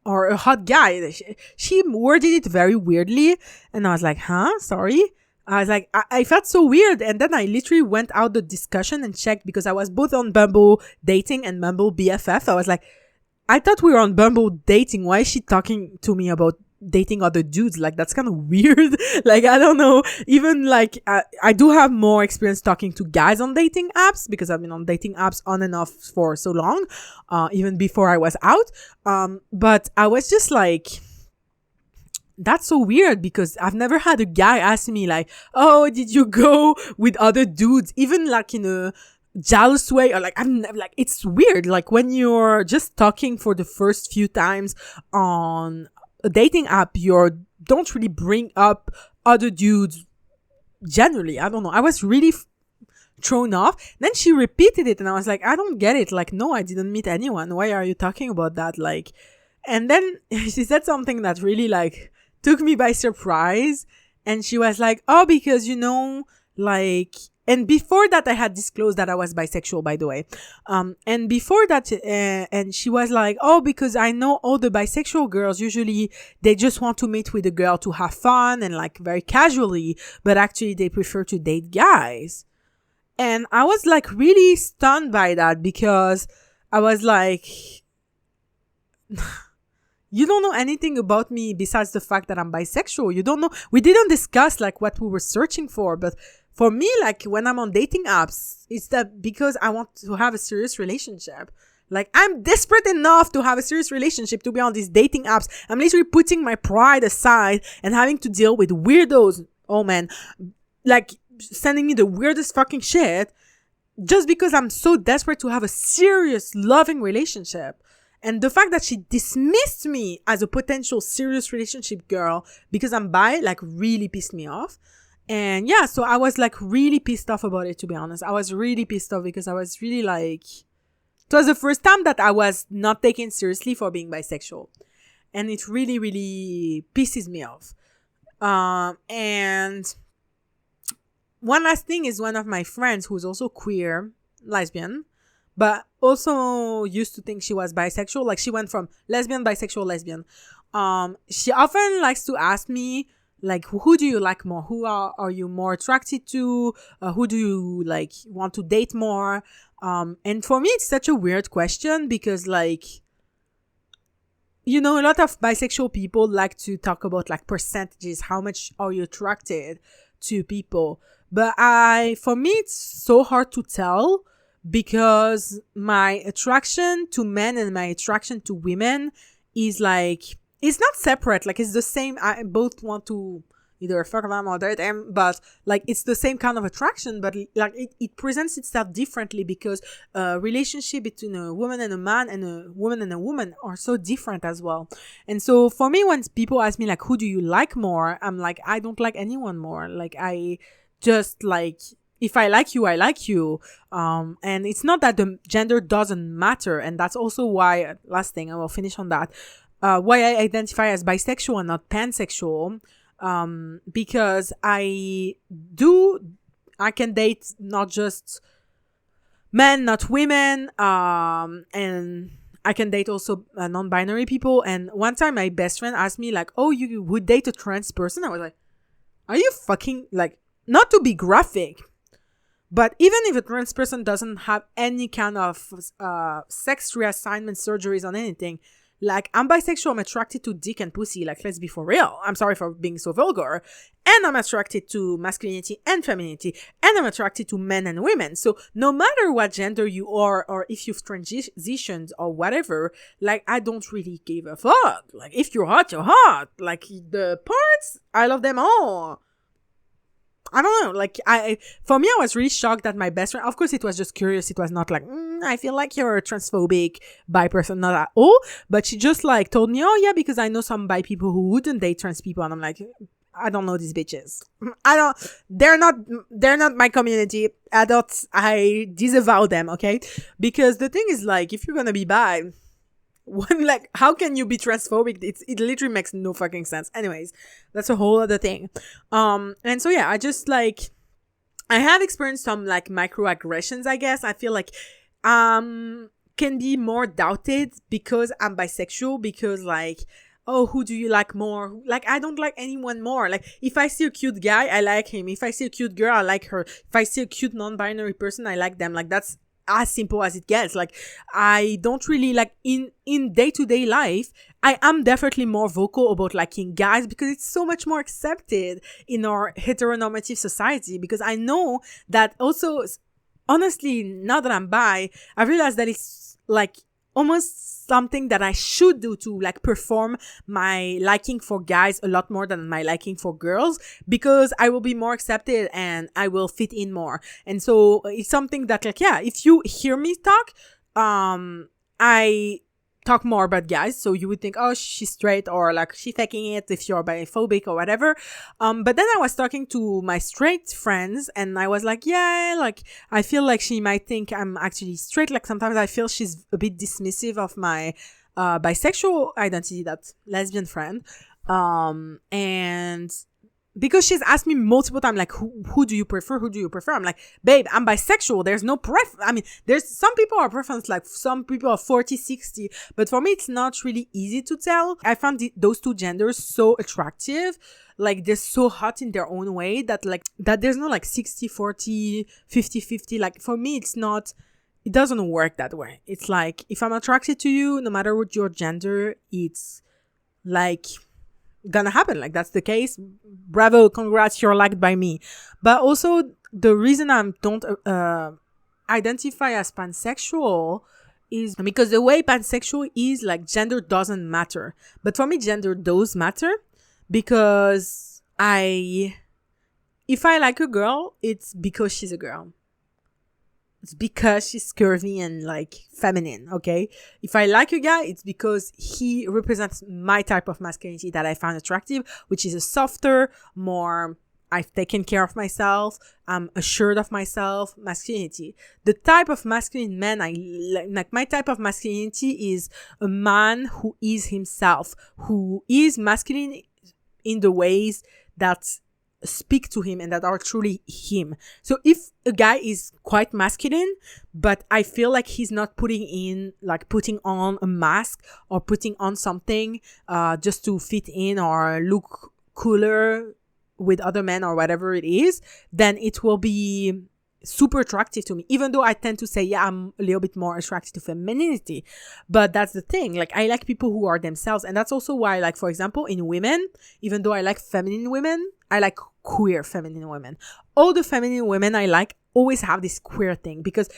Or a hot guy. She worded it very weirdly. And I was like, huh? Sorry? I was like, I felt so weird. And then I literally went out the discussion and checked because I was both on Bumble dating and Bumble BFF. I was like, I thought we were on Bumble dating. Why is she talking to me about dating other dudes? Like, that's kind of weird. Like, I don't know. Even like, I do have more experience talking to guys on dating apps because I've been on dating apps on and off for so long, even before I was out. But I was just like, that's so weird because I've never had a guy ask me like, oh, did you go with other dudes? Even like in a jealous way, or like I'm like, it's weird. Like when you're just talking for the first few times on a dating app, you don't really bring up other dudes generally. I don't know. I was really thrown off. Then she repeated it and I was like, I don't get it. Like, no, I didn't meet anyone. Why are you talking about that? Like, and then she said something that really like took me by surprise. And she was like, oh, because you know, like, and before that, I had disclosed that I was bisexual, by the way. And before that, and she was like, oh, because I know all the bisexual girls, usually they just want to meet with a girl to have fun and like very casually, but actually they prefer to date guys. And I was like really stunned by that because I was like, you don't know anything about me besides the fact that I'm bisexual. You don't know. We didn't discuss like what we were searching for, but for me, like when I'm on dating apps, it's that because I want to have a serious relationship. Like I'm desperate enough to have a serious relationship to be on these dating apps. I'm literally putting my pride aside and having to deal with weirdos. Oh man, like sending me the weirdest fucking shit just because I'm so desperate to have a serious loving relationship. And the fact that she dismissed me as a potential serious relationship girl because I'm bi, like really pissed me off. And yeah, so I was like really pissed off about it, to be honest. I was really pissed off because I was really like, it was the first time that I was not taken seriously for being bisexual. And it really, really pisses me off. And one last thing is one of my friends who's also queer, lesbian, but also used to think she was bisexual. Like she went from lesbian, bisexual, lesbian. She often likes to ask me, like, who do you like more? Who are you more attracted to? Who do you like want to date more? And for me, it's such a weird question because like, you know, a lot of bisexual people like to talk about like percentages. How much are you attracted to people. But for me, it's so hard to tell because my attraction to men and my attraction to women is like, it's not separate. Like, it's the same. I both want to either fuck them or date them, but like, it's the same kind of attraction, but like, it presents itself differently because a relationship between a woman and a man and a woman and a woman are so different as well. And so for me, when people ask me like, who do you like more? I'm like, I don't like anyone more. Like, I just like, if I like you, I like you. And it's not that the gender doesn't matter. And that's also why, last thing, I will finish on that, why I identify as bisexual and not pansexual. Because I can date not just men, not women, and I can date also non-binary people. And one time my best friend asked me like, oh, you would date a trans person? I was like, are you fucking, like, not to be graphic, but even if a trans person doesn't have any kind of sex reassignment surgeries on anything, like, I'm bisexual, I'm attracted to dick and pussy, like, let's be for real. I'm sorry for being so vulgar. And I'm attracted to masculinity and femininity. And I'm attracted to men and women. So no matter what gender you are, or if you've transitioned or whatever, like, I don't really give a fuck. Like, if you're hot, you're hot. Like, the parts, I love them all. I don't know, like, for me, I was really shocked that my best friend, of course, it was just curious. It was not like, I feel like you're a transphobic bi person, not at all. But she just like told me, oh yeah, because I know some bi people who wouldn't date trans people. And I'm like, I don't know these bitches. They're not my community. I disavow them, okay? Because the thing is, like, if you're gonna be bi, like, how can you be transphobic? It literally makes no fucking sense. Anyways, that's a whole other thing. And so yeah, I just like, I have experienced some like microaggressions, I guess. I feel like can be more doubted because I'm bisexual, because like, oh, who do you like more? Like, I don't like anyone more. Like, if I see a cute guy, I like him. If I see a cute girl, I like her. If I see a cute non-binary person, I like them. Like, that's as simple as it gets. Like, I don't really like, in day-to-day life, I am definitely more vocal about liking guys because it's so much more accepted in our heteronormative society. Because I know that also, honestly, now that I'm bi, I realize that it's like almost something that I should do to like perform my liking for guys a lot more than my liking for girls, because I will be more accepted and I will fit in more. And so it's something that, like, yeah, if you hear me talk, I talk more about guys, so you would think, oh, she's straight, or like she faking it if you're biphobic or whatever. But then I was talking to my straight friends and I was like, yeah, like, I feel like she might think I'm actually straight. Like, sometimes I feel she's a bit dismissive of my bisexual identity, that lesbian friend. And because she's asked me multiple times, like, who do you prefer? Who do you prefer? I'm like, babe, I'm bisexual. There's no I mean, there's some people are preference, like some people are 40, 60. But for me, it's not really easy to tell. I found those two genders so attractive. Like, they're so hot in their own way that there's no like 60, 40, 50, 50. Like, for me, it doesn't work that way. It's like, if I'm attracted to you, no matter what your gender, it's like gonna happen. Like, that's the case. Bravo, congrats, you're liked by me. But also, the reason I don't identify as pansexual is because the way pansexual is, like, gender doesn't matter. But for me, gender does matter, because if I like a girl, it's because she's a girl. It's because she's curvy and like feminine, okay? If I like a guy, it's because he represents my type of masculinity that I find attractive, which is a softer, more, I've taken care of myself, I'm assured of myself masculinity. The type of masculine man I like, my type of masculinity is a man who is himself, who is masculine in the ways that speak to him and that are truly him. So if a guy is quite masculine, but I feel like he's not putting on a mask or putting on something just to fit in or look cooler with other men or whatever it is, then it will be super attractive to me, even though I tend to say, yeah, I'm a little bit more attracted to femininity. But that's the thing, like, I like people who are themselves. And that's also why, like, for example, in women, even though I like feminine women, I like queer feminine women. All the feminine women I like always have this queer thing, because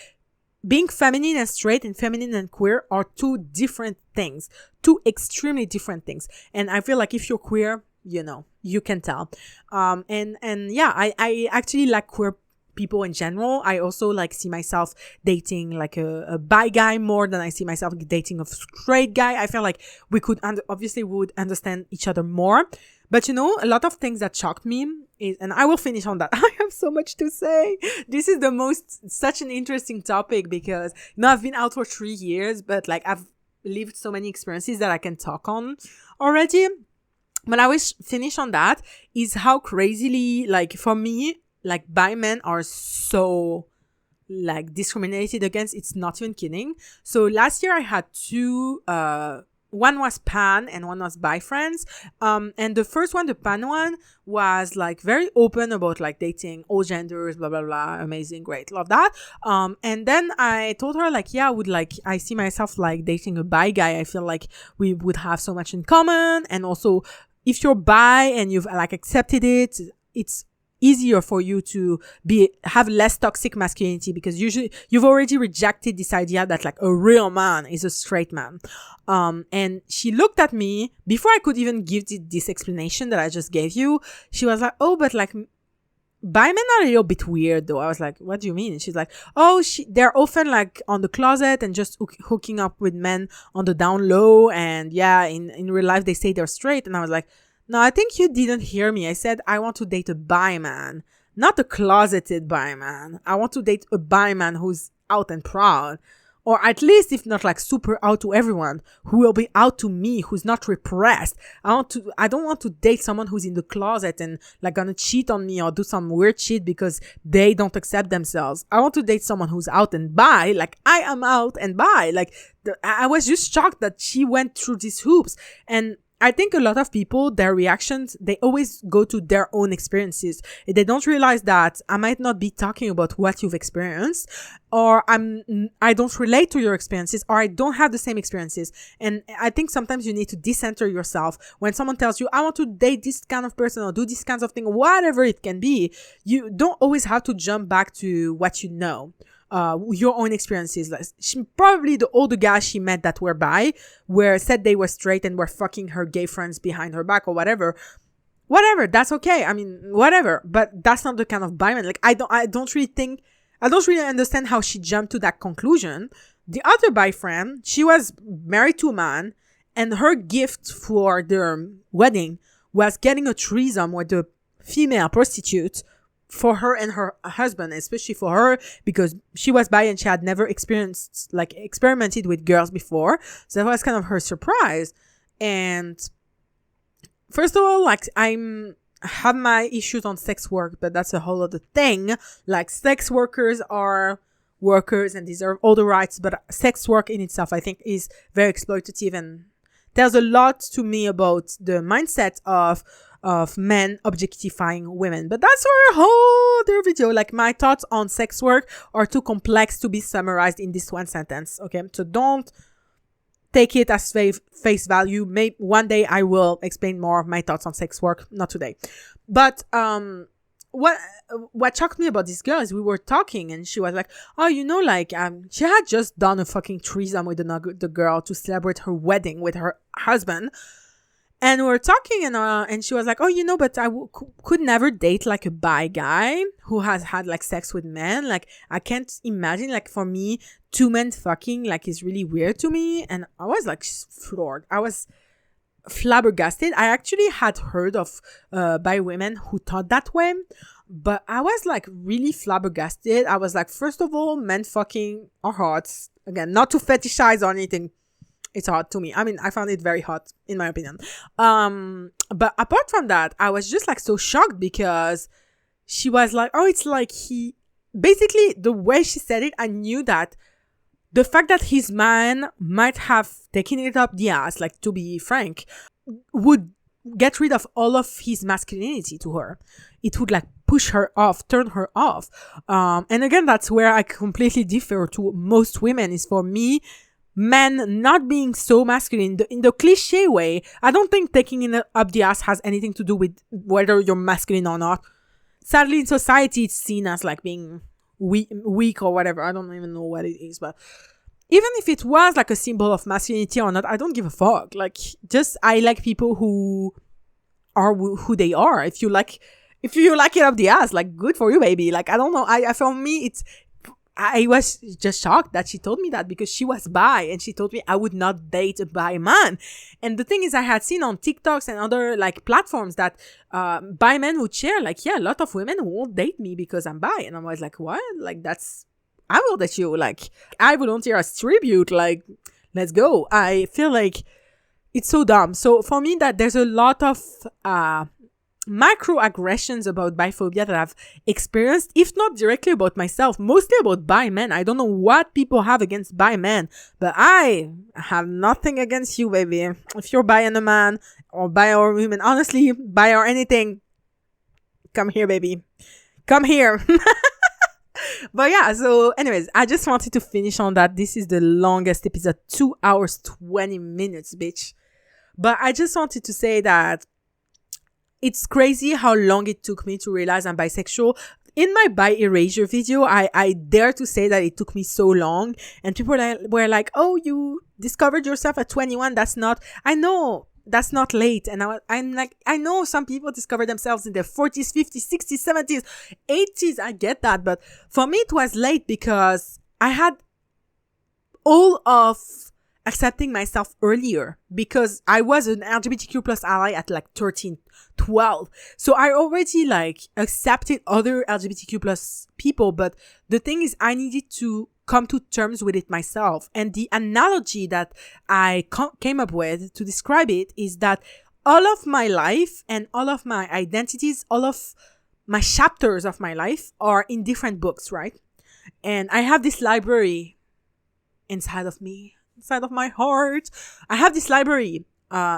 being feminine and straight and feminine and queer are two different things, two extremely different things. And I feel like if you're queer, you know, you can tell. And yeah, I actually like queer people in general. I also like see myself dating like a bi guy more than I see myself dating a straight guy. I feel like we could obviously we would understand each other more. But you know, a lot of things that shocked me is, and I will finish on that. I have so much to say. This is such an interesting topic because, you know, I've been out for 3 years, but like I've lived so many experiences that I can talk on already. But I wish finish on that is how crazily, like for me, like bi men are so like discriminated against. It's not even kidding. So last year I had two, one was pan and one was bi friends. And the first one, the pan one, was like very open about like dating all genders, blah, blah, blah. Amazing. Great. Love that. And then I told her like, yeah, I see myself like dating a bi guy. I feel like we would have so much in common. And also if you're bi and you've like accepted it, it's easier for you to have less toxic masculinity, because usually you've already rejected this idea that like a real man is a straight man. And she looked at me before I could even give this explanation that I just gave you. She was like, oh, but like bi men are a little bit weird though. I was like, what do you mean? And she's like, oh, they're often like on the closet and just hooking up with men on the down low. And yeah, in real life, they say they're straight. And I was like, no, I think you didn't hear me. I said I want to date a bi man, not a closeted bi man. I want to date a bi man who's out and proud, or at least if not like super out to everyone, who will be out to me, who's not repressed. I don't want to date someone who's in the closet and like gonna cheat on me or do some weird shit because they don't accept themselves. I want to date someone who's out and bi, like I am out and bi. Like I was just shocked that she went through these hoops. And I think a lot of people, their reactions, they always go to their own experiences. They don't realize that I might not be talking about what you've experienced, or I don't relate to your experiences, or I don't have the same experiences. And I think sometimes you need to decenter yourself. When someone tells you, I want to date this kind of person or do these kinds of things, whatever it can be, you don't always have to jump back to what you know. Your own experiences. Like probably all the guys she met that were bi said they were straight and were fucking her gay friends behind her back or whatever, that's okay. I mean, whatever, but that's not the kind of bi man. Like I don't really understand how she jumped to that conclusion. The other bi friend, she was married to a man, and her gift for their wedding was getting a threesome with the female prostitute for her and her husband, especially for her because she was bi and she had never experimented with girls before. So that was kind of her surprise. And first of all, like I have my issues on sex work, but that's a whole other thing. Like sex workers are workers and deserve all the rights, but sex work in itself, I think, is very exploitative and tells a lot to me about the mindset of men objectifying women. But that's for a whole other video. Like my thoughts on sex work are too complex to be summarized in this one sentence. Okay, so don't take it as face value. Maybe one day I will explain more of my thoughts on sex work. Not today. But what shocked me about this girl is we were talking and she was like, oh, you know, like she had just done a fucking threesome with the girl to celebrate her wedding with her husband. And we were talking and she was like, oh, you know, but I could never date like a bi guy who has had like sex with men. Like I can't imagine, like for me, two men fucking like is really weird to me. And I was like floored. I was flabbergasted. I actually had heard of bi women who thought that way, but I was like really flabbergasted. I was like, first of all, men fucking are hot. Again, not to fetishize or anything. It's hot to me. I mean, I found it very hot, in my opinion. But apart from that, I was just like so shocked because she was like, oh, it's like basically the way she said it, I knew that the fact that his man might have taken it up the ass, like to be frank, would get rid of all of his masculinity to her. It would like push her off, turn her off. And again, that's where I completely differ to most women, is for me, men not being so masculine in the cliche way. I don't think taking it up the ass has anything to do with whether you're masculine or not. sadly in society it's seen as like being weak or whatever. I don't even know what it is, but even if it was like a symbol of masculinity or not, I don't give a fuck. Like, just I like people who are who they are. If you like it up the ass, like, good for you, baby. Like, I don't know. I for me, I was just shocked that she told me that, because she was bi and she told me I would not date a bi man. And the thing is, I had seen on TikToks and other like platforms that bi men would share like, yeah, a lot of women won't date me because I'm bi. And I was like, what? Like, I will date you. Like, I volunteer as tribute. Like, let's go. I feel like it's so dumb. So for me, that there's a lot of microaggressions about biphobia that I've experienced, if not directly about myself, mostly about bi men. I don't know what people have against bi men, but I have nothing against you, baby. If you're bi and a man, or bi or woman, honestly, bi or anything, come here, baby. Come here. But yeah, so anyways, I just wanted to finish on that. This is the longest episode, 2 hours, 20 minutes, bitch. But I just wanted to say that it's crazy how long it took me to realize I'm bisexual. In my bi erasure video, I dare to say that it took me so long. And people were like, oh, you discovered yourself at 21. I know that's not late. And I'm like, I know some people discover themselves in their 40s, 50s, 60s, 70s, 80s. I get that. But for me, it was late because I had all of accepting myself earlier, because I was an LGBTQ plus ally at like 13, 12. So I already like accepted other LGBTQ plus people. But the thing is, I needed to come to terms with it myself. And the analogy that I came up with to describe it is that all of my life and all of my identities, all of my chapters of my life are in different books, right? And I have this library inside of me, inside of my heart. I have this library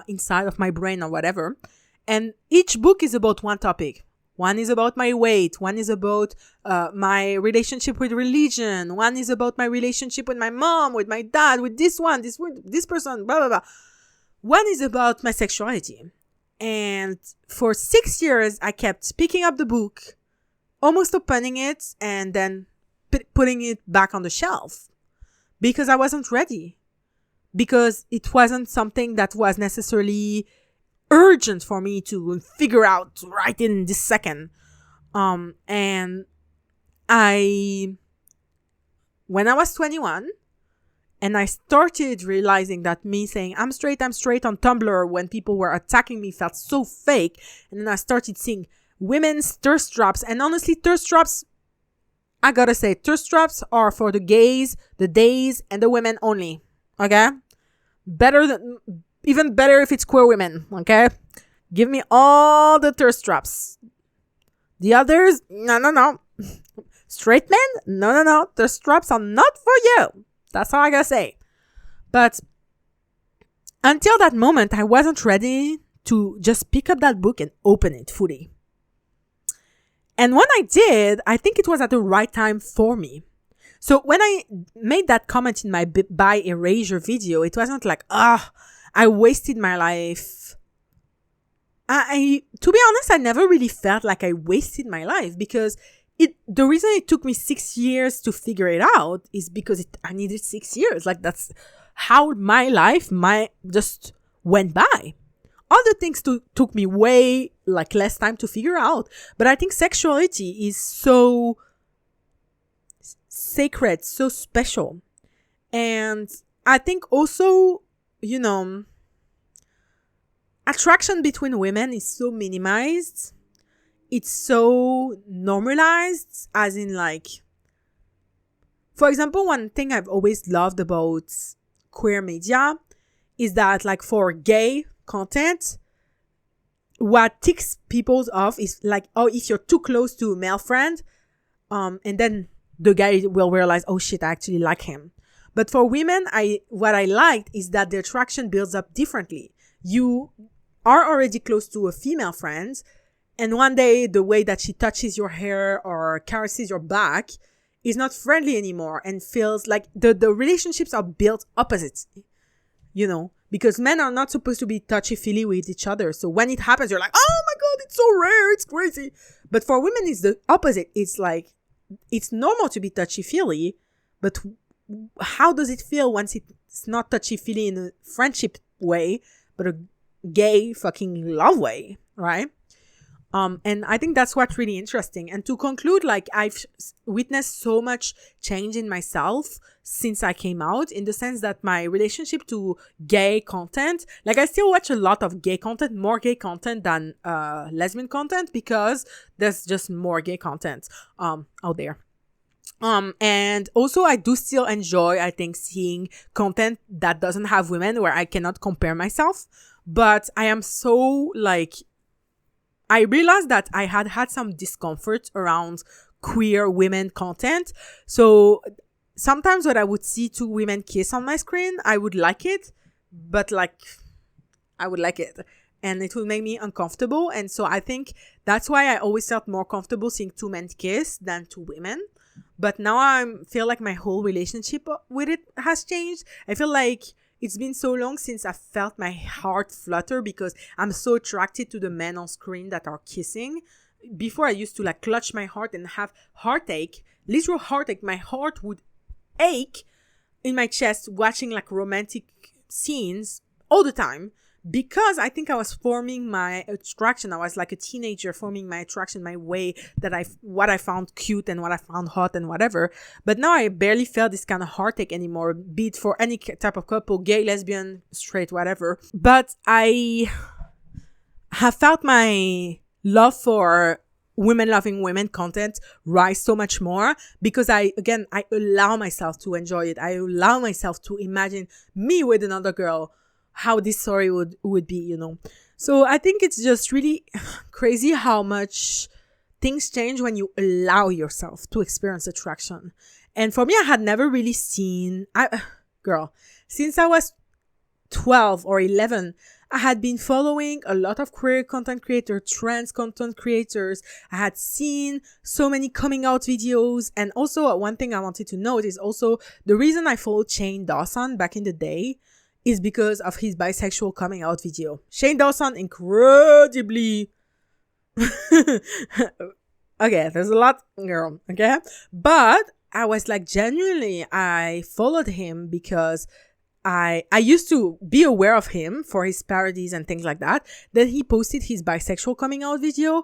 inside of my brain or whatever. And each book is about one topic. One is about my weight. One is about my relationship with religion. One is about my relationship with my mom, with my dad, with this person, blah, blah, blah. One is about my sexuality. And for 6 years, I kept picking up the book, almost opening it, and then putting it back on the shelf, because I wasn't ready. Because it wasn't something that was necessarily urgent for me to figure out right in this second. And when I was 21 and I started realizing that me saying I'm straight on Tumblr when people were attacking me felt so fake. And then I started seeing women's thirst traps. And honestly, thirst traps, I gotta say, thirst traps are for the gays, the days, and the women only. Okay? Even better if it's queer women, okay? Give me all the thirst traps. The others, no. Straight men, no. Thirst traps are not for you. That's all I gotta say. But until that moment, I wasn't ready to just pick up that book and open it fully. And when I did, I think it was at the right time for me. So when I made that comment in my bi erasure video, it wasn't like, I wasted my life. To be honest, I never really felt like I wasted my life, because the reason it took me 6 years to figure it out is because I needed 6 years. Like, that's how my life just went by. Other things took me way like less time to figure out. But I think sexuality is so sacred, so special. And I think also, attraction between women is so minimized. It's so normalized, as in like, for example, one thing I've always loved about queer media is that, like, for gay content, what ticks people off is like, oh, if you're too close to a male friend, and then the guy will realize, oh shit, I actually like him. But for women, what I liked is that the attraction builds up differently. You are already close to a female friend, and one day the way that she touches your hair or caresses your back is not friendly anymore, and feels like the relationships are built opposite, because men are not supposed to be touchy-feely with each other. So when it happens, you're like, oh my God, it's so rare, it's crazy. But for women, it's the opposite. It's like, it's normal to be touchy-feely, but how does it feel once it's not touchy-feely in a friendship way, but a gay fucking love way, right? And I think that's what's really interesting. And to conclude, like, I've witnessed so much change in myself since I came out, in the sense that my relationship to gay content, like, I still watch a lot of gay content, more gay content than lesbian content, because there's just more gay content out there. And also I do still enjoy, I think, seeing content that doesn't have women, where I cannot compare myself. But I am so, like, I realized that I had some discomfort around queer women content. So sometimes when I would see two women kiss on my screen, I would like it, but like, I would like it, and it would make me uncomfortable. And so I think that's why I always felt more comfortable seeing two men kiss than two women. But now I feel like my whole relationship with it has changed. I feel like it's been so long since I felt my heart flutter, because I'm so attracted to the men on screen that are kissing. Before, I used to like clutch my heart and have heartache, literal heartache. My heart would ache in my chest watching like romantic scenes all the time, because I think I was forming my attraction. I was like a teenager forming my attraction, my way that what I found cute and what I found hot and whatever. But now I barely feel this kind of heartache anymore, be it for any type of couple, gay, lesbian, straight, whatever. But I have felt my love for women loving women content rise so much more, because I allow myself to enjoy it. I allow myself to imagine me with another girl, how this story would be, you know. So I think it's just really crazy how much things change when you allow yourself to experience attraction. And for me, I had never really seen, since I was 12 or 11, I had been following a lot of queer content creators, trans content creators. I had seen so many coming out videos. And also, one thing I wanted to note is also the reason I followed Shane Dawson back in the day is because of his bisexual coming out video. Shane Dawson, incredibly okay, there's a lot, girl, okay? But I was like, genuinely, I followed him because I used to be aware of him for his parodies and things like that. Then he posted his bisexual coming out video,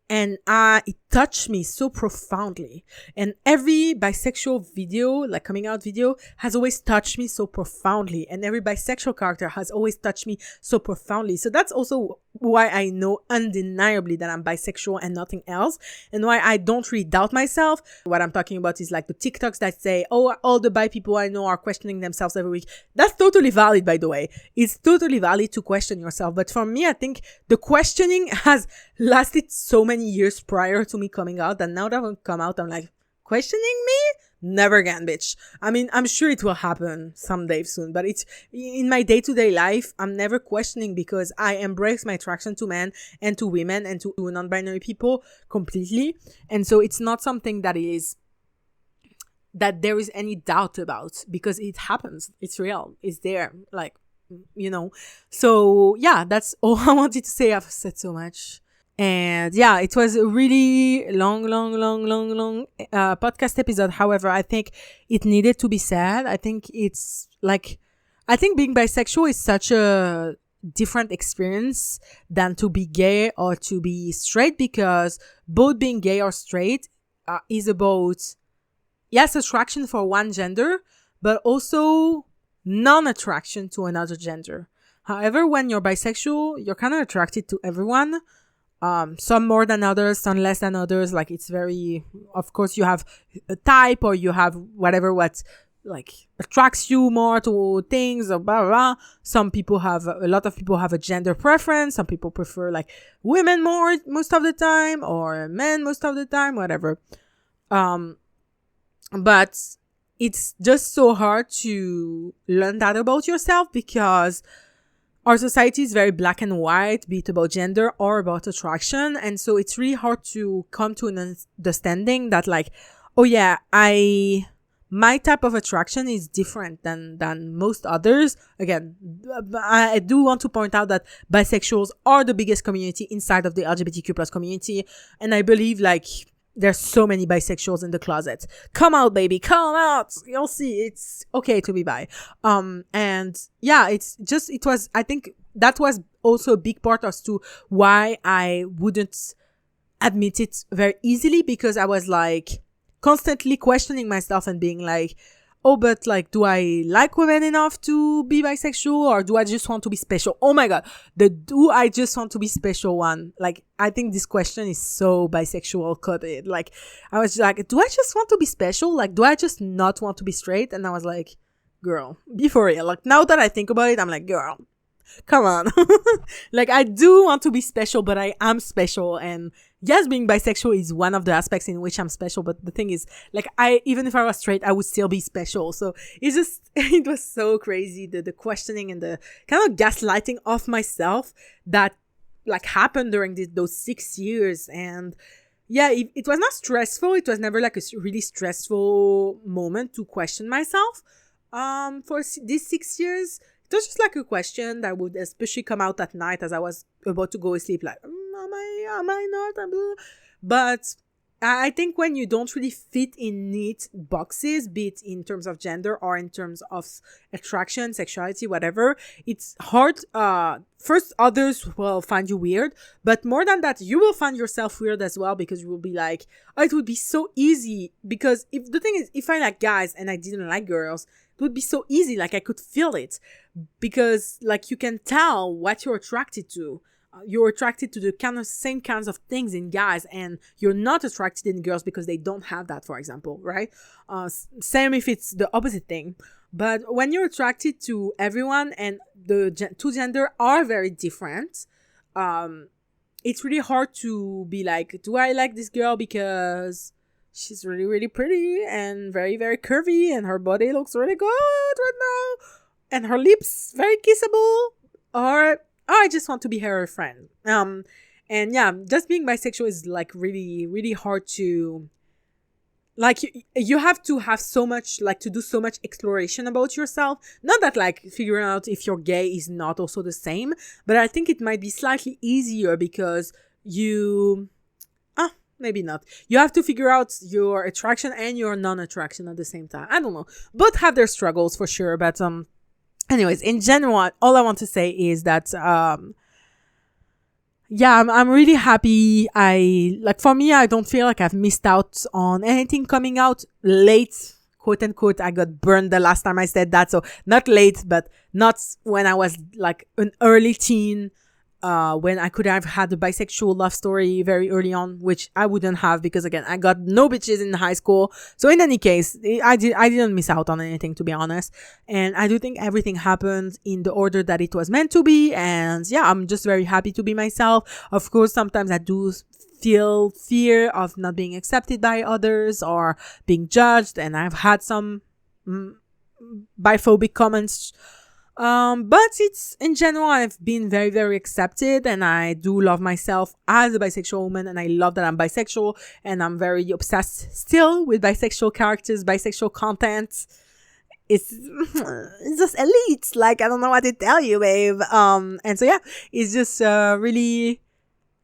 and it touched me so profoundly. And every bisexual video, like coming out video, has always touched me so profoundly. And every bisexual character has always touched me so profoundly. So that's also why I know undeniably that I'm bisexual and nothing else. And why I don't really doubt myself. What I'm talking about is like the TikToks that say, oh, all the bi people I know are questioning themselves every week. That's totally valid, by the way. It's totally valid to question yourself. But for me, I think the questioning has lasted so many years prior to me coming out, that now that I've come out, I'm like, questioning me? Never again, bitch. I mean, I'm sure it will happen someday soon, but it's in my day-to-day life, I'm never questioning, because I embrace my attraction to men and to women and to non-binary people completely. And so it's not something that there is any doubt about, because it happens. It's real. It's there. Like, you know. So yeah, that's all I wanted to say. I've said so much. And yeah, it was a really long podcast episode. However, I think it needed to be said. I think being bisexual is such a different experience than to be gay or to be straight, because both being gay or straight is about, yes, attraction for one gender, but also non-attraction to another gender. However, when you're bisexual, you're kind of attracted to everyone. Some more than others, some less than others. Like, it's very, of course, you have a type, or you have whatever what like attracts you more to things, or blah, blah, blah. A lot of people have a gender preference. Some people prefer like women more most of the time, or men most of the time, whatever. But it's just so hard to learn that about yourself, because our society is very black and white, be it about gender or about attraction. And so it's really hard to come to an understanding that, like, oh yeah, my type of attraction is different than most others. Again, I do want to point out that bisexuals are the biggest community inside of the LGBTQ plus community, and I believe like there's so many bisexuals in the closet. Come out, baby, come out. You'll see it's okay to be bi. And yeah, I think that was also a big part as to why I wouldn't admit it very easily, because I was like constantly questioning myself and being like, oh, but like, do I like women enough to be bisexual, or do I just want to be special? Oh my God, the do I just want to be special one. Like, I think this question is so bisexual coded. Like, I was like, do I just want to be special? Like, do I just not want to be straight? And I was like, girl, be for real. Like, now that I think about it, I'm like, girl, come on. Like, I do want to be special, but I am special. And yes, being bisexual is one of the aspects in which I'm special. But the thing is, like, even if I was straight, I would still be special. So it's just, it was so crazy. The questioning and the kind of gaslighting of myself that like happened during those 6 years. And yeah, it was not stressful. It was never like a really stressful moment to question myself. For these 6 years, it was just like a question that would especially come out at night as I was about to go to sleep, like, am I not? But I think when you don't really fit in neat boxes, be it in terms of gender or in terms of attraction, sexuality, whatever, it's hard. First, others will find you weird, but more than that, you will find yourself weird as well, because you will be like, oh, it would be so easy. Because if I like guys and I didn't like girls, it would be so easy. Like, I could feel it, because like you can tell what you're attracted to. You're attracted to the kind of same kinds of things in guys, and you're not attracted in girls because they don't have that, for example, right? Same if it's the opposite thing. But when you're attracted to everyone and the two gender are very different, it's really hard to be like, do I like this girl because she's really, really pretty and very, very curvy and her body looks really good right now and her lips very kissable, or I just want to be her friend. And yeah, just being bisexual is like really, really hard to, like, you have to have so much, like, to do so much exploration about yourself. Not that like figuring out if you're gay is not also the same, but I think it might be slightly easier because maybe not. You have to figure out your attraction and your non-attraction at the same time. I don't know. Both have their struggles for sure, but anyways, in general, all I want to say is that, yeah, I'm really happy. For me, I don't feel like I've missed out on anything coming out late, quote unquote. I got burned the last time I said that. So not late, but not when I was like an early teen, when I could have had a bisexual love story very early on, which I wouldn't have, because again, I got no bitches in high school. So in any case, I didn't miss out on anything, to be honest. And I do think everything happened in the order that it was meant to be. And yeah, I'm just very happy to be myself. Of course, sometimes I do feel fear of not being accepted by others or being judged. And I've had some biphobic comments. But it's, in general, I've been very, very accepted, and I do love myself as a bisexual woman, and I love that I'm bisexual, and I'm very obsessed still with bisexual characters, bisexual content. It's just elite. Like, I don't know what to tell you, babe. And so yeah, it's just, really,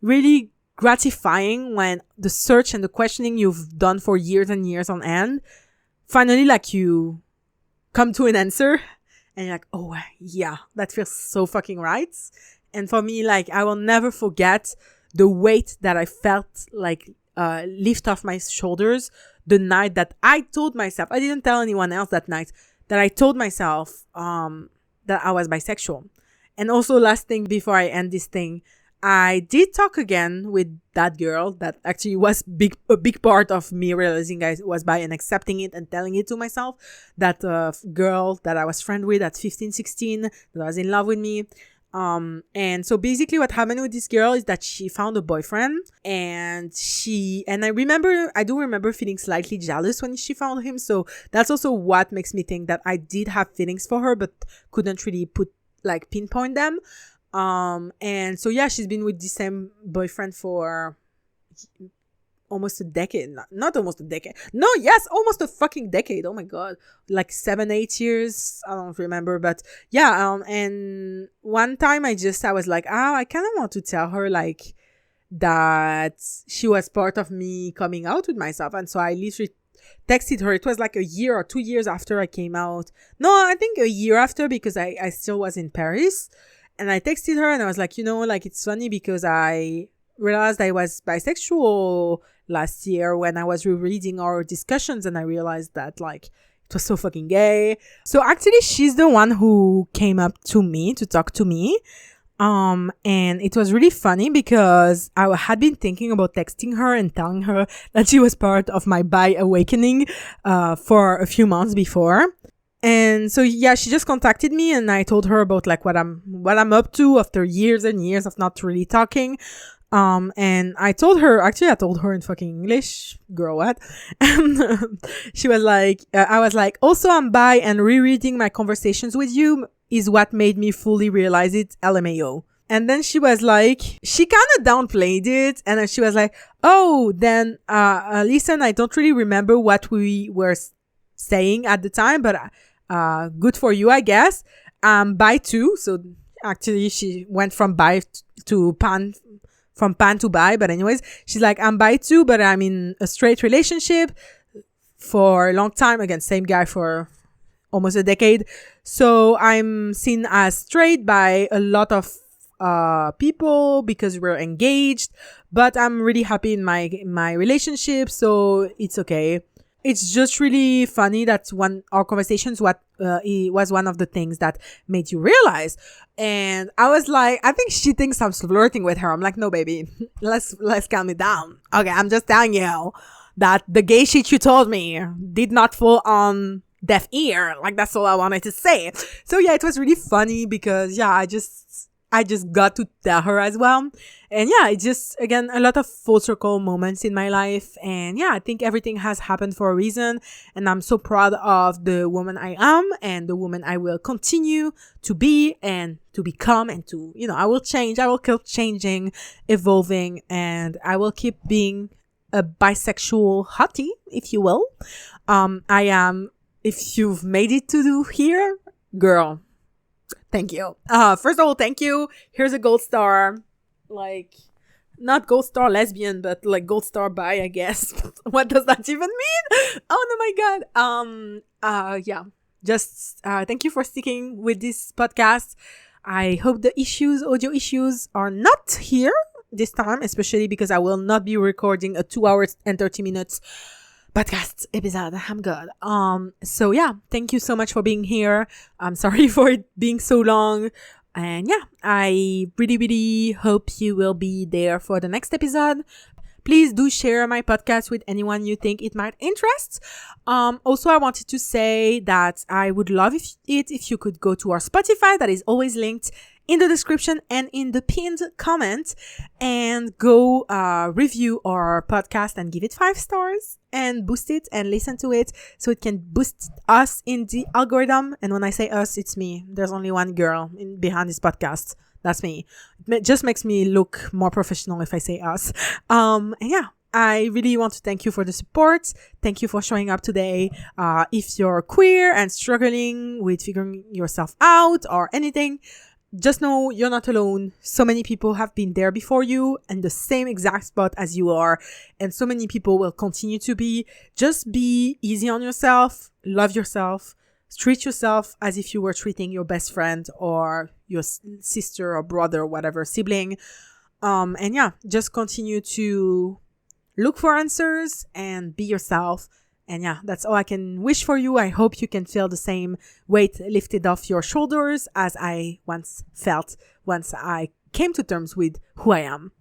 really gratifying when the search and the questioning you've done for years and years on end, finally, like, you come to an answer. And you're like, oh, yeah, that feels so fucking right. And for me, like, I will never forget the weight that I felt like lift off my shoulders the night that I told myself, I didn't tell anyone else that night, that I told myself that I was bisexual. And also, last thing before I end this thing, I did talk again with that girl that actually was a big part of me realizing I was bi and accepting it and telling it to myself. That girl that I was friend with at 15, 16, that was in love with me. And so basically what happened with this girl is that she found a boyfriend, and I do remember feeling slightly jealous when she found him. So that's also what makes me think that I did have feelings for her, but couldn't really pinpoint them. And so yeah, she's been with the same boyfriend for almost a decade. Not almost a decade. No, yes, almost a fucking decade. Oh my God. Like 7, 8 years. I don't remember. But yeah. And one time I was like, I kind of want to tell her like that she was part of me coming out with myself. And so I literally texted her. It was like a year or 2 years after I came out. No, I think a year after, because I still was in Paris. And I texted her and I was like, like it's funny because I realized I was bisexual last year when I was rereading our discussions, and I realized that like it was so fucking gay. So actually she's the one who came up to me to talk to me. And it was really funny because I had been thinking about texting her and telling her that she was part of my bi awakening for a few months before. And so yeah, she just contacted me and I told her about like what I'm up to after years and years of not really talking. And I told her in fucking English, girl, what? And she was like, I was like, also I'm bi and rereading my conversations with you is what made me fully realize it, LMAO. And then she was like, she kind of downplayed it. And then she was like, oh, then, listen, I don't really remember what we were saying at the time, but, good for you, I guess. Bi too. So actually she went from bi to pan, from pan to bi. But anyways, she's like, I'm bi too, but I'm in a straight relationship for a long time. Again, same guy for almost a decade. So I'm seen as straight by a lot of people because we're engaged, but I'm really happy in my relationship, so it's okay. It's just really funny that our conversations it was one of the things that made you realize. And I was like, I think she thinks I'm flirting with her. I'm like, no, baby, let's calm it down. Okay, I'm just telling you that the gay shit you told me did not fall on deaf ear. Like, that's all I wanted to say. So yeah, it was really funny because yeah, I just got to tell her as well. And yeah, it's just, again, a lot of full circle moments in my life. And yeah, I think everything has happened for a reason. And I'm so proud of the woman I am and the woman I will continue to be and to become, and to, I will change. I will keep changing, evolving, and I will keep being a bisexual hottie, if you will. I am, if you've made it to here, girl, thank you. First of all, thank you. Here's a gold star. Like, not gold star lesbian, but like gold star bi, I guess. What does that even mean? Oh no, my God. Yeah. Just thank you for sticking with this podcast. I hope the audio issues are not here this time, especially because I will not be recording a 2 hours and 30 minutes podcast episode. I'm good. So yeah, thank you so much for being here. I'm sorry for it being so long. And yeah, I really, really hope you will be there for the next episode. Please do share my podcast with anyone you think it might interest. Also, I wanted to say that I would love if you could go to our Spotify, that is always linked in the description and in the pinned comment, and go review our podcast and give it 5 stars and boost it and listen to it so it can boost us in the algorithm. And when I say us, it's me. There's only one girl behind this podcast. That's me. It just makes me look more professional if I say us. And yeah, I really want to thank you for the support. Thank you for showing up today. If you're queer and struggling with figuring yourself out or anything, just know you're not alone. So many people have been there before you in the same exact spot as you are. And so many people will continue to be. Just be easy on yourself. Love yourself. Treat yourself as if you were treating your best friend or your sister or brother or whatever, sibling. And yeah, just continue to look for answers and be yourself. And yeah, that's all I can wish for you. I hope you can feel the same weight lifted off your shoulders as I once felt once I came to terms with who I am.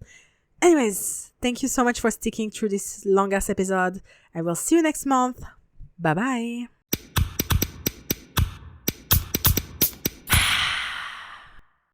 Anyways, thank you so much for sticking through this long-ass episode. I will see you next month. Bye-bye.